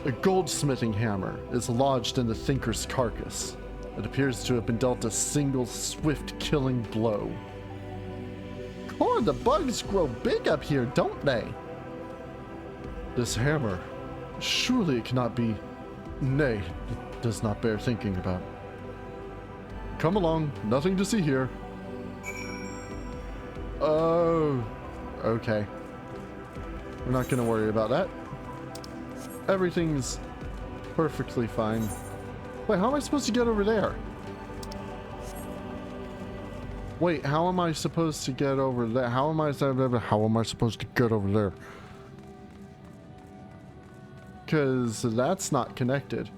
C: A goldsmithing hammer is lodged in the thinker's carcass. It appears to have been dealt a single swift killing blow.
G: Oh, the bugs grow big up here, don't they?
C: This hammer, surely it cannot be... Nay, it does not bear thinking about. Come along, nothing to see here. Oh, okay. We're not gonna worry about that. Everything's perfectly fine. Wait, how am I supposed to get over there? Wait, how am I supposed to get over there? How am I supposed to get over there? Because that's not connected.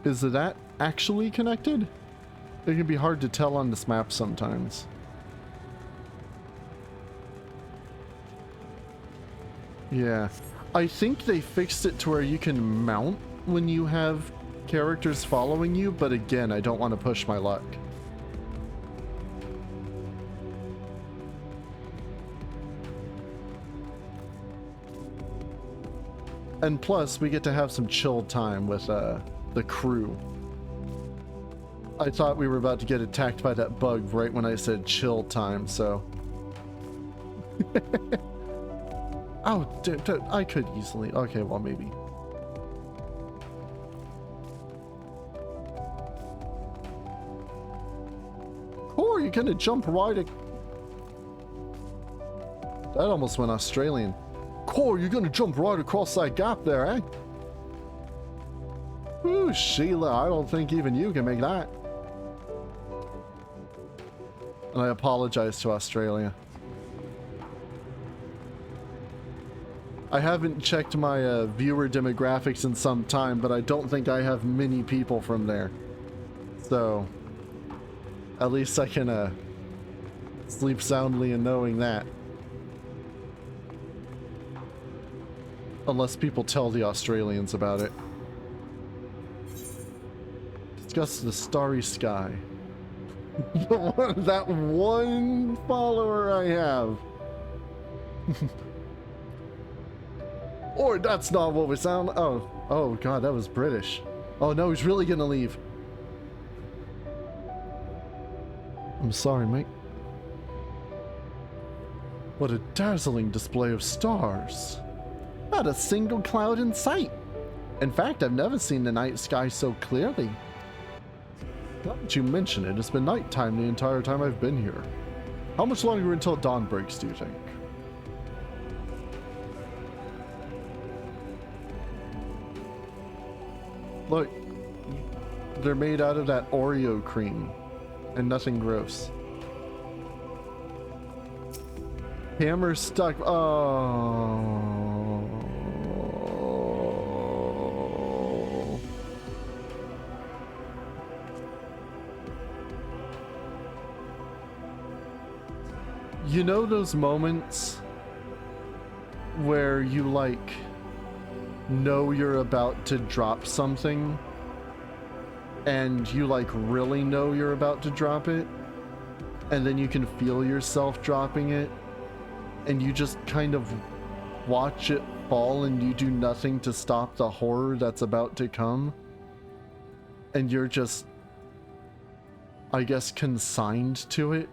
C: Is that actually connected? It can be hard to tell on this map sometimes. Yeah. I think they fixed it to where you can mount when you have characters following you, but again, I don't want to push my luck. And plus, we get to have some chill time with the crew. I thought we were about to get attacked by that bug right when I said chill time, so... Oh, I could easily. Okay, well, maybe. Core, you're gonna jump right at... That almost went Australian. Core, you're gonna jump right across that gap there, eh? Ooh, Sheila, I don't think even you can make that. And I apologize to Australia. I haven't checked my viewer demographics in some time, but I don't think I have many people from there. So, at least I can
G: Sleep soundly in knowing that. Unless people tell the Australians about it. Discuss the starry sky. That one follower I have. Or that's not what we sound. Oh god, that was British. Oh no, he's really gonna leave. I'm sorry, mate. What a dazzling display of stars. Not a single cloud in sight. In fact, I've never seen the night sky so clearly. Now that you mention it, it's been nighttime the entire time I've been here. How much longer until dawn breaks, do you think? Look, they're made out of that Oreo cream and nothing gross. Hammer stuck. Oh. You know those moments where you like know you're about to drop something and you like really know you're about to drop it, and then you can feel yourself dropping it and you just kind of watch it fall and you do nothing to stop the horror that's about to come, and you're just, I guess, consigned to it?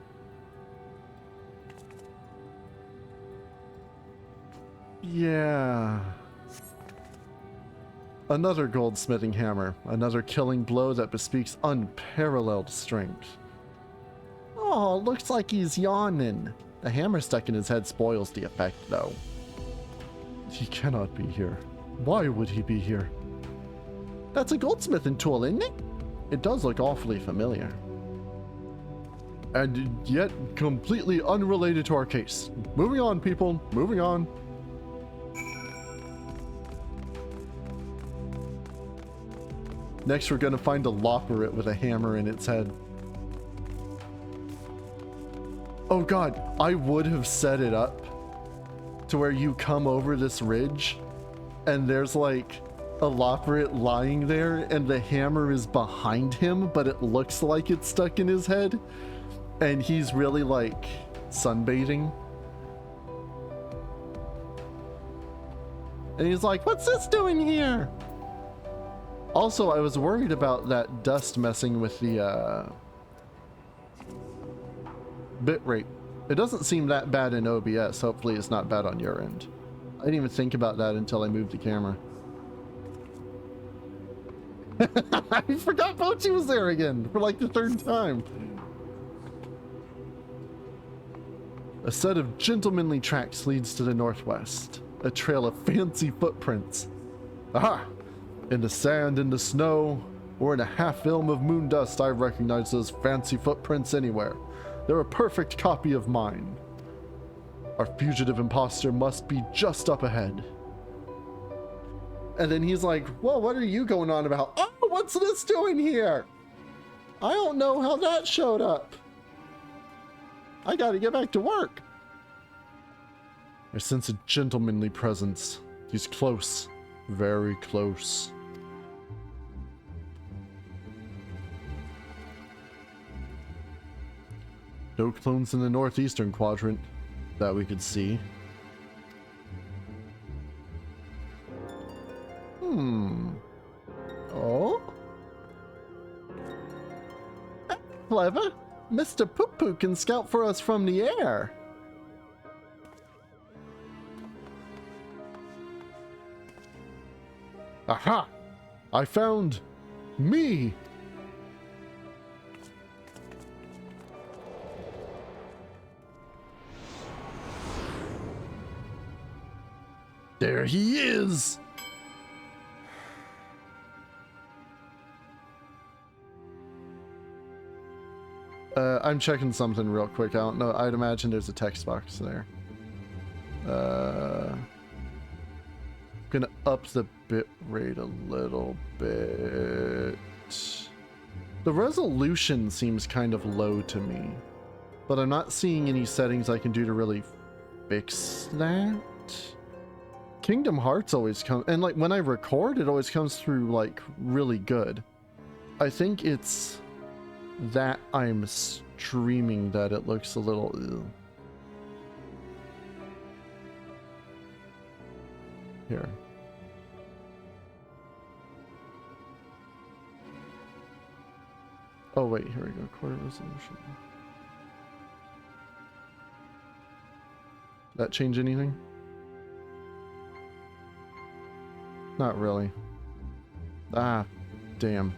G: Yeah. Another goldsmithing hammer, another killing blow that bespeaks unparalleled strength. Oh, looks like he's yawning. The hammer stuck in his head spoils the effect, though. He cannot be here. Why would he be here? That's a goldsmithing tool, isn't it? It does look awfully familiar. And yet completely unrelated to our case. Moving on, people. Moving on. Next, we're gonna find a loperet with a hammer in its head. Oh god, I would have set it up to where you come over this ridge and there's like a loperet lying there and the hammer is behind him, but it looks like it's stuck in his head and he's really like sunbathing. And he's like, "What's this doing here?" Also, I was worried about that dust messing with the bitrate. It doesn't seem that bad in OBS. Hopefully it's not bad on your end. I didn't even think about that until I moved the camera. I forgot Pochi was there again for like the third time. A set of gentlemanly tracks leads to the northwest. A trail of fancy footprints. Aha! In the sand, in the snow, or in a half film of moon dust, I recognize those fancy footprints anywhere. They're a perfect copy of mine. Our fugitive imposter must be just up ahead. And then he's like, "Whoa, what are you going on about?" "Oh, what's this doing here? I don't know how that showed up. I gotta get back to work." I sense a gentlemanly presence. He's close, very close. No clones in the northeastern quadrant that we could see. Oh? That's clever. Mr. Poo-Poo can scout for us from the air. Aha! I found me! There he is! I'm checking something real quick. I don't know. I'd imagine there's a text box there. Gonna up the bit rate a little bit. The resolution seems kind of low to me. But I'm not seeing any settings I can do to really fix that. Kingdom Hearts always come, and like when I record, it always comes through like really good. I think it's that I'm streaming that it looks a little... Ew. Here. Oh wait, here we go. Quarter resolution. That change anything? Not really. Ah, damn.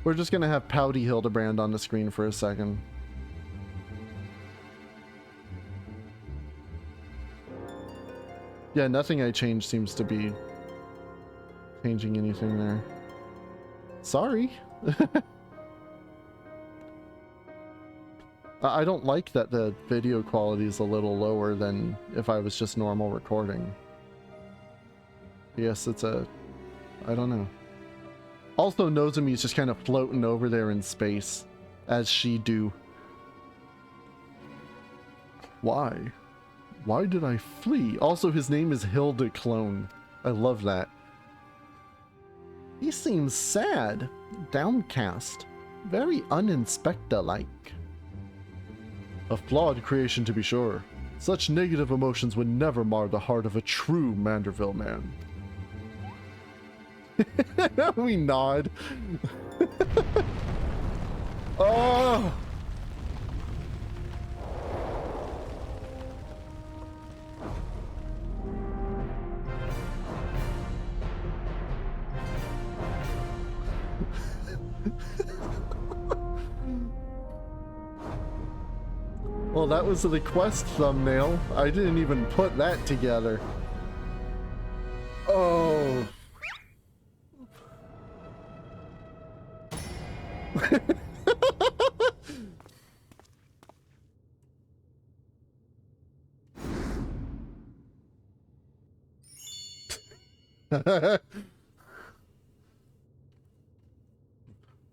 G: We're just gonna have pouty Hildibrand on the screen for a second. Yeah, nothing I changed seems to be changing anything there. Sorry. I don't like that the video quality is a little lower than if I was just normal recording. Yes, it's a... I don't know. Also, Nozomi's just kind of floating over there in space, as she do. Why? Why did I flee? Also, his name is Hildiclone. I love that. He seems sad, downcast, very uninspector-like. A flawed creation, to be sure. Such negative emotions would never mar the heart of a true Manderville man. We nod. Oh! Well, that was the quest thumbnail. I didn't even put that together. Oh.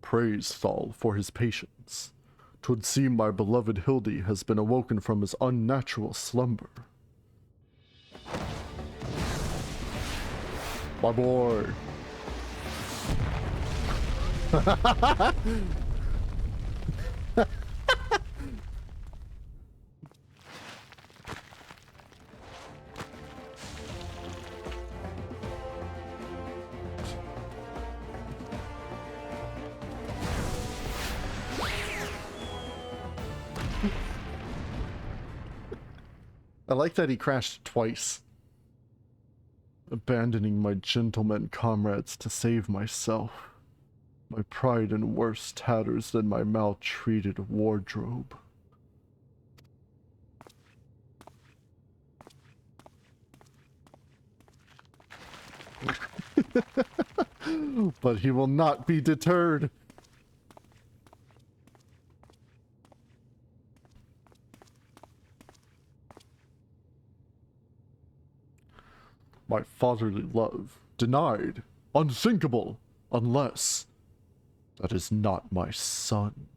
G: Praise Thal for his patience. 'Twould seem my beloved Hildy has been awoken from his unnatural slumber. My boy. I like that he crashed twice. Abandoning my gentlemen comrades to save myself. My pride in worse tatters than my maltreated wardrobe. But he will not be deterred. My fatherly love, denied, unthinkable, unless that is not my son.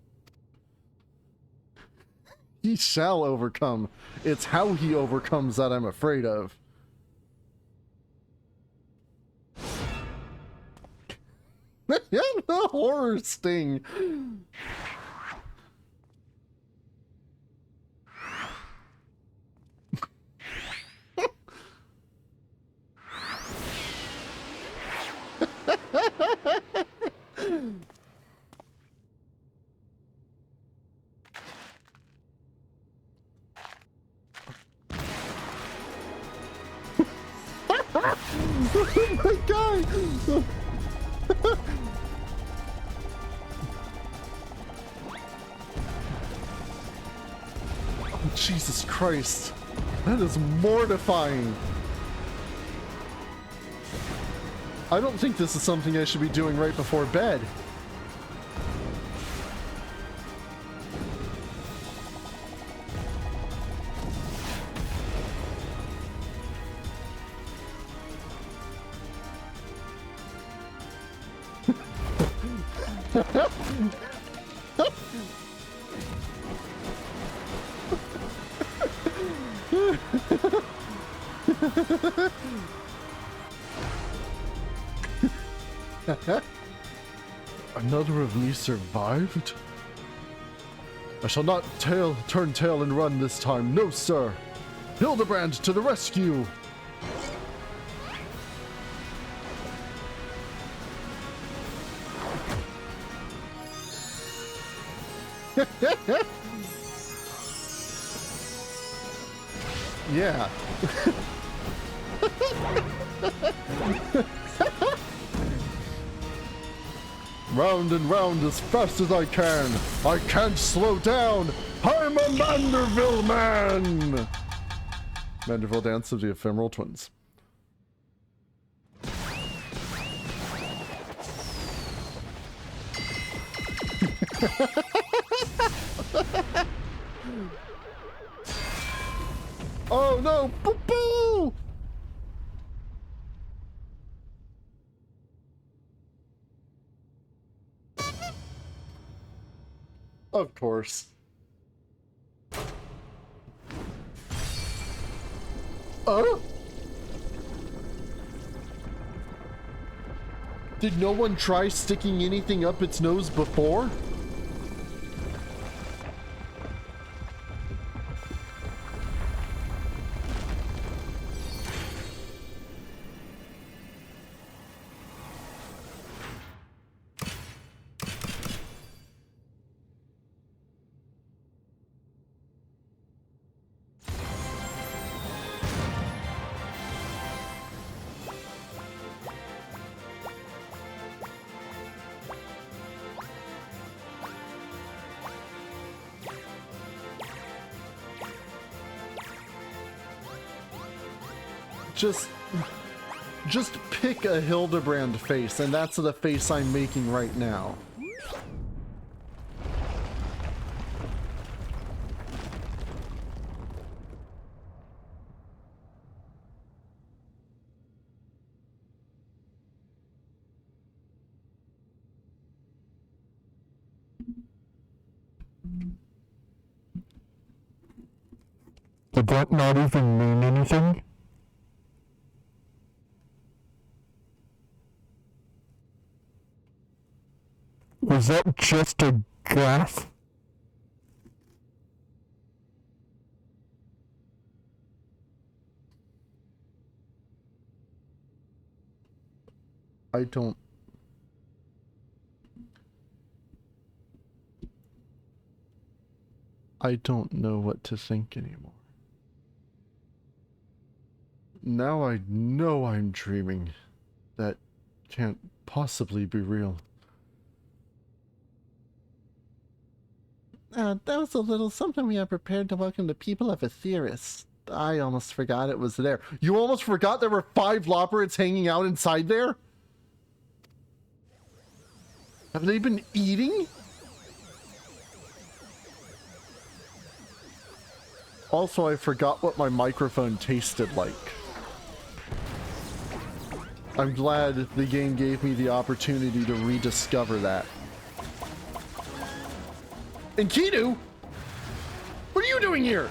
G: He shall overcome. It's how he overcomes that I'm afraid of. The horror sting. Oh my god! Oh, Jesus Christ. That is mortifying. I don't think this is something I should be doing right before bed. Another of me survived? I shall not turn tail and run this time. No, sir. Hildibrand to the rescue! Yeah. Round and round as fast as I can. I can't slow down. I'm a Manderville man. Manderville Dance of the Ephemeral Twins. Oh no! Boo boo! Of course. Oh? Did no one try sticking anything up its nose before? Just pick a Hildibrand face, and that's the face I'm making right now.
D: Did that not even mean anything? Was that just a gaff?
G: I don't know what to think anymore. Now I know I'm dreaming. That can't possibly be real. That was a little something we had prepared to welcome the people of Aetheris. I almost forgot it was there. You almost forgot there were 5 Loporrits hanging out inside there? Have they been eating? Also, I forgot what my microphone tasted like. I'm glad the game gave me the opportunity to rediscover that. And Kidu? What are you doing here?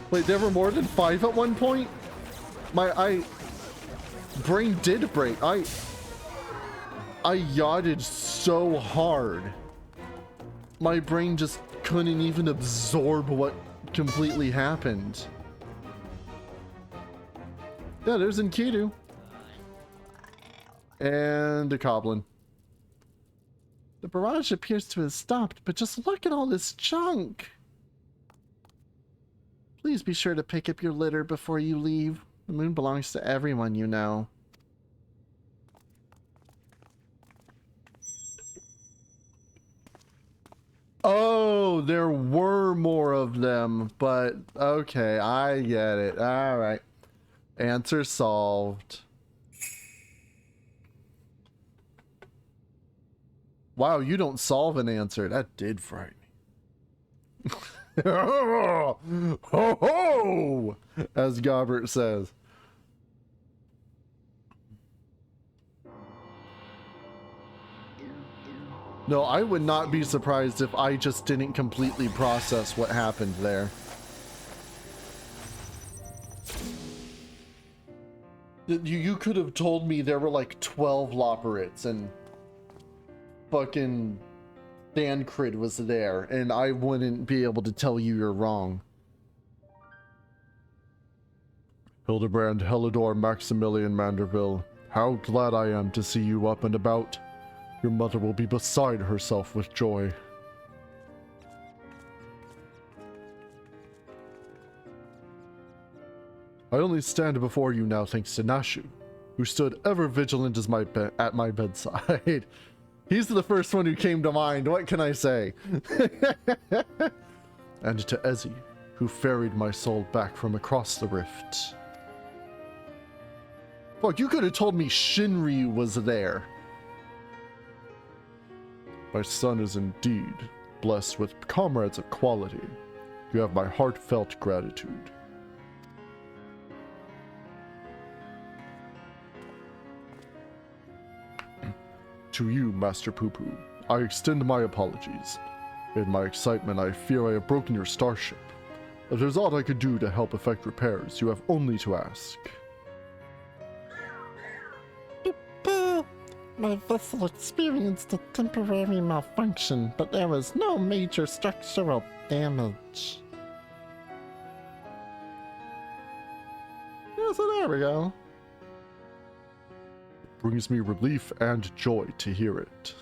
G: Wait, there were more than 5 at one point? My brain did break. I yachted so hard. My brain just couldn't even absorb what completely happened. Yeah, there's Enkidu. And a Coblin. The barrage appears to have stopped, but just look at all this junk. Please be sure to pick up your litter before you leave. The moon belongs to everyone, you know. Oh, there were more of them, but okay, I get it. All right. Answer solved. Wow, you don't solve an answer. That did frighten me. Ho ho! As Gobbert says. No, I would not be surprised if I just didn't completely process what happened there. You could have told me there were like 12 Loporrits and fucking Dancrid was there, and I wouldn't be able to tell you you're wrong.
C: Hildibrand, Helidor, Maximilian Manderville, how glad I am to see you up and about. Your mother will be beside herself with joy. I only stand before you now thanks to Nashu, who stood ever vigilant as at my bedside. He's the first one who came to mind, what can I say? And to Ezzy, who ferried my soul back from across the rift.
G: Fuck, you could have told me Shinryu was there.
C: My son is indeed blessed with comrades of quality. You have my heartfelt gratitude. To you, Master Poo-Poo, I extend my apologies. In my excitement, I fear I have broken your starship. If there's aught I could do to help effect repairs, you have only to ask.
H: My vessel experienced a temporary malfunction, but there was no major structural damage.
G: Yeah, so there we go.
C: It brings me relief and joy to hear it.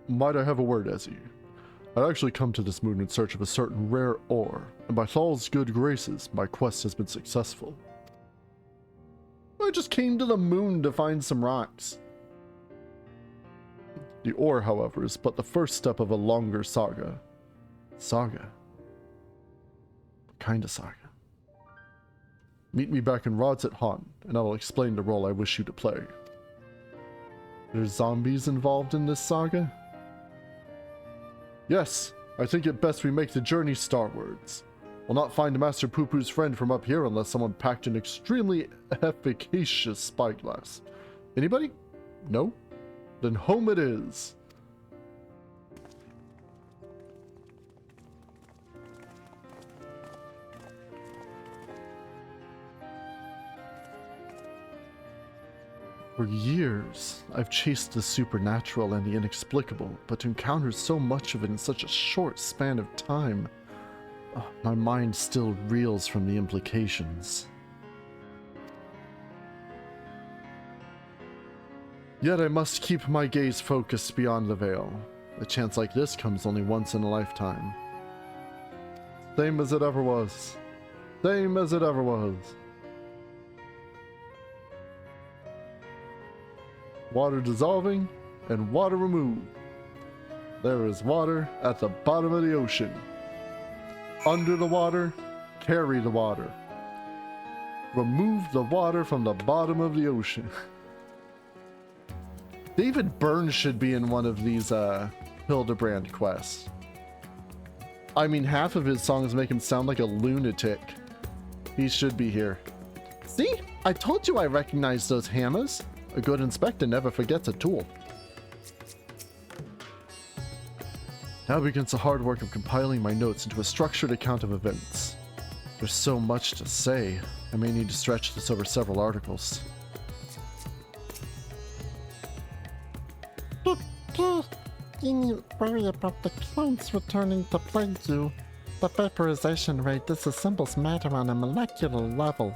C: Might I have a word, Ezzy? I'd actually come to this moon in search of a certain rare ore, and by Thal's good graces, my quest has been successful.
G: I just came to the moon to find some rocks.
C: The ore, however, is but the first step of a longer saga.
G: Saga?
C: What kind of saga? Meet me back in Rods at Han, and I will explain the role I wish you to play.
G: There's zombies involved in this saga?
C: Yes, I think it best we make the journey starwards. We'll not find Master Poo-Poo's friend from up here unless someone packed an extremely efficacious spyglass. Anybody? No? Then home it is.
G: For years, I've chased the supernatural and the inexplicable, but to encounter so much of it in such a short span of time, my mind still reels from the implications.
C: Yet I must keep my gaze focused beyond the veil. A chance like this comes only once in a lifetime. Same as it ever was. Same as it ever was. Water dissolving and water removed. There is water at the bottom of the ocean. Under the water, carry the water. Remove the water from the bottom of the ocean.
G: David Byrne should be in one of these Hildibrand quests. I mean, half of his songs make him sound like a lunatic. He should be here. See? I told you I recognized those hammers. A good inspector never forgets a tool.
C: Now begins the hard work of compiling my notes into a structured account of events. There's so much to say, I may need to stretch this over several articles.
H: You needn't worry about the clones returning to plague you. The vaporization rate disassembles matter on a molecular level.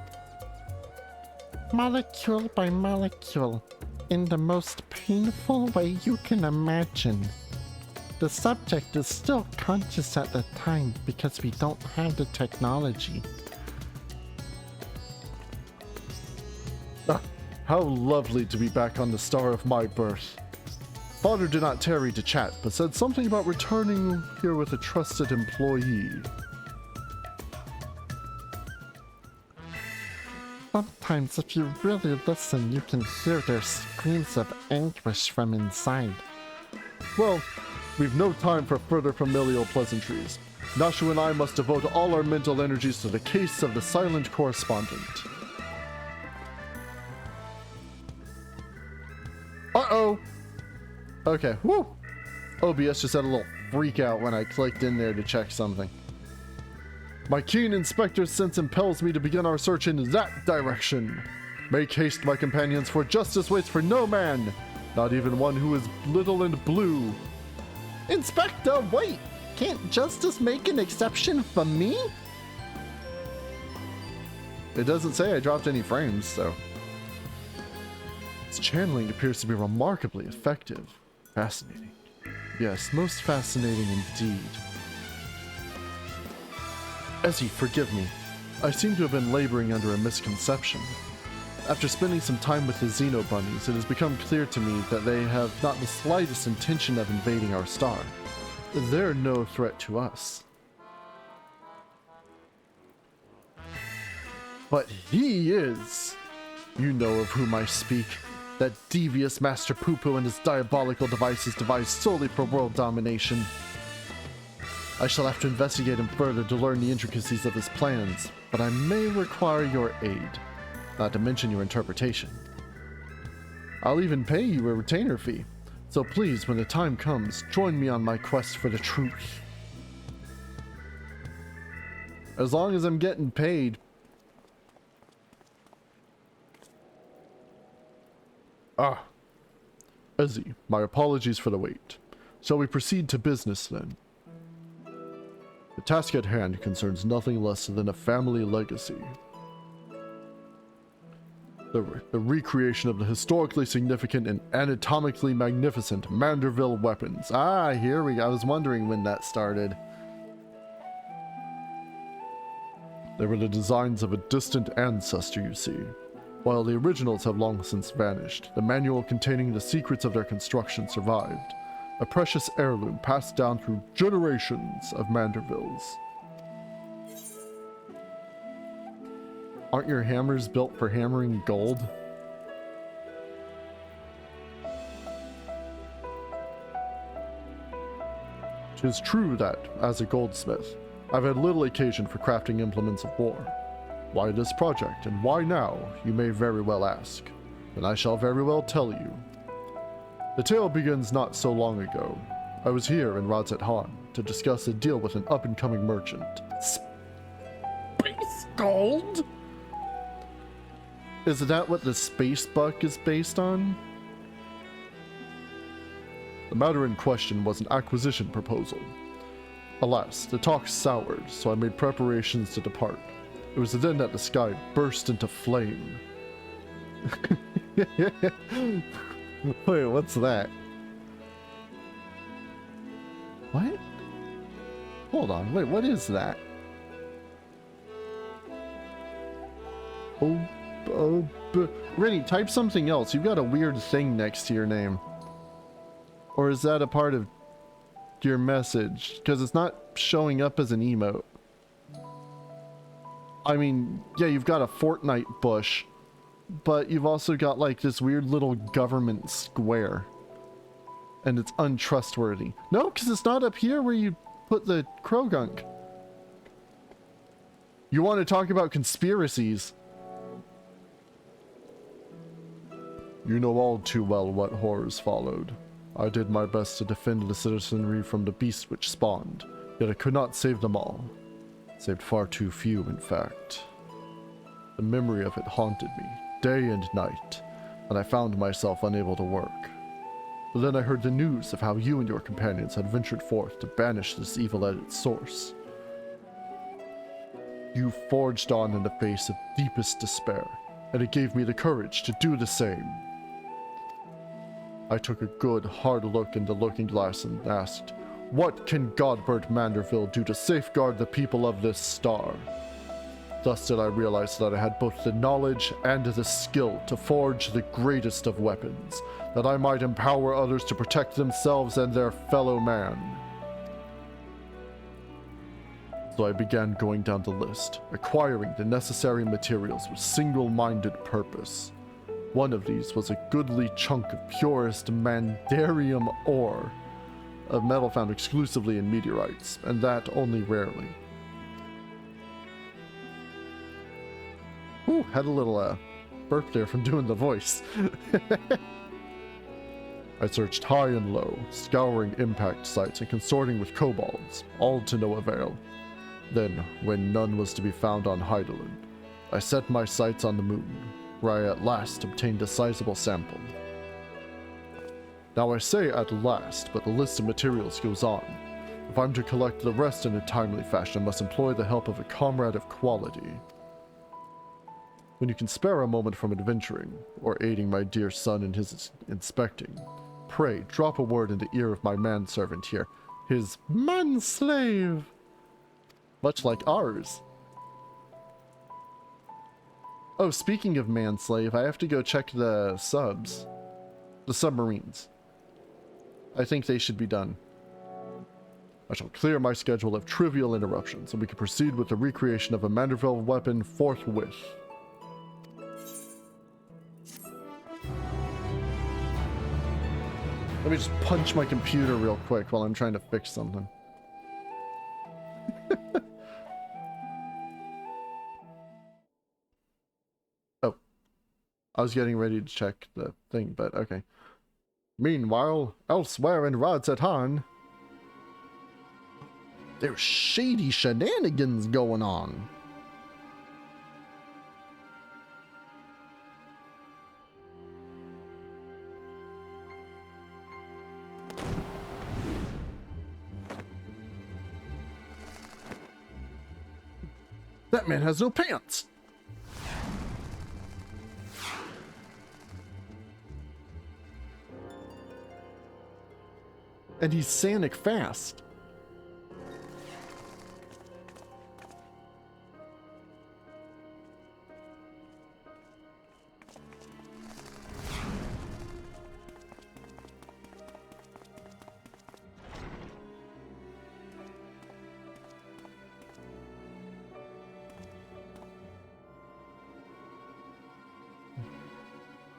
H: Molecule by molecule, in the most painful way you can imagine. The subject is still conscious at the time because we don't have the technology.
C: How lovely to be back on the star of my birth. Father did not tarry to chat, but said something about returning here with a trusted employee.
H: Sometimes if you really listen, you can hear their screams of anguish from inside.
C: Well, we've no time for further familial pleasantries. Nashu and I must devote all our mental energies to the case of the silent correspondent.
G: Okay, woo! OBS just had a little freak out when I clicked in there to check something. My keen inspector's sense impels me to begin our search in that direction. Make haste, my companions, for justice waits for no man, not even one who is little and blue.
H: Inspector, wait! Can't justice make an exception for me?
G: It doesn't say I dropped any frames, so. Its channeling appears to be remarkably effective. Fascinating. Yes, most fascinating indeed. Ezzy, forgive me. I seem to have been laboring under a misconception. After spending some time with the Xeno Bunnies, it has become clear to me that they have not the slightest intention of invading our star. They're no threat to us. But he is! You know of whom I speak. That devious Master Poo-Poo and his diabolical devices devised solely for world domination. I shall have to investigate him further to learn the intricacies of his plans, but I may require your aid, not to mention your interpretation. I'll even pay you a retainer fee, so please, when the time comes, join me on my quest for the truth. As long as I'm getting paid. Ah, Ezzy, my apologies for the wait. Shall we proceed to business then? The task at hand concerns nothing less than a family legacy. The recreation of the historically significant and anatomically magnificent Manderville weapons. Ah, here we go. I was wondering when that started. They were the designs of a distant ancestor, you see. While the originals have long since vanished, the manual containing the secrets of their construction survived. A precious heirloom passed down through generations of Mandervilles. Aren't your hammers built for hammering gold? Tis true that, as a goldsmith, I've had little occasion for crafting implements of war. Why this project, and why now, you may very well ask, and I shall very well tell you. The tale begins not so long ago. I was here in Radzet Han to discuss a deal with an up-and-coming merchant.
H: Space gold?
G: Is that what the Space Buck is based on? The matter in question was an acquisition proposal. Alas, the talk soured, so I made preparations to depart. It was then that the sky burst into flame. Wait, what's that? What? Hold on, wait, what is that? Rennie, type something else. You've got a weird thing next to your name. Or is that a part of your message? Because it's not showing up as an emote. I mean, yeah, you've got a Fortnite bush, but you've also got like this weird little government square. And it's untrustworthy. No, because it's not up here where you put the Krogunk. You want to talk about conspiracies? You know all too well what horrors followed. I did my best to defend the citizenry from the beast which spawned, yet I could not save them all. Saved far too few, in fact. The memory of it haunted me, day and night, and I found myself unable to work. But then I heard the news of how you and your companions had ventured forth to banish this evil at its source. You forged on in the face of deepest despair, and it gave me the courage to do the same. I took a good, hard look in the looking glass and asked, what can Godbird Manderville do to safeguard the people of this star? Thus did I realize that I had both the knowledge and the skill to forge the greatest of weapons, that I might empower others to protect themselves and their fellow man. So I began going down the list, acquiring the necessary materials with single-minded purpose. One of these was a goodly chunk of purest Mandarium ore, a metal found exclusively in meteorites, and that only rarely. Ooh, had a little burp there from doing the voice.
C: I searched high and low, scouring impact sites and consorting with kobolds, all to no avail. Then, when none was to be found on Heidelin, I set my sights on the moon, where I at last obtained a sizable sample. Now I say at last, but the list of materials goes on. If I'm to collect the rest in a timely fashion, I must employ the help of a comrade of quality. When you can spare a moment from adventuring, or aiding my dear son in his inspecting, pray drop a word in the ear of my manservant here, his manslave, much like ours. Oh, speaking of manslave, I have to go check the subs. The submarines. I think they should be done. I shall clear my schedule of trivial interruptions, and we can proceed with the recreation of a Manderville weapon forthwith. Let me just punch my computer real quick while I'm trying to fix something. Oh. I was getting ready to check the thing, but okay. Meanwhile, elsewhere in Radz-at-Han, there's shady shenanigans going on. That man has no pants! And he's Sanic fast.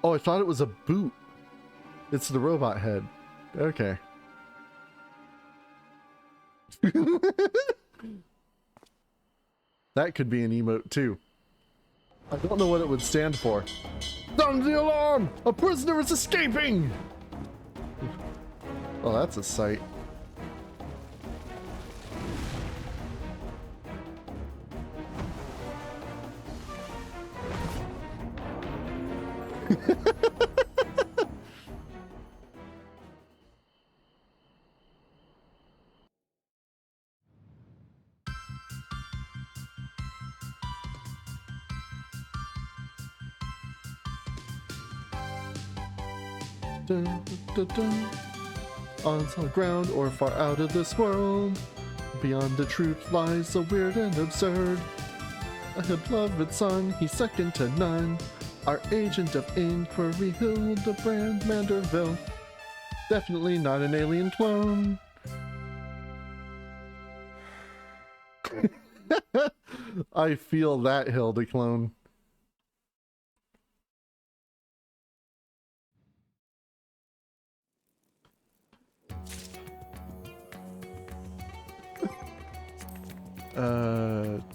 C: Oh, I thought it was a boot. It's the robot head. Okay. That could be an emote too. I don't know what it would stand for. Sound the alarm! A prisoner is escaping! Oh, that's a sight. Dun, dun, dun. On solid ground or far out of this world, beyond the truth lies so weird and absurd. A beloved son, he's second to none. Our agent of inquiry, Hildibrand Manderville. Definitely not an alien clone. I feel that, Hilda clone.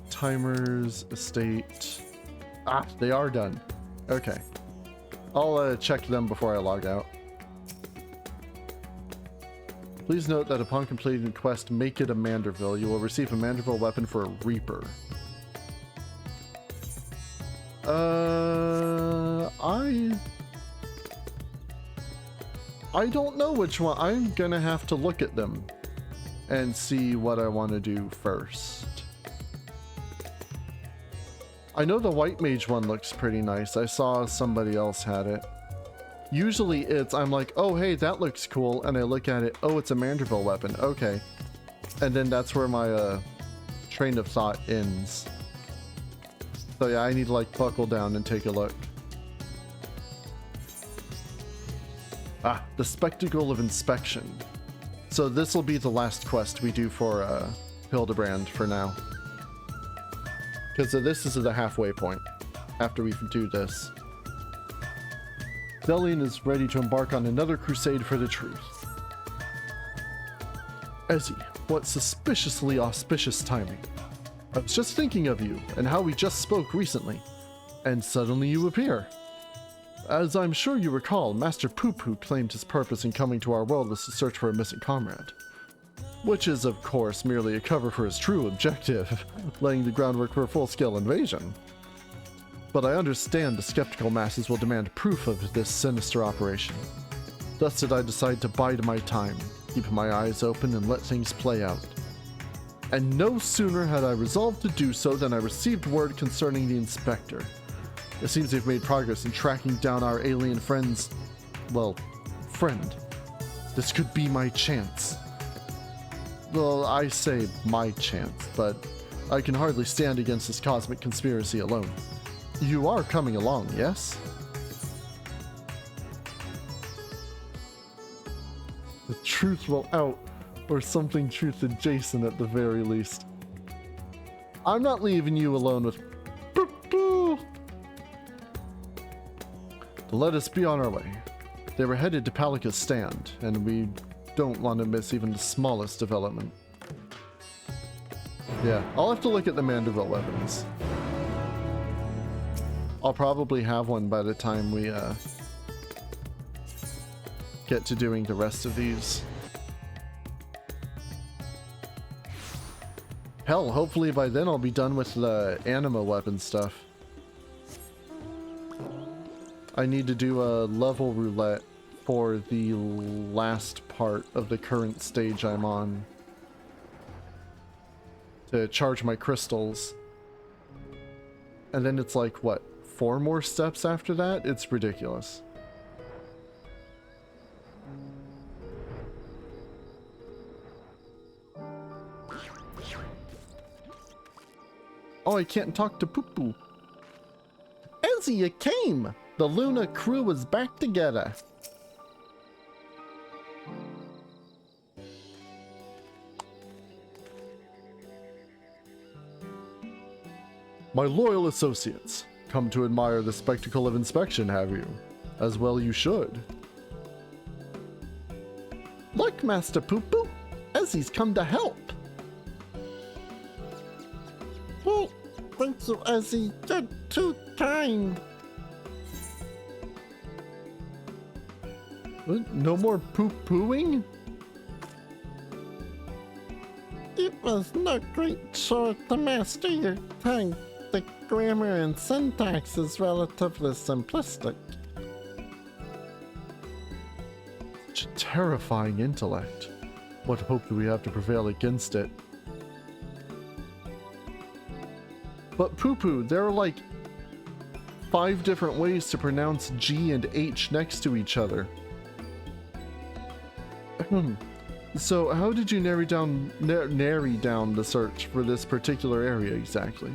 C: Timers, estate. Ah, they are done. Okay. I'll check them before I log out. Please note that upon completing the quest, Make It a Manderville, you will receive a Manderville weapon for a Reaper. I don't know which one. I'm gonna have to look at them and see what I want to do first. I know the White Mage one looks pretty nice. I saw somebody else had it. Usually it's, I'm like, oh hey, that looks cool, and I look at it, oh, it's a Manderville weapon, okay. And then that's where my train of thought ends. So yeah, I need to like buckle down and take a look. Ah, the Spectacle of Inspection. So this will be the last quest we do for Hildibrand for now. Because this is the halfway point after we do this. Zellian is ready to embark on another crusade for the truth. Ezzy, what suspiciously auspicious timing. I was just thinking of you and how we just spoke recently, and suddenly you appear.
G: As I'm sure you recall, Master Poo-Poo claimed his purpose in coming to our world was to search for a missing comrade. Which is, of course, merely a cover for his true objective, laying the groundwork for a full-scale invasion. But I understand the skeptical masses will demand proof of this sinister operation. Thus did I decide to bide my time, keep my eyes open and let things play out. And no sooner had I resolved to do so than I received word concerning the inspector. It seems they've made progress in tracking down our alien friend's, well, friend. This could be my chance. Well, I say my chance, but I can hardly stand against this cosmic conspiracy alone. You are coming along, yes? The truth will out, or something truth adjacent at the very least. I'm not leaving you alone with Poo-Poo. Let us be on our way. They were headed to Palika's stand, and we don't want to miss even the smallest development. Yeah, I'll have to look at the Mandeville weapons. I'll probably have one by the time we get to doing the rest of these. Hell, hopefully by then I'll be done with the anima weapon stuff. I need to do a level roulette for the last part of the current stage I'm on to charge my crystals. And then it's like, what, 4 more steps after that? It's ridiculous. Oh, I can't talk to Poo-Poo. Elsie, you came! The Luna crew was back together. My loyal associates, come to admire the spectacle of inspection, have you? As well you should. Look, Master Poo-Poo, Essie's come to help. Oh, thank you, Essie. You're too kind. What? No more poo-pooing? It was no great chore to master your tongue. The grammar and syntax is relatively simplistic. Such a terrifying intellect. What hope do we have to prevail against it? But Poo-Poo, there are like 5 different ways to pronounce G and H next to each other. So how did you narrow down the search for this particular area exactly?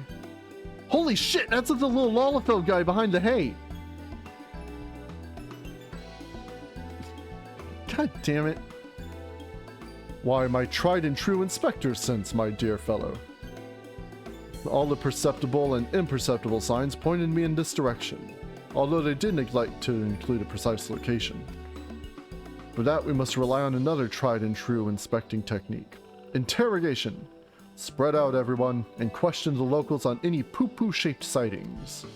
G: Holy shit, that's the little Lalafell guy behind the hay. God damn it. Why, my tried and true inspector sense, my dear fellow. All the perceptible and imperceptible signs pointed me in this direction, although they did neglect to include a precise location. For that, we must rely on another tried and true inspecting technique. Interrogation. Spread out, everyone, and question the locals on any poo-poo-shaped sightings.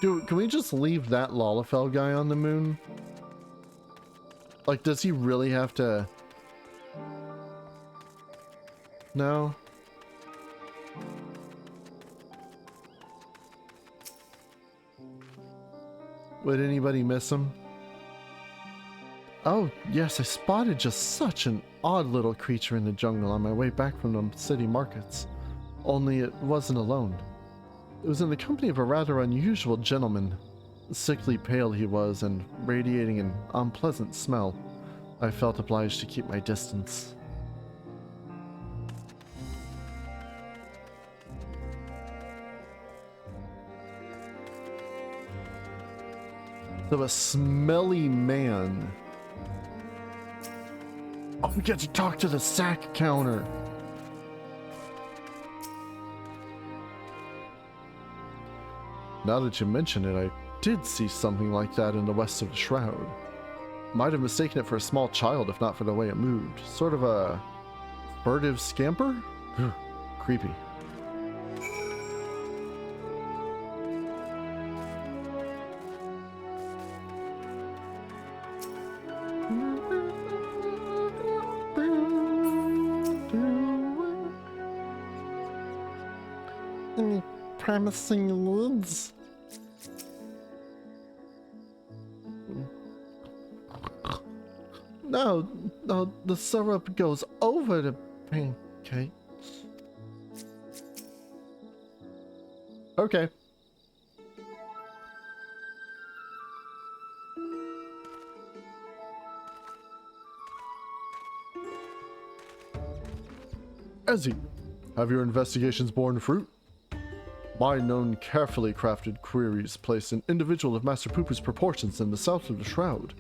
G: Dude, can we just leave that Lalafell guy on the moon? Like, does he really have to... No? Would anybody miss him? Oh, yes, I spotted just such an odd little creature in the jungle on my way back from the city markets. Only it wasn't alone. It was in the company of a rather unusual gentleman. Sickly pale he was, and radiating an unpleasant smell. I felt obliged to keep my distance. So a smelly man. Oh, we get to talk to the sack counter. Now that you mention it, I did see something like that in the west of the Shroud. Might have mistaken it for a small child if not for the way it moved. Sort of a furtive scamper? Creepy.
H: Any promising leads?
G: No, the syrup goes over the pancake. Okay. Ezzy, have your investigations borne fruit? My known carefully crafted queries place an individual of Master Poopu's proportions in the south of the Shroud.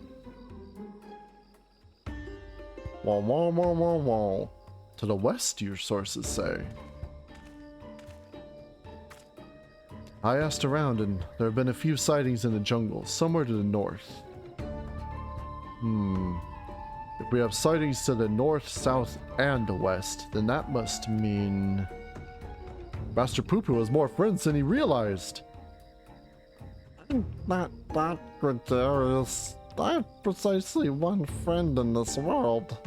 G: Wah wah wah wah wah. To the west, your sources say. I asked around and there have been a few sightings in the jungle, somewhere to the north. If we have sightings to the north, south, and west, then that must mean Master Poopu has more friends than he realized.
H: Not that gregarious. I have precisely one friend in this world.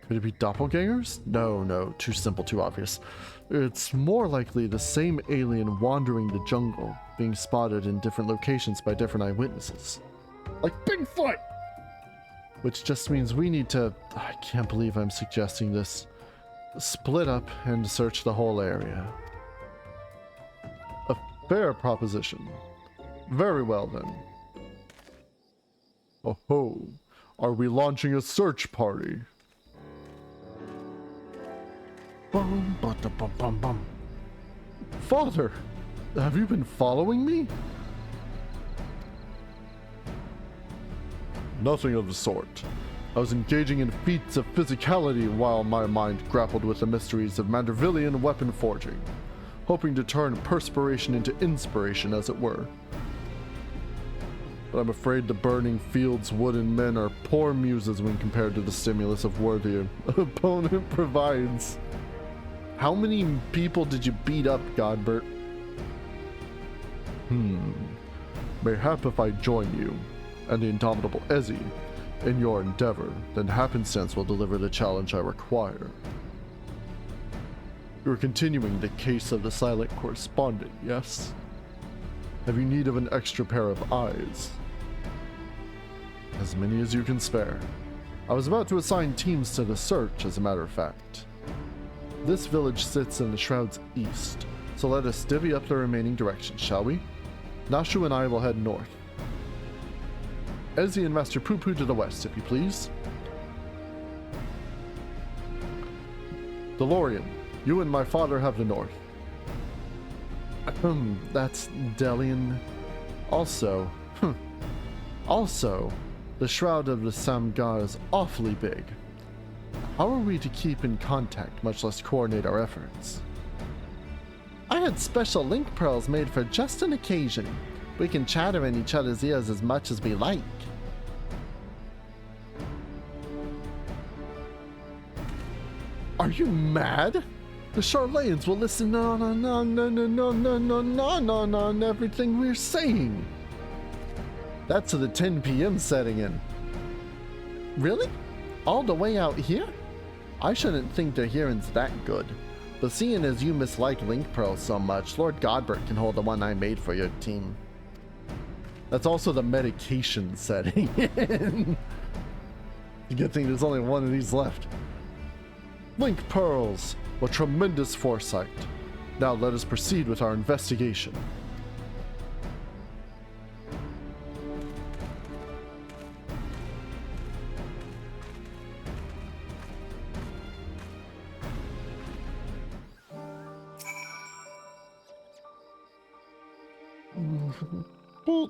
G: Could it be doppelgangers? No, too simple, too obvious. It's more likely the same alien wandering the jungle, being spotted in different locations by different eyewitnesses. Like Bigfoot! Which just means we need to... I can't believe I'm suggesting this. Split up and search the whole area. A fair proposition. Very well then. Oh ho! Are we launching a search party? Bum, bada, bum, bum, bum. Father, have you been following me? Nothing of the sort. I was engaging in feats of physicality while my mind grappled with the mysteries of Mandervillian weapon forging, hoping to turn perspiration into inspiration, as it were. But I'm afraid the burning fields, wooden men are poor muses when compared to the stimulus of war the opponent provides. How many people did you beat up, Godbert? Mayhap if I join you, and the indomitable Ezzy, in your endeavor, then happenstance will deliver the challenge I require. You're continuing the case of the silent correspondent, yes? Have you need of an extra pair of eyes? As many as you can spare. I was about to assign teams to the search, as a matter of fact. This village sits in the Shroud's east, so let us divvy up the remaining directions, shall we? Nashu and I will head north. Ezzy and Master Poopu to the west, if you please. DeLorean, you and my father have the north. That's Delian. Also, the Shroud of the Samgar is awfully big. How are we to keep in contact, much less coordinate our efforts?
H: I had special link pearls made for just an occasion. We can chatter in each other's ears as much as we like.
G: Are you mad? The Charlayans will listen on everything we're saying. That's the 10 p.m. setting in.
H: Really? All the way out here? I shouldn't think their hearing's that good. But seeing as you mislike link pearls so much, Lord Godbert can hold the one I made for your team.
G: That's also the medication setting in. Good thing there's only one of these left. Link pearls! What tremendous foresight. Now let us proceed with our investigation.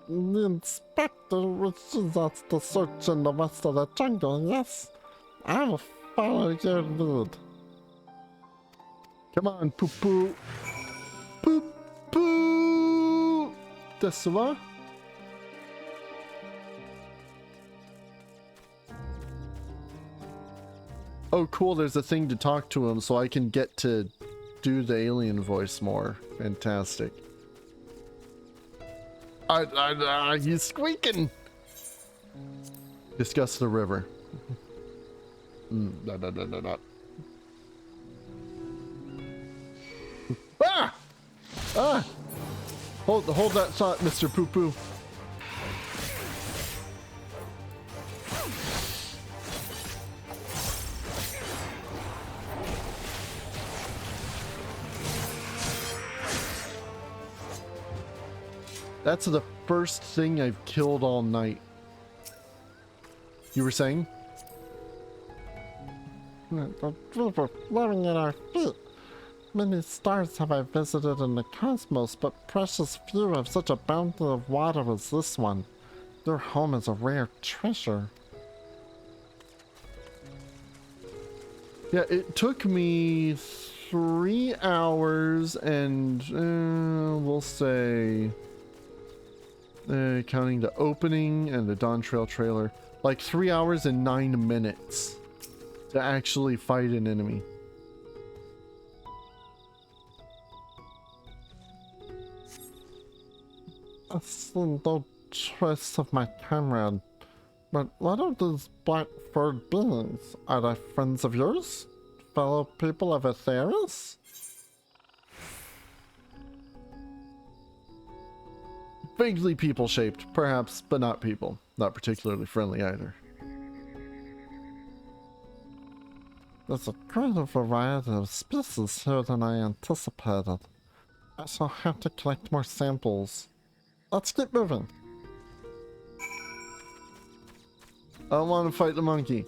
H: The inspector wishes us to search in the west of the jungle, yes? I will follow your lead.
G: Come on, Poo-Poo. Poo-Poo! Tesla. Oh, cool. There's a thing to talk to him so I can get to do the alien voice more. Fantastic. He's squeaking. Discuss the river. Ah! Ah! Hold that thought, Mr. Poo Poo. That's the first thing I've killed all night. You were saying?
H: The river flowing at our feet. Many stars have I visited in the cosmos, but precious few have such a bounty of water as this one. Your home is a rare treasure.
G: Yeah, it took me 3 hours and we'll say, counting the opening and the Dawn Trail trailer, like 3 hours and 9 minutes to actually fight an enemy.
H: I see no trace of my comrade. But what are these black-furred beings? Are they friends of yours? Fellow people of Aetheris?
G: Vaguely people-shaped, perhaps, but not people. Not particularly friendly either.
H: There's a greater variety of species here than I anticipated. I shall have to collect more samples. Let's keep moving.
G: I don't want to fight the monkey.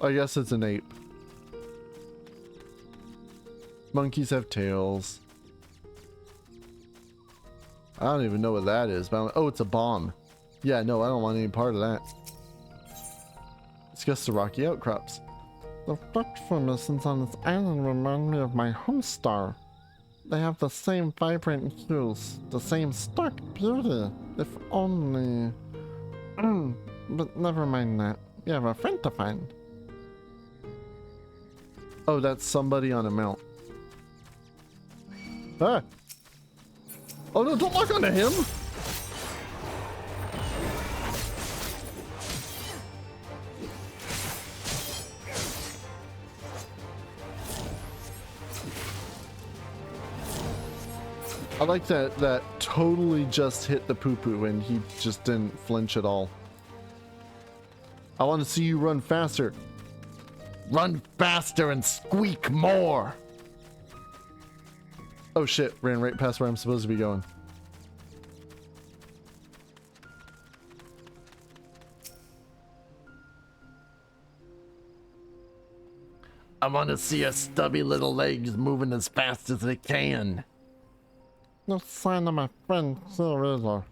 G: I guess it's an ape. Monkeys have tails. I don't even know what that is, but oh, it's a bomb. Yeah, no, I don't want any part of that. Discuss the rocky outcrops.
H: The rock formations on this island remind me of my home star. They have the same vibrant hues, the same stark beauty, if only... but never mind that. You have a friend to find.
G: Oh, that's somebody on a mount. Ah! Oh no, don't lock onto him! I like that totally just hit the poo-poo and he just didn't flinch at all. I want to see you run faster. Run faster and squeak more! Oh shit, ran right past where I'm supposed to be going. I want to see your stubby little legs moving as fast as they can.
H: No sign of my friend here either.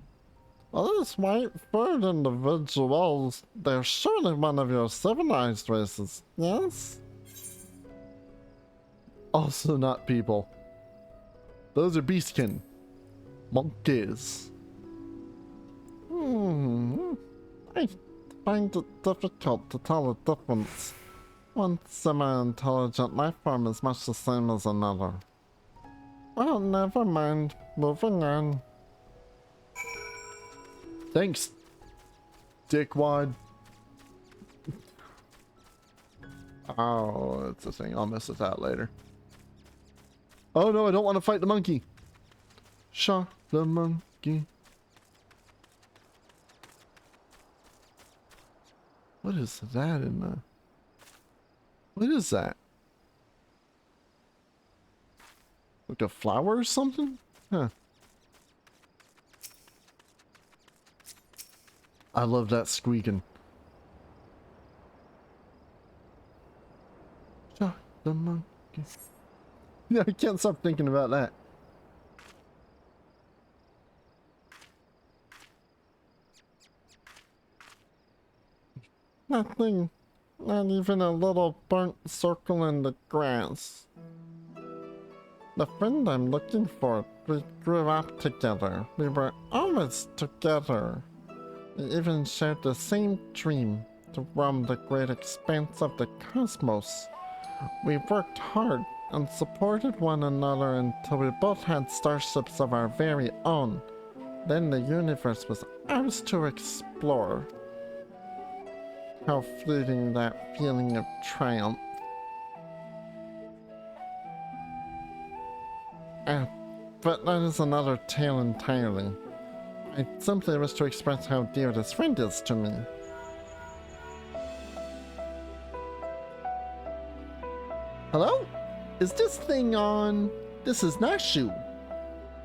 H: Are these white-furred individuals? They're surely one of your civilized races, yes?
G: Also not people. Those are beastkin. Monkeys.
H: I find it difficult to tell the difference. One semi-intelligent life form is much the same as another. Well, never mind. Moving on.
G: Thanks, dickwad. Oh, that's a thing. I'll mess with that later. Oh no, I don't want to fight the monkey. Shot the monkey. What is that in the... What is that? Like a flower or something? Huh. I love that squeaking. Shot the monkey. Yeah, I can't stop thinking about that.
H: Nothing. Not even a little burnt circle in the grass. The friend I'm looking for, we grew up together. We were always together. We even shared the same dream to roam the great expanse of the cosmos. We worked hard and supported one another until we both had starships of our very own. Then the universe was ours to explore. How fleeting that feeling of triumph. But that is another tale entirely. I simply wish to express how dear this friend is to me.
G: Hello? Is this thing on? This is Nashu.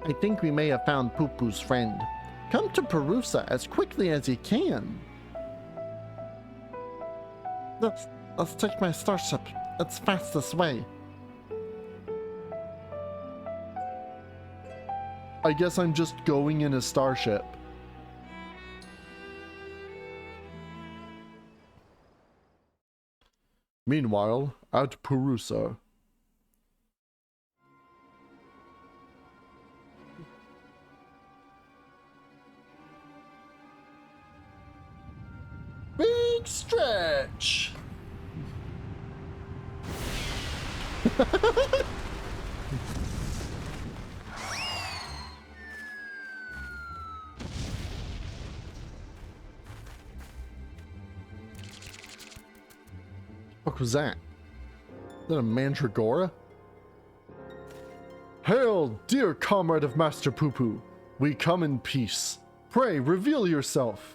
G: I think we may have found Poo-Poo's friend. Come to Perusa as quickly as you can.
H: Let's take my starship. It's fastest way.
G: I guess I'm just going in a starship. Meanwhile, at Perusa. Big stretch! What was that? Is that a mandragora? Hail, dear comrade of Master Poo-Poo. We come in peace. Pray, reveal yourself.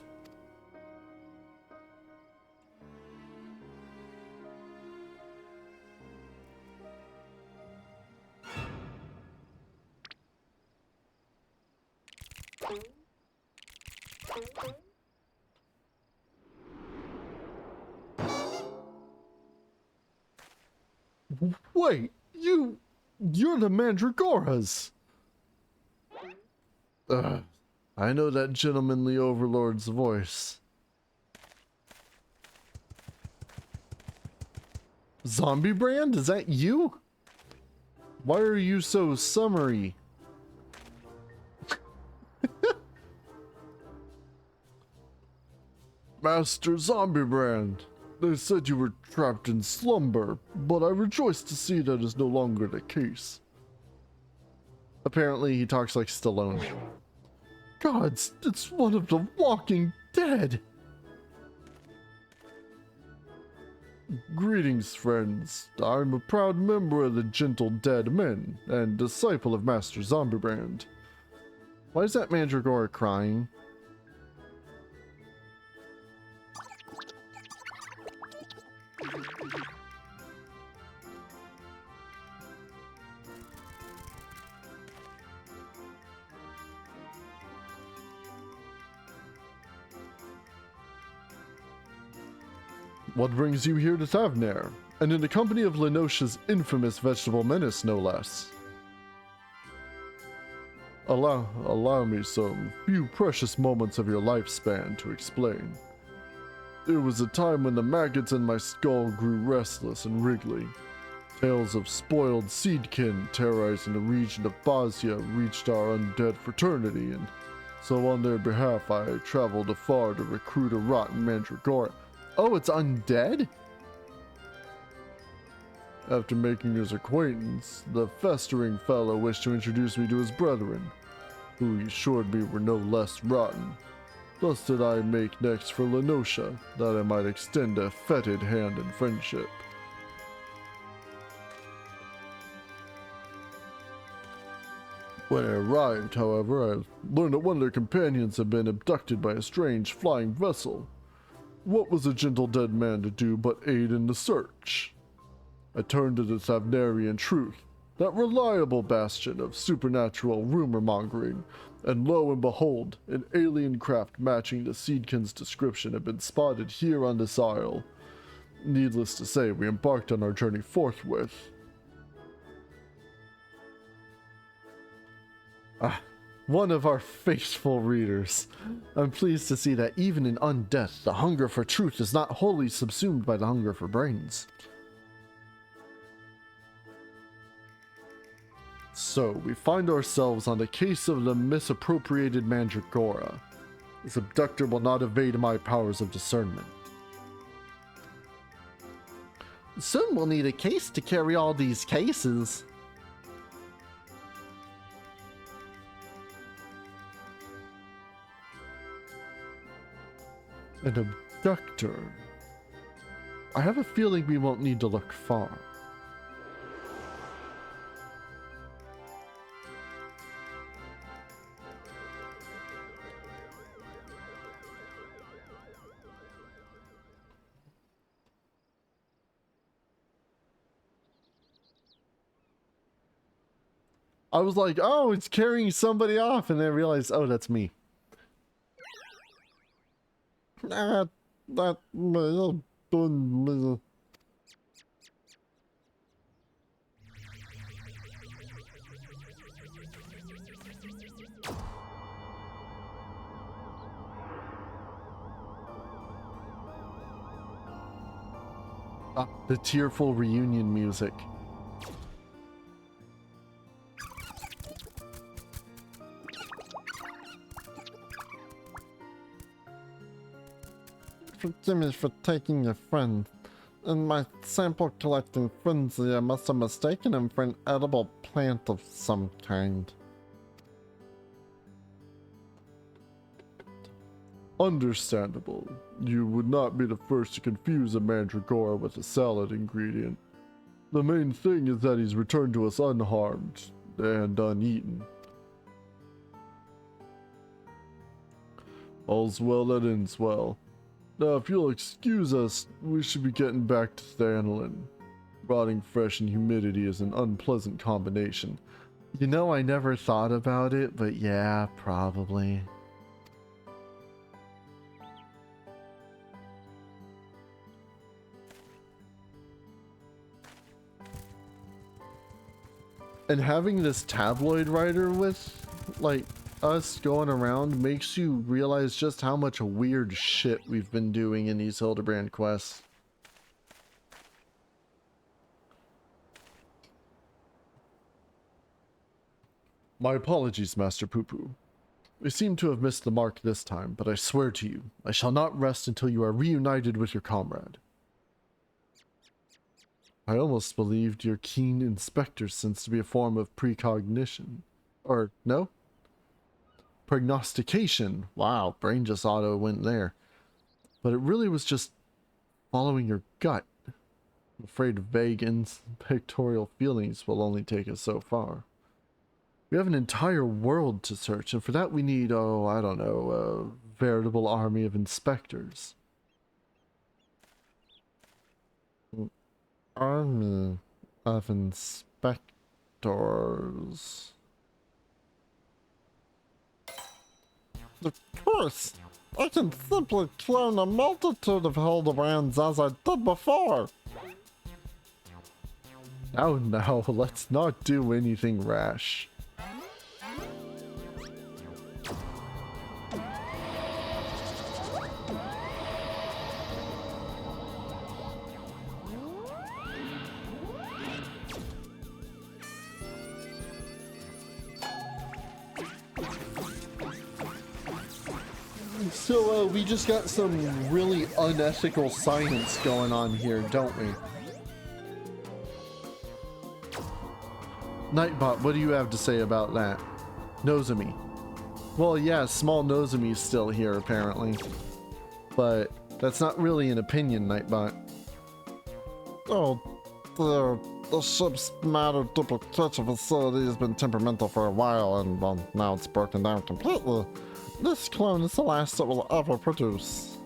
G: Wait, you're the Mandragoras! I know that gentlemanly overlord's voice. Zombiebrand, is that you? Why are you so summery? Master Zombiebrand, they said you were trapped in slumber, but I rejoice to see that is no longer the case. Apparently he talks like Stallone. Gods, it's one of the Walking Dead! Greetings, friends. I'm a proud member of the Gentle Dead Men, and disciple of Master Zombiebrand. Why is that Mandragora crying? What brings you here to Thavnair? And in the company of Lenosha's infamous vegetable menace, no less. Allow me some few precious moments of your lifespan to explain. There was a time when the maggots in my skull grew restless and wriggly. Tales of spoiled seedkin terrorizing the region of Bosnia reached our undead fraternity, and so on their behalf I traveled afar to recruit a rotten mandragora. Oh, it's undead? After making his acquaintance, the festering fellow wished to introduce me to his brethren, who he assured me were no less rotten. Thus did I make next for Lenosha, that I might extend a fetid hand in friendship. When I arrived, however, I learned that one of their companions had been abducted by a strange flying vessel. What was a gentle dead man to do but aid in the search? I turned to the Thavnarian truth, that reliable bastion of supernatural rumor-mongering, and lo and behold, an alien craft matching the Seedkin's description had been spotted here on this isle. Needless to say, we embarked on our journey forthwith. One of our faithful readers. I'm pleased to see that even in undeath, the hunger for truth is not wholly subsumed by the hunger for brains. So, we find ourselves on the case of the misappropriated Mandragora. This abductor will not evade my powers of discernment.
H: Soon we'll need a case to carry all these cases.
G: An abductor. I have a feeling we won't need to look far. I was like, oh, it's carrying somebody off, and then I realized, oh, that's me. The tearful reunion music.
H: Forgive me for taking your friend. In my sample collecting frenzy, I must have mistaken him for an edible plant of some kind.
G: Understandable. You would not be the first to confuse a mandragora with a salad ingredient. The main thing is that he's returned to us unharmed and uneaten. All's well that ends well. Now, if you'll excuse us, we should be getting back to Thanlin. Rotting fresh and humidity is an unpleasant combination. You know, I never thought about it, but yeah, probably. And having this tabloid writer with, like, us going around makes you realize just how much weird shit we've been doing in these Hildibrand quests. My apologies, Master Poo-Poo. We seem to have missed the mark this time, but I swear to you, I shall not rest until you are reunited with your comrade. I almost believed your keen inspector sense to be a form of precognition. Or, no? Prognostication. Wow, brain just auto went there. But it really was just following your gut. I'm afraid vague and pictorial feelings will only take us so far. We have an entire world to search, and for that we need, oh, I don't know, a veritable army of inspectors.
H: Army of inspectors. Of course, I can simply clone a multitude of Hildibrands as I did before.
G: Oh no, let's not do anything rash. So, we just got some really unethical science going on here, don't we? Nightbot, what do you have to say about that? Nozomi. Well, yeah, small Nozomi's still here, apparently. But that's not really an opinion, Nightbot.
H: Oh, the ship's matter duplication facility has been temperamental for a while, and well, now it's broken down completely. This clone is the last it will ever produce.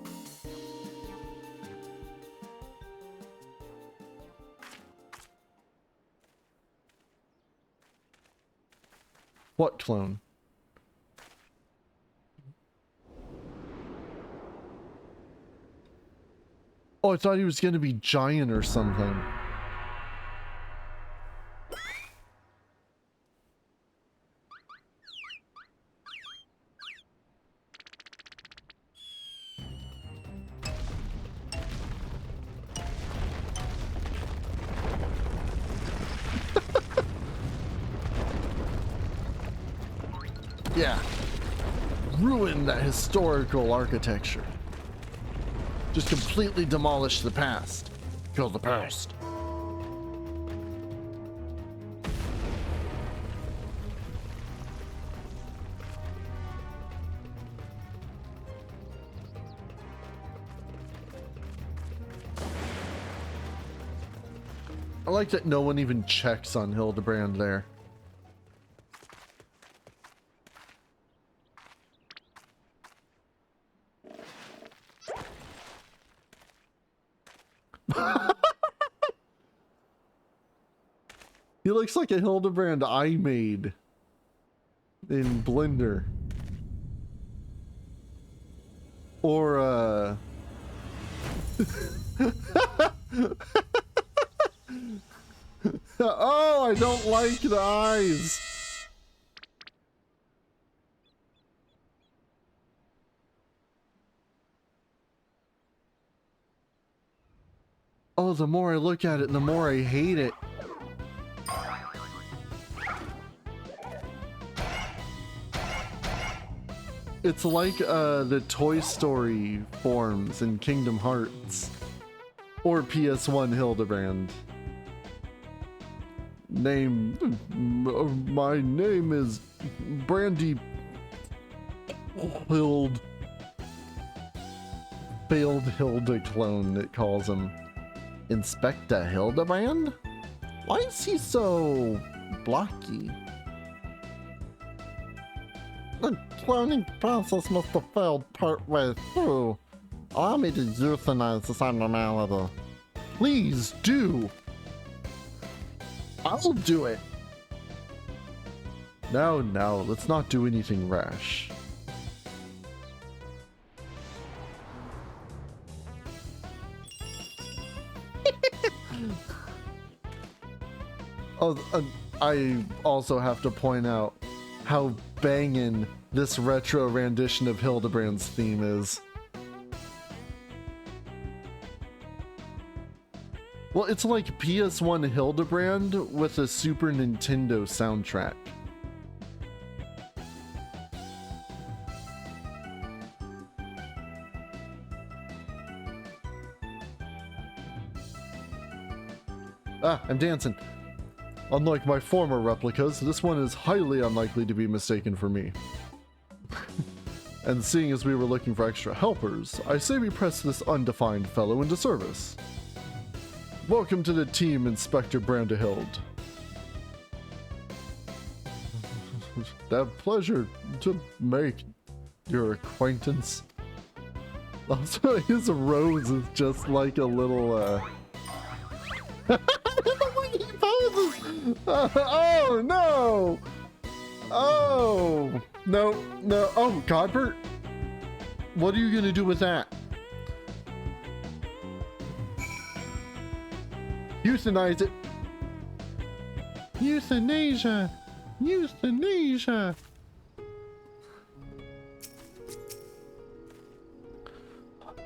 G: What clone? Oh, I thought he was going to be giant or something. Yeah. Ruin that historical architecture. Just completely demolish the past. Kill the past. I like that no one even checks on Hildibrand there. He looks like a Hildibrand I made in Blender. Or, oh, I don't like the eyes. Oh, the more I look at it, the more I hate it. It's like the Toy Story forms in Kingdom Hearts. Or PS1 Hildibrand. My name is Brandy Hild. Failed Hilda clone, it calls him. Inspector Hildibrand? Why is he so blocky?
H: The cloning process must have failed partway through. Allow me to euthanize this abnormality.
G: Please do! I'll do it! No, let's not do anything rash. Oh, I also have to point out how bangin' this retro rendition of Hildibrand's theme is. Well, it's like PS1 Hildibrand with a Super Nintendo soundtrack. Ah, I'm dancing. Unlike my former replicas, this one is highly unlikely to be mistaken for me. And seeing as we were looking for extra helpers, I say we press this undefined fellow into service. Welcome to the team, Inspector Brandehild. That pleasure to make your acquaintance. Also, his rose is just like a little, oh no! Oh no! Oh, Godbert, what are you gonna do with that? Euthanize it.
H: Euthanasia! Euthanasia!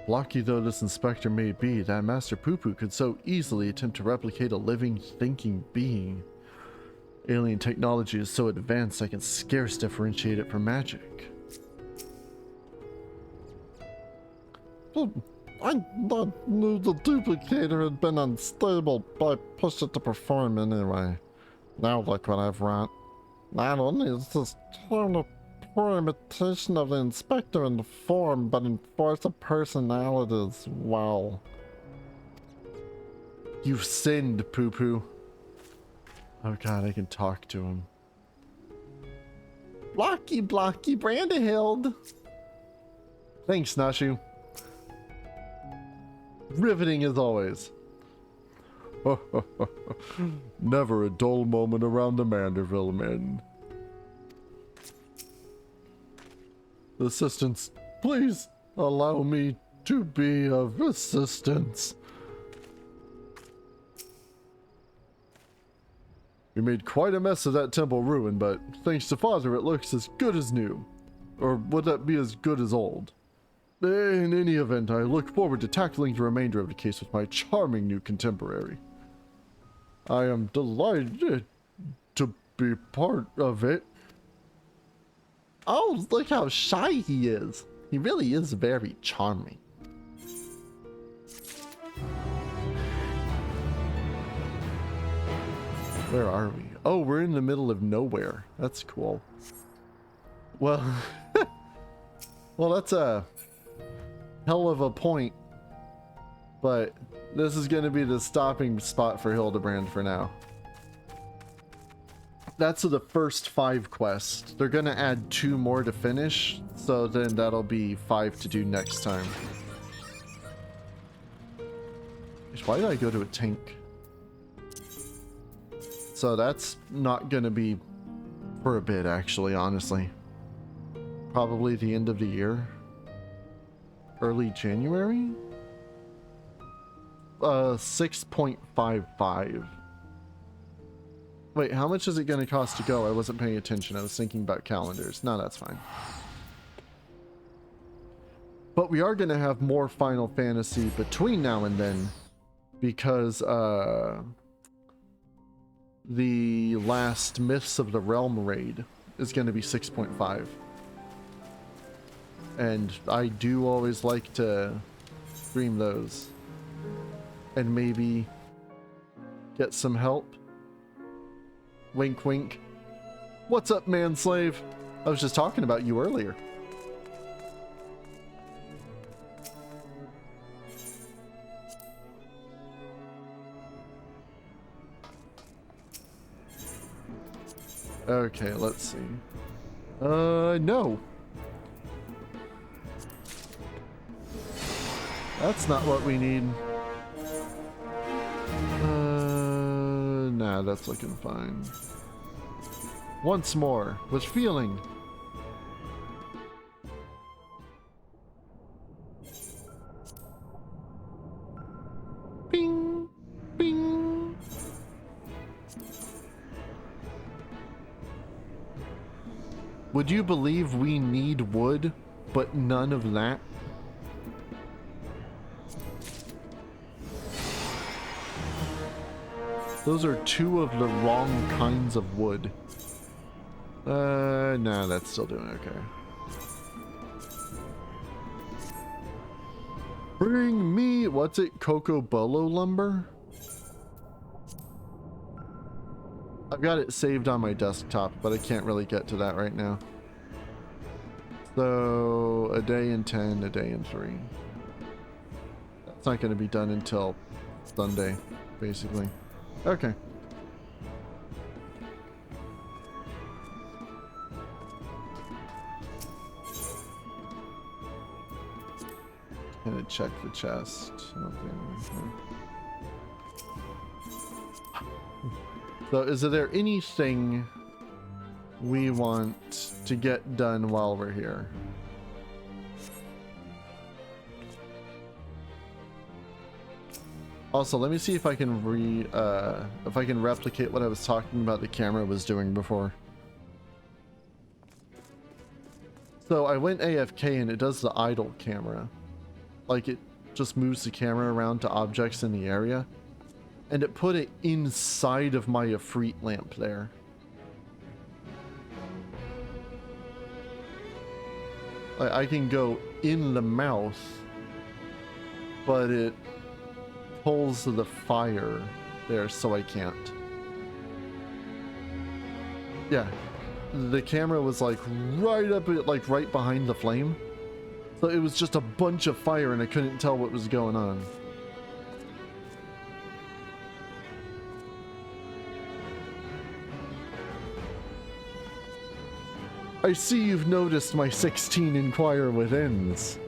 G: Blocky though this inspector may be, that Master Poo-Poo could so easily attempt to replicate a living, thinking being. Alien technology is so advanced I can scarce differentiate it from magic.
H: I knew the duplicator had been unstable, but I pushed it to perform anyway. Now look what I've wrought. Not only is this clone a poor imitation of the inspector in the form, but in force of personality as well.
G: You've sinned, Poo-Poo. Oh god, I can talk to him.
H: Blocky Brandehild!
G: Thanks, Nashu. Riveting as always. Never a dull moment around the Manderville men. Assistance, please allow me to be of assistance. We made quite a mess of that temple ruin, but thanks to Father, it looks as good as new. Or would that be as good as old? In any event, I look forward to tackling the remainder of the case with my charming new contemporary. I am delighted to be part of it. Oh, look how shy he is. He really is very charming. Where are we? Oh, we're in the middle of nowhere. That's cool. Well, well, that's a hell of a point. But this is going to be the stopping spot for Hildibrand for now. That's the first 5 quests. They're going to add 2 more to finish, so then that'll be 5 to do next time. Why did I go to a tank? So that's not going to be for a bit, actually, honestly. Probably the end of the year. Early January? 6.55. Wait, how much is it going to cost to go? I wasn't paying attention. I was thinking about calendars. No, that's fine. But we are going to have more Final Fantasy between now and then, because the last Myths of the Realm raid is going to be 6.5. And I do always like to stream those. And maybe get some help. Wink, wink. What's up, manslave? I was just talking about you earlier. Okay, let's see. No. That's not what we need. Nah, that's looking fine. Once more, with feeling. Bing, bing. Would you believe we need wood, but none of that? Those are 2 of the wrong kinds of wood. Nah, that's still doing okay. Bring me, what's it, Coco Bolo lumber? I've got it saved on my desktop, but I can't really get to that right now. So, a day in 10, a day in 3. That's not going to be done until Sunday, basically. Okay. Gonna check the chest. Nothing. So, is there anything we want to get done while we're here? Also, let me see if I can replicate what I was talking about the camera was doing before. So I went AFK and it does the idle camera. Like, it just moves the camera around to objects in the area. And it put it inside of my Ifrit lamp there. Like, I can go in the mouth, but it pulls the fire there, so I can't. Yeah, the camera was like right up, like right behind the flame, so it was just a bunch of fire and I couldn't tell what was going on. I see you've noticed my 16 Inquire Withins.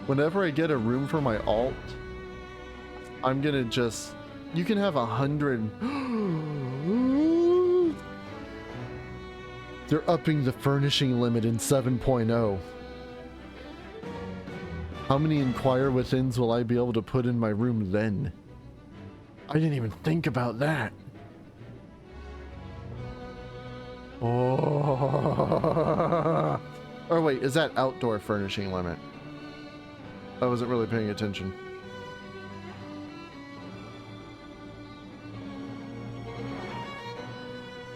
G: Whenever I get a room for my alt, I'm gonna just... You can have 100... They're upping the furnishing limit in 7.0. How many Inquire Withins will I be able to put in my room then? I didn't even think about that. Oh. Or wait, is that outdoor furnishing limit? I wasn't really paying attention.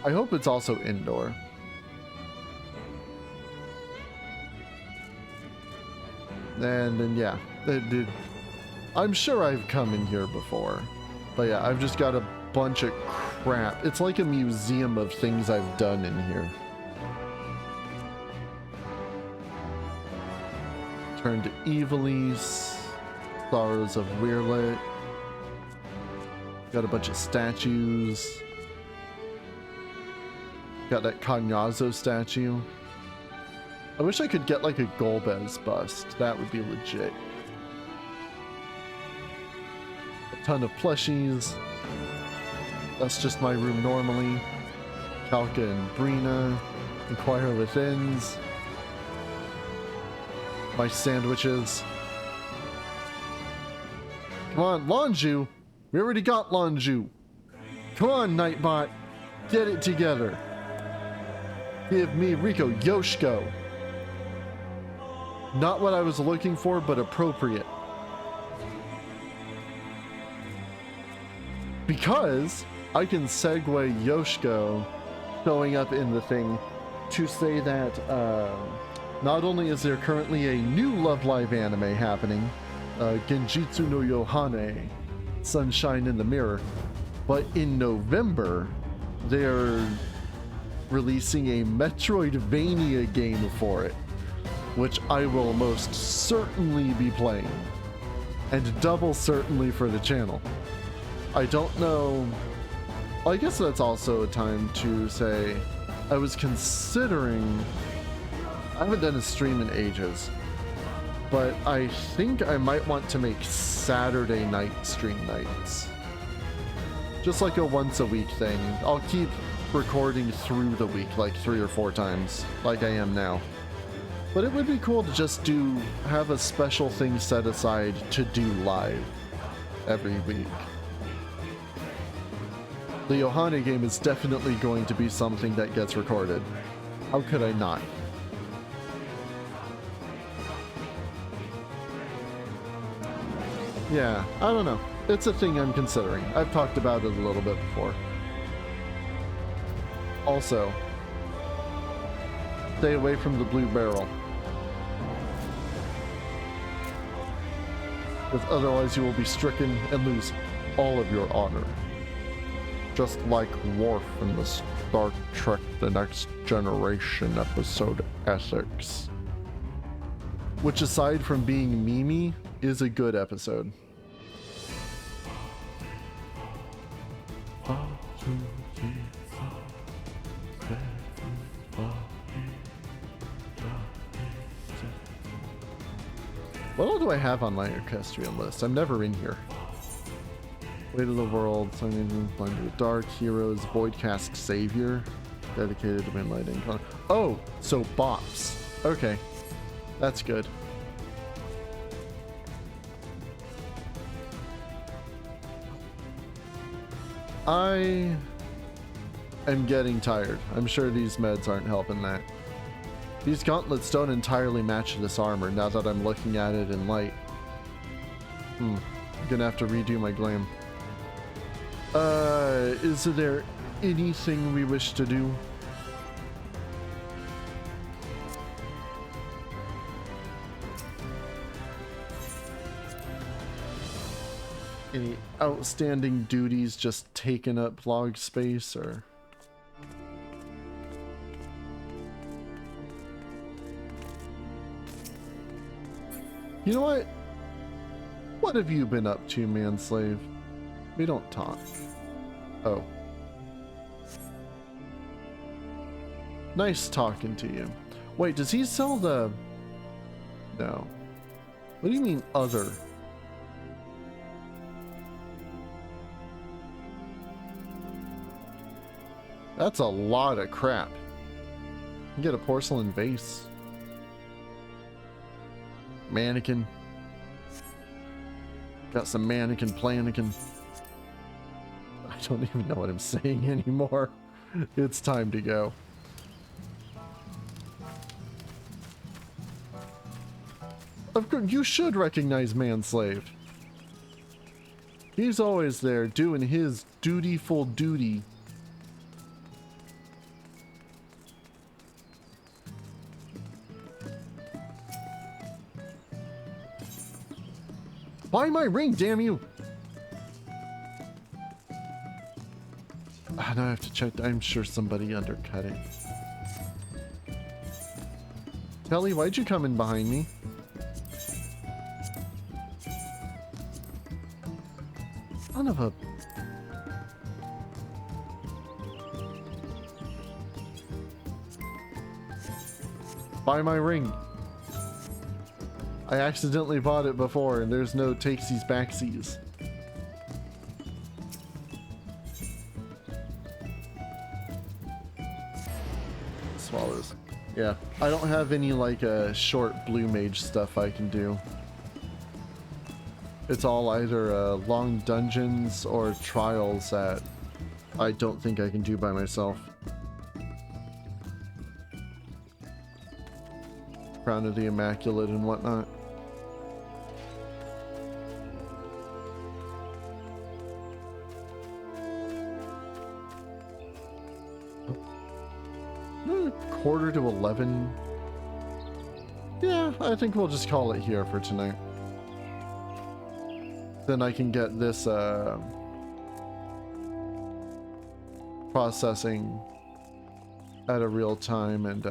G: I hope it's also indoor. And then yeah, I'm sure I've come in here before. But yeah, I've just got a bunch of crap. It's like a museum of things I've done in here. Turn to Evilise, Sorrows of Weirlet. Got a bunch of statues. Got that Cognazo statue. I wish I could get like a Golbez bust. That would be legit. A ton of plushies. That's just my room normally. Kalka and Brina. Inquire Withins. My sandwiches. Come on, Lonju! We already got Lonju. Come on, Nightbot. Get it together. Give me Rico Yoshiko. Not what I was looking for, but appropriate. Because I can segue Yoshiko showing up in the thing to say that not only is there currently a new Love Live anime happening, Genjitsu no Yohane, Sunshine in the Mirror, but in November they're releasing a Metroidvania game for it, which I will most certainly be playing, and double certainly for the channel. I don't know, I guess that's also a time to say I was considering, I haven't done a stream in ages, but I think I might want to make Saturday night stream nights. Just like a once a week thing. I'll keep recording through the week like 3 or 4 times, like I am now. But it would be cool to just have a special thing set aside to do live every week. The Yohane game is definitely going to be something that gets recorded. How could I not? Yeah, I don't know. It's a thing I'm considering. I've talked about it a little bit before. Also, stay away from the blue barrel. Because otherwise you will be stricken and lose all of your honor. Just like Worf in the Star Trek The Next Generation episode Ethics. Which, aside from being memey, is a good episode. What all do I have on my equestrian list? I'm never in here. Weight of the World, Blind to the Dark, Heroes, Voidcast Savior, dedicated to Moonlighting. Oh, so bops. Okay, that's good. I am getting tired. I'm sure these meds aren't helping that. These gauntlets don't entirely match this armor now that I'm looking at it in light. I'm gonna have to redo my glam. Is there anything we wish to do? Any outstanding duties just taking up vlog space, or? You know what? What have you been up to, Manslave? We don't talk. Oh. Nice talking to you. Wait, does he sell the... No. What do you mean, other? That's a lot of crap. You can get a porcelain vase. Mannequin. Got some mannequin planikin. I don't even know what I'm saying anymore. It's time to go. Of course, you should recognize Manslave. He's always there doing his dutiful duty. Buy my ring, damn you! Now I have to check. I'm sure somebody undercut it. Telly, why'd you come in behind me? Son of a... Buy my ring. I accidentally bought it before and there's no takesies backsies. Swallows. Yeah, I don't have any like short blue mage stuff I can do. It's all either long dungeons or trials that I don't think I can do by myself. Crown of the Immaculate and whatnot. Quarter to 11. Yeah, I think we'll just call it here for tonight. Then I can get this processing at a real time and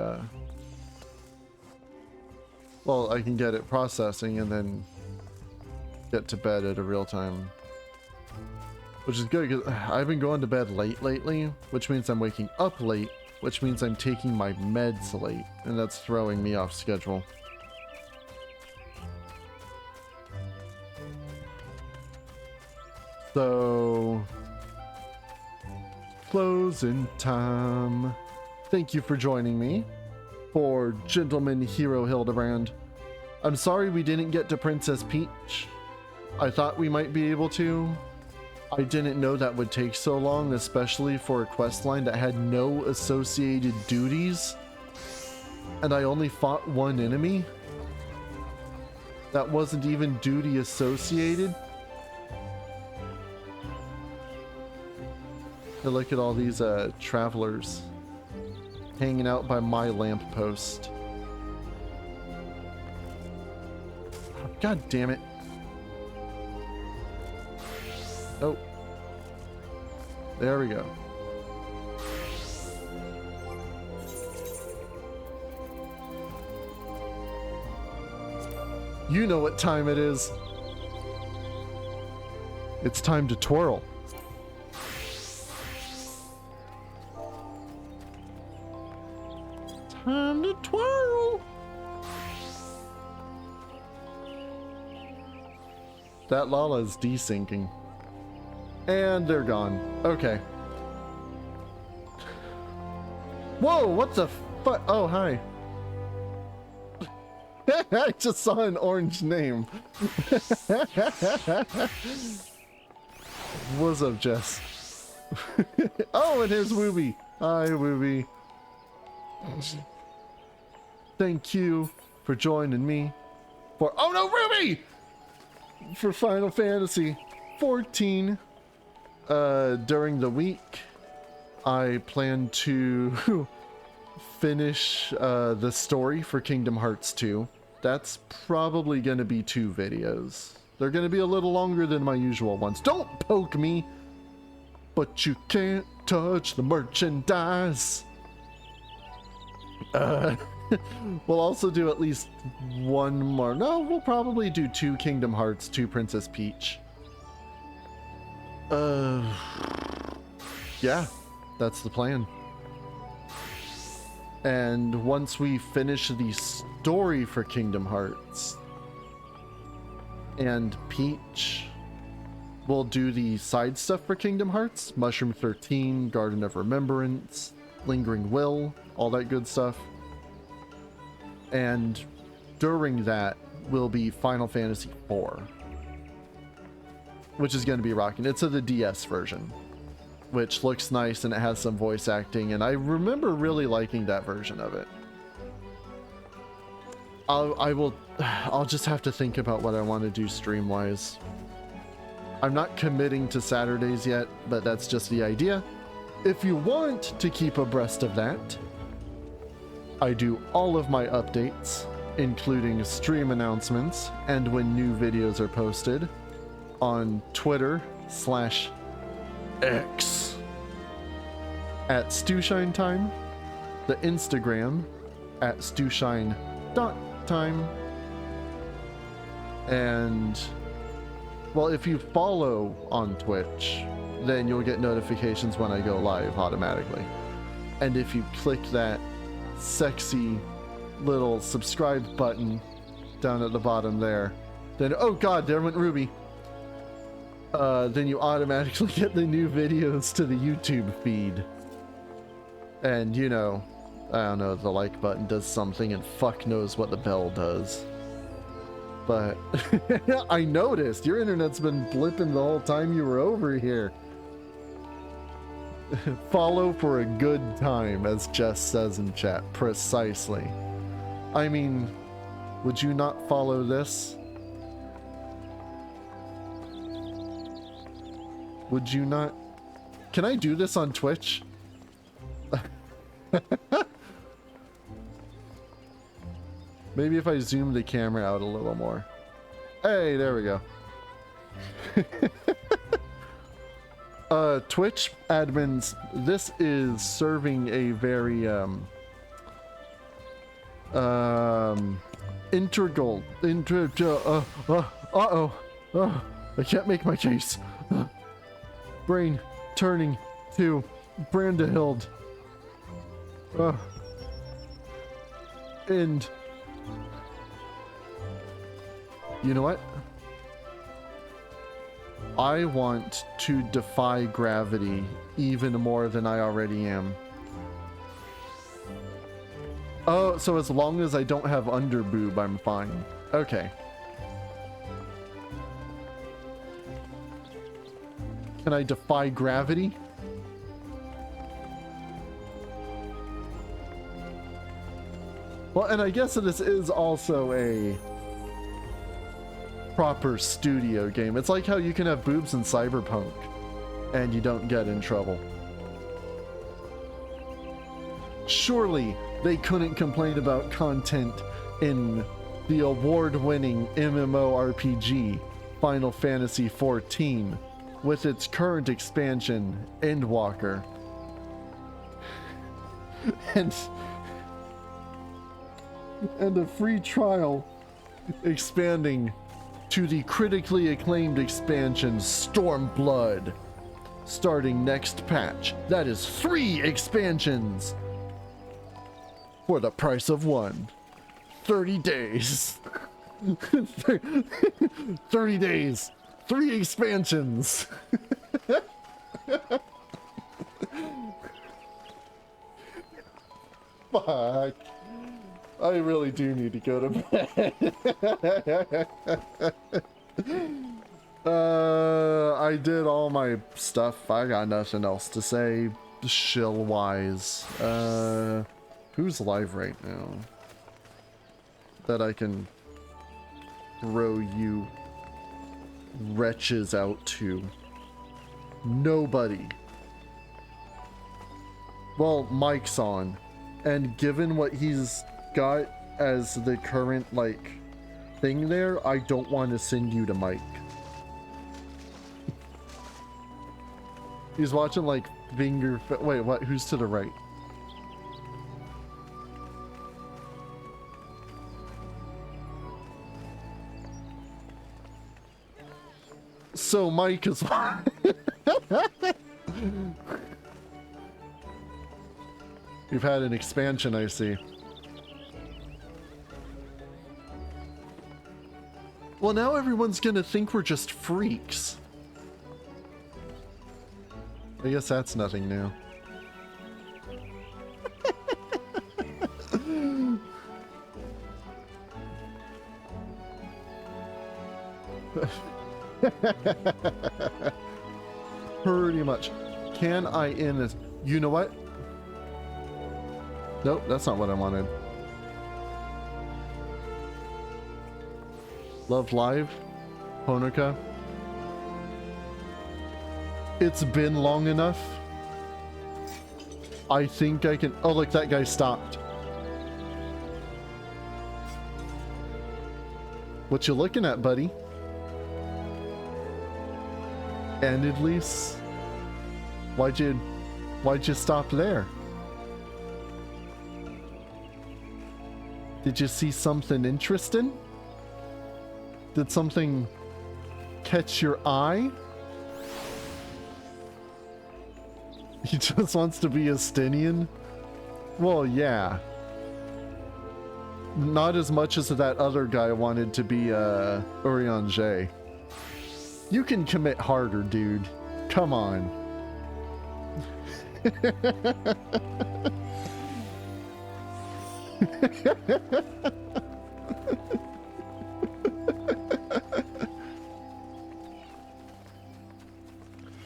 G: well, I can get it processing and then get to bed at a real time. Which is good because I've been going to bed late lately, which means I'm waking up late, which means I'm taking my meds late, and that's throwing me off schedule. So, closing time. Thank you for joining me for Gentleman Hero Hildibrand. I'm sorry we didn't get to Princess Peach. I thought we might be able to. I didn't know that would take so long, especially for a questline that had no associated duties. And I only fought one enemy. That wasn't even duty associated. And look at all these travelers hanging out by my lamppost. God damn it. Oh. There we go. You know what time it is. It's time to twirl. Time to twirl. That Lala's desyncing. And they're gone. Okay. Whoa, what the fuck? Oh, hi. I just saw an orange name. What's up, Jess? Oh, and here's Wooby. Hi, Wooby. Thank you for joining me for— oh no, Ruby! For Final Fantasy 14. During the week, I plan to finish the story for Kingdom Hearts 2. That's probably going to be 2 videos. They're going to be a little longer than my usual ones. Don't poke me! But you can't touch the merchandise. We'll also do at least one more. No, we'll probably do 2 Kingdom Hearts, 2 Princess Peach. Yeah, that's the plan. And once we finish the story for Kingdom Hearts and Peach, we'll do the side stuff for Kingdom Hearts. Mushroom 13, Garden of Remembrance, Lingering Will, all that good stuff. And during that will be Final Fantasy IV, which is going to be rocking. It's the DS version, which looks nice and it has some voice acting, and I remember really liking that version of it. I'll just have to think about what I want to do stream wise. I'm not committing to Saturdays yet, but that's just the idea. If you want to keep abreast of that, I do all of my updates including stream announcements and when new videos are posted on Twitter/X at Stewshine Time, the Instagram at stewshine.time, and well, if you follow on Twitch, then you'll get notifications when I go live automatically. And if you click that sexy little subscribe button down at the bottom there, then, oh god, there went Ruby. Then you automatically get the new videos to the YouTube feed. And you know, I don't know, the like button does something and fuck knows what the bell does. But I noticed your internet's been blipping the whole time you were over here. Follow for a good time, as Jess says in chat. Precisely. I mean, would you not follow this? Would you not? Can I do this on Twitch? Maybe if I zoom the camera out a little more. Hey, there we go. Twitch admins, this is serving a very integral I can't make my case. Brain turning to Brandahild. And you know what? I want to defy gravity even more than I already am. Oh, so as long as I don't have underboob, I'm fine. Okay. Can I defy gravity? Well, and I guess this is also a proper studio game. It's like how you can have boobs in Cyberpunk and you don't get in trouble. Surely they couldn't complain about content in the award-winning MMORPG Final Fantasy XIV with its current expansion, Endwalker. And a free trial expanding to the critically acclaimed expansion Stormblood, starting next patch. That is 3 expansions for the price of 1. 30 days. 30 days. 3 expansions. Fuck. I really do need to go to bed. I did all my stuff. I got nothing else to say shill-wise. Who's live right now? That I can throw you wretches out to. Nobody. Well, Mike's on. And given what he's got as the current, like, thing there, I don't want to send you to Mike. He's watching, like, wait, what? Who's to the right? So Mike is... You've had an expansion, I see. Well, now everyone's gonna think we're just freaks. I guess that's nothing new. Pretty much. Can I end this? You know what? Nope, that's not what I wanted. Love Live? Honoka? It's been long enough. I think I can... Oh, look, that guy stopped. What you looking at, buddy? And at least, why'd you stop there? Did you see something interesting? Did something catch your eye? He just wants to be a Stinian? Well, yeah. Not as much as that other guy wanted to be Urianger. You can commit harder, dude. Come on.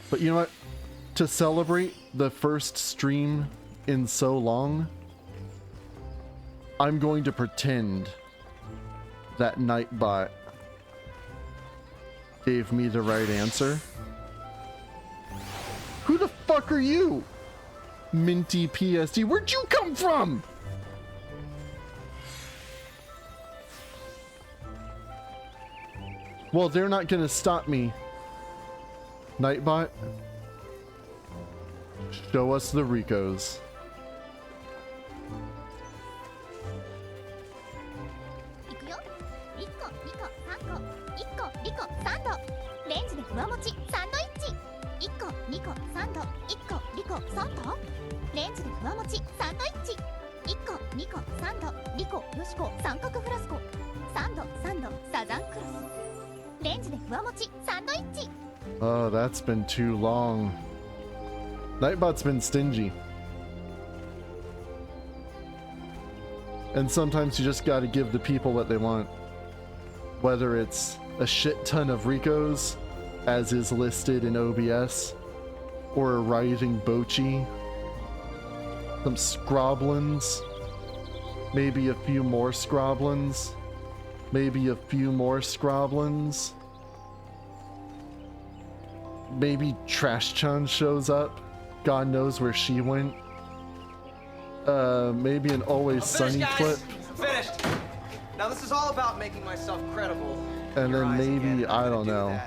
G: But you know what? To celebrate the first stream in so long, I'm going to pretend that Nightbot gave me the right answer. Who the fuck are you? Minty PSD, where'd you come from? Well, they're not gonna stop me. Nightbot, show us the Ricos.
I: いくよ。1個、2個、3個、1個、2個、3度。レンジでふわもちサンドイッチ。1個、2個、3度。1個、2個、3度。レンジでふわもちサンドイッチ。1個、2個、3度。2個、よしこ、三角フラスコ。3度、3度、サザンクロス。レンジでふわもちサンドイッチ。
G: Oh, that's been too long. Nightbot's been stingy. And sometimes you just gotta give the people what they want. Whether it's a shit ton of Ricos, as is listed in OBS, or a writhing Bochi, some Scroblins, maybe a few more Scroblins, maybe a few more Scroblins. Maybe Trash-chan shows up. God knows where she went. Maybe an Always Sunny clip.
J: I'm finished. Now this is all about making myself credible.
G: And then maybe, I don't know.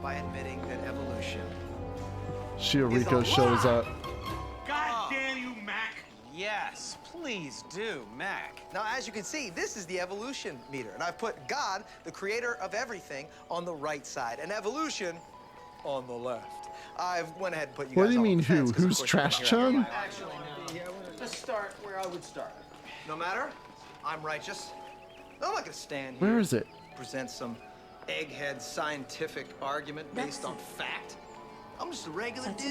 J: By admitting that evolution.
G: Shioriko shows up.
B: God damn you, Mac!
J: Yes, please do, Mac. Now, as you can see, this is the evolution meter, and I've put God, the creator of everything, on the right side, and evolution on the left. I've went ahead and put you
G: What
J: guys
G: do you
J: on
G: mean
J: the fence,
G: who?
J: 'cause of
G: Who's
J: course you're
G: Trash-chan?
J: Actually, let's start where I would start. No matter, I'm righteous. I'm not gonna stand here.
G: Where is it?
J: Present some egghead scientific argument based on fact. I'm just a regular dude.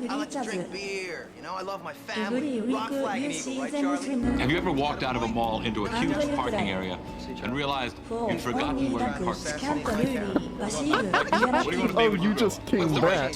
J: I like to drink beer. You know, I love my family. Rock, flag, and eagle, right, Charlie?
E: Have you ever walked out of a mall into a huge parking area and realized you'd forgotten where you parked your car?
G: Oh, you just came back.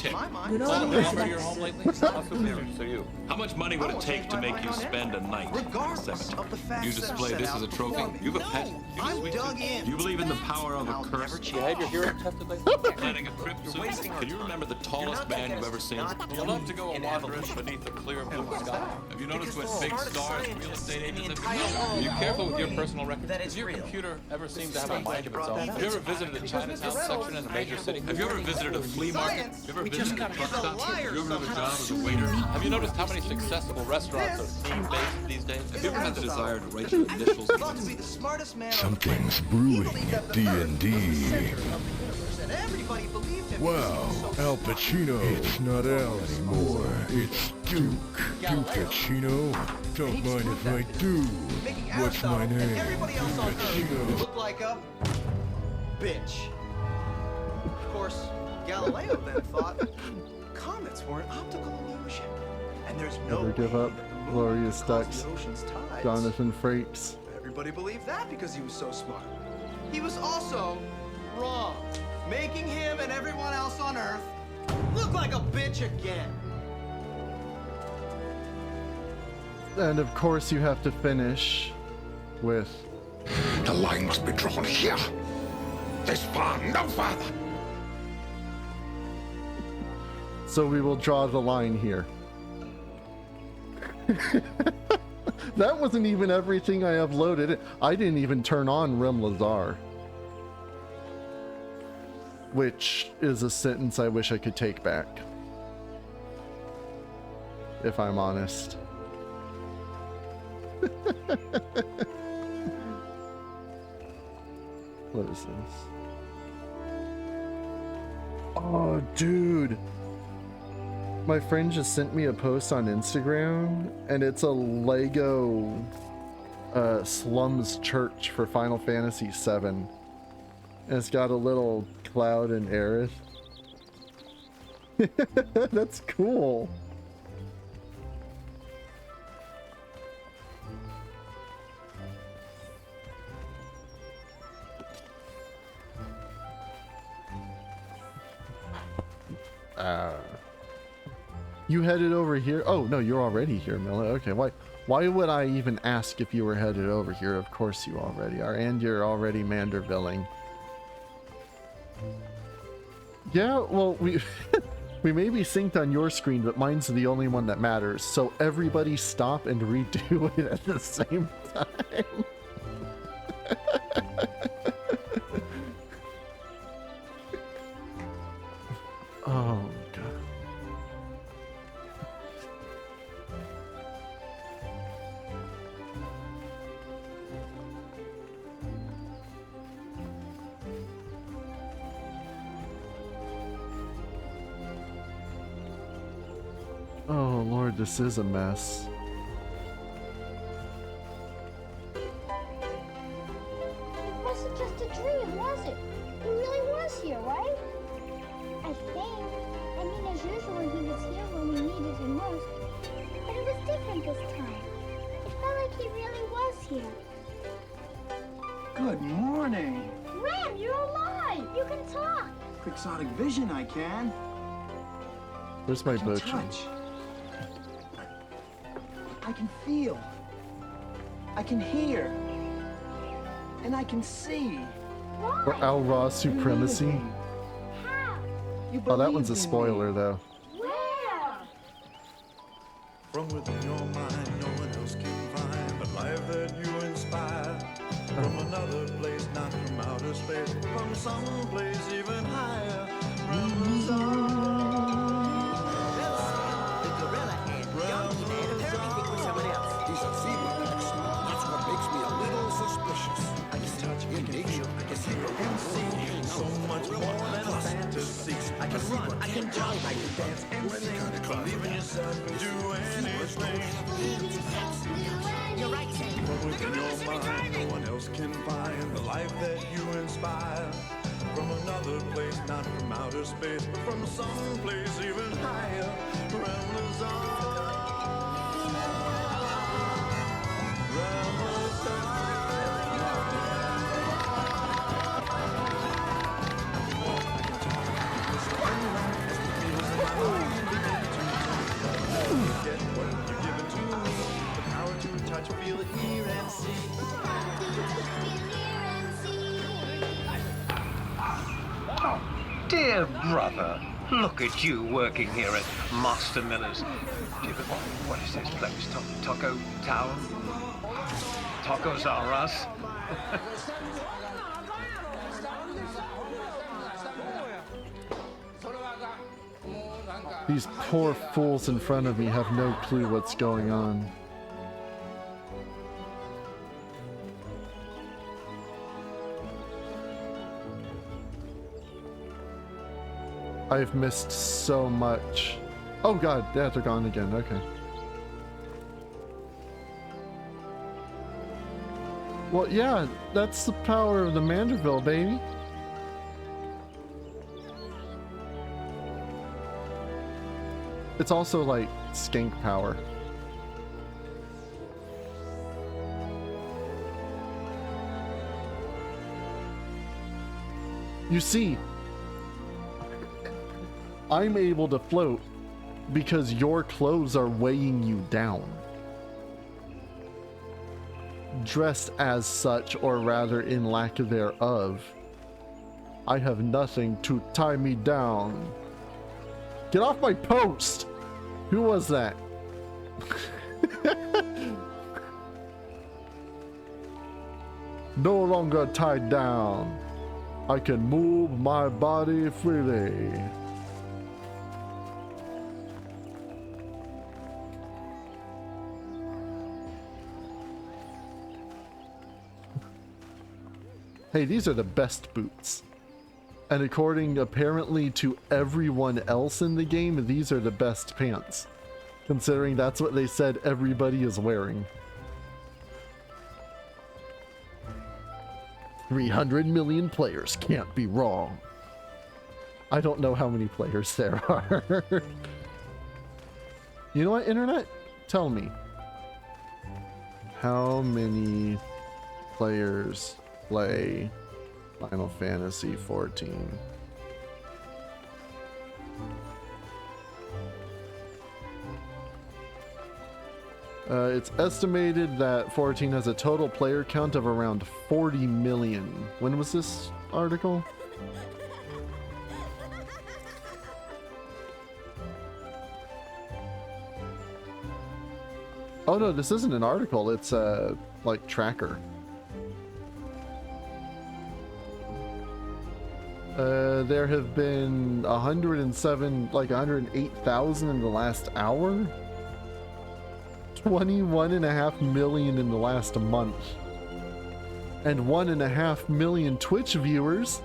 E: How much money would it take to make you spend a night in the cemetery? You display this as a trophy? You have a pet?
J: I'm dug in.
E: Do you believe in the power of a curse?
B: You had your hearing tested lately?
E: Planning a trip soon? Can you remember the tallest man you've ever seen?
B: You'll love to go a wandering beneath the clear blue sky.
E: Have you noticed what big stars real estate agents have
B: Are
E: been?
B: you careful with your personal records?
J: That is
B: Does your
J: real.
B: computer ever seem to have a mind of its own? Have you ever visited the Chinatown section in a major city?
E: Have you ever visited a flea market? Have you ever visited a truck stop? Have you ever had a job as a waiter?
B: Have you noticed how many successful restaurants are theme-based these days?
E: Have you ever had the desire to write your initials?
J: Thought to be the smartest man on the planet.
F: Something's brewing at D&D.
J: And everybody believed him.
F: Wow, Al Pacino. It's not Al anymore. It's Duke. Duke Pacino. Don't mind if I do.
J: Making
F: What's my
J: Aristotle and
F: name?
J: everybody else on Earth
F: Pacino.
J: look like a bitch. Of course, Galileo then thought comets were an optical illusion. And there's no
G: Never give
J: way
G: up.
J: that the moon
G: Gloria
J: caused
G: Stux.
J: the ocean's tides.
G: Jonathan Frakes.
J: Everybody believed that because he was so smart. He was also wrong, making him and everyone else on Earth look like a bitch again.
G: And of course you have to finish with
F: The line must be drawn here. This far, no farther.
G: so we will draw the line here. That wasn't even everything I uploaded. I didn't even turn on Rim Lazar. which is a sentence I wish I could take back, if I'm honest. What is this? Oh, dude. My friend just sent me a post on Instagram, and it's a Lego slums church for Final Fantasy VII. And it's got a little Cloud and Aerith. That's cool. You headed over here? Oh, no, you're already here, Mila. Okay, why would I even ask if you were headed over here? Of course you already are, and you're already Mandervilling. Yeah, well, we we may be synced on your screen, but mine's the only one that matters. So everybody stop and redo it at the same time. Oh, God. Oh, Lord, this is a mess.
I: It wasn't just a dream, was it? He really was here, right? I think. I mean, as usual, he was here when we needed him most. But it was different this time. It felt like he really was here.
K: Good morning.
I: Ram, you're alive! You can talk!
K: Quixotic vision, I can.
G: Where's my
K: I can
G: boat?
K: touch. I can feel. I can hear. And I can see.
G: Or Al Ra Supremacy?
I: How?
K: You
G: Oh, that one's a
K: believed in me.
G: spoiler, though.
I: Where?
F: From within your mind, no one else can find the life that you inspire. From another place, not from outer space, from some place even higher. From the sun.
J: The gorilla and Donkey Man apparently think we're someone else.
L: He's a zebra, actually. That's what makes me a little suspicious.
F: I can touch, in nature, I can hear and see so much more than a fantasy. I can run, I can jump, I can dance and sing. Believe in yourself and do anything.
I: You're right, Sam.
F: From within your mind, no one else can find the life that you inspire. From another place, not from outer space, but from some place even higher. From the sun. From the sun. Get what you're given to me. The power to touch, feel, hear, and see.
M: Dear brother, look at you working here at Master Miller's. What is this place? Taco Town? Tacos are us?
G: These poor fools in front of me have no clue what's going on. I've missed so much. Oh god, yeah, they're gone again, okay. Well, yeah, that's the power of the Manderville, baby. It's also like skank power. You see, I'm able to float because your clothes are weighing you down. Dressed as such, or rather in lack thereof, I have nothing to tie me down. Get off my post! Who was that? No longer tied down.
C: I can move my body freely. Hey, these are the best boots. And according apparently to everyone else in the game, these are the best pants. Considering that's what they said everybody is wearing. 300 million players can't be wrong. I don't know how many players there are. You know what, internet? Tell me. How many players play Final Fantasy XIV? It's estimated that 14 has a total player count of around 40 million. When was this article? Oh no, this isn't an article, it's a, like, tracker. There have been 108,000 in the last hour? 21.5 million in the last month. And 1.5 million Twitch viewers?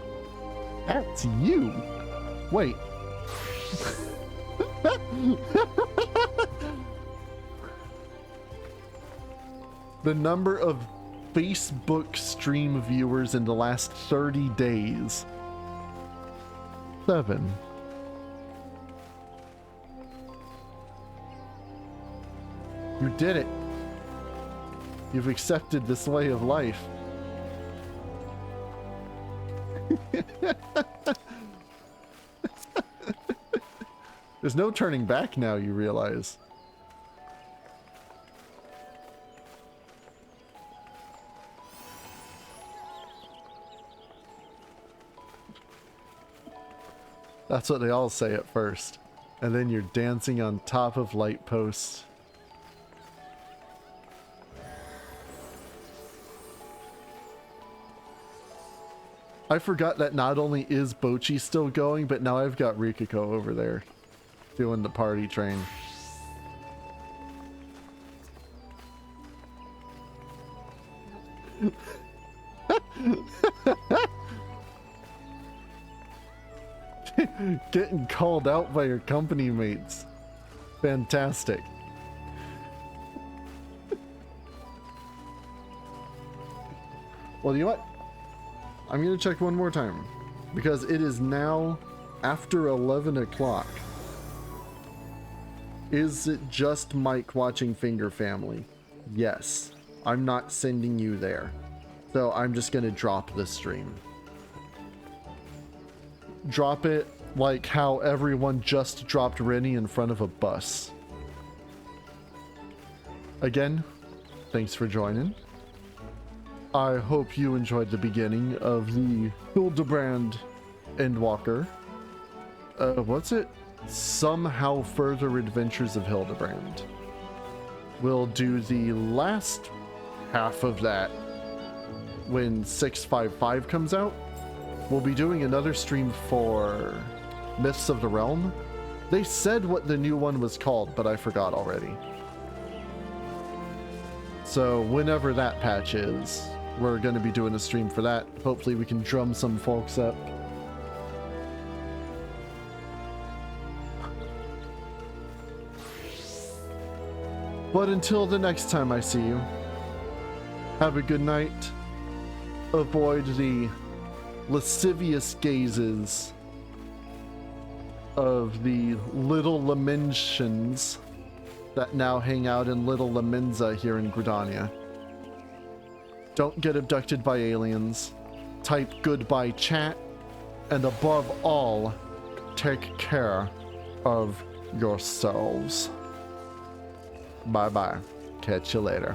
C: That's you! Wait. The number of Facebook stream viewers in the last 30 days. 7. You did it. You've accepted this way of life. There's no turning back now, you realize. That's what they all say at first. And then you're dancing on top of light posts. I forgot that not only is Bochi still going, but now I've got Rikiko over there doing the party train. Getting called out by your company mates. Fantastic. Well, you know what? I'm gonna check one more time, because it is now after 11 o'clock. Is it just Mike watching Finger Family? Yes. I'm not sending you there. So I'm just gonna drop the stream. Drop it like how everyone just dropped Rennie in front of a bus. Again, thanks for joining. I hope you enjoyed the beginning of the Hildibrand Endwalker. What's it? Somehow Further Adventures of Hildibrand. We'll do the last half of that when 655 comes out. We'll be doing another stream for Myths of the Realm. They said what the new one was called, but I forgot already. So whenever that patch is, we're going to be doing a stream for that. Hopefully we can drum some folks up. But until the next time I see you, have a good night. Avoid the lascivious gazes of the little Lamintians that now hang out in Little Laminza here in Gridania. Don't get abducted by aliens. Type goodbye chat. And above all, take care of yourselves. Bye-bye. Catch you later.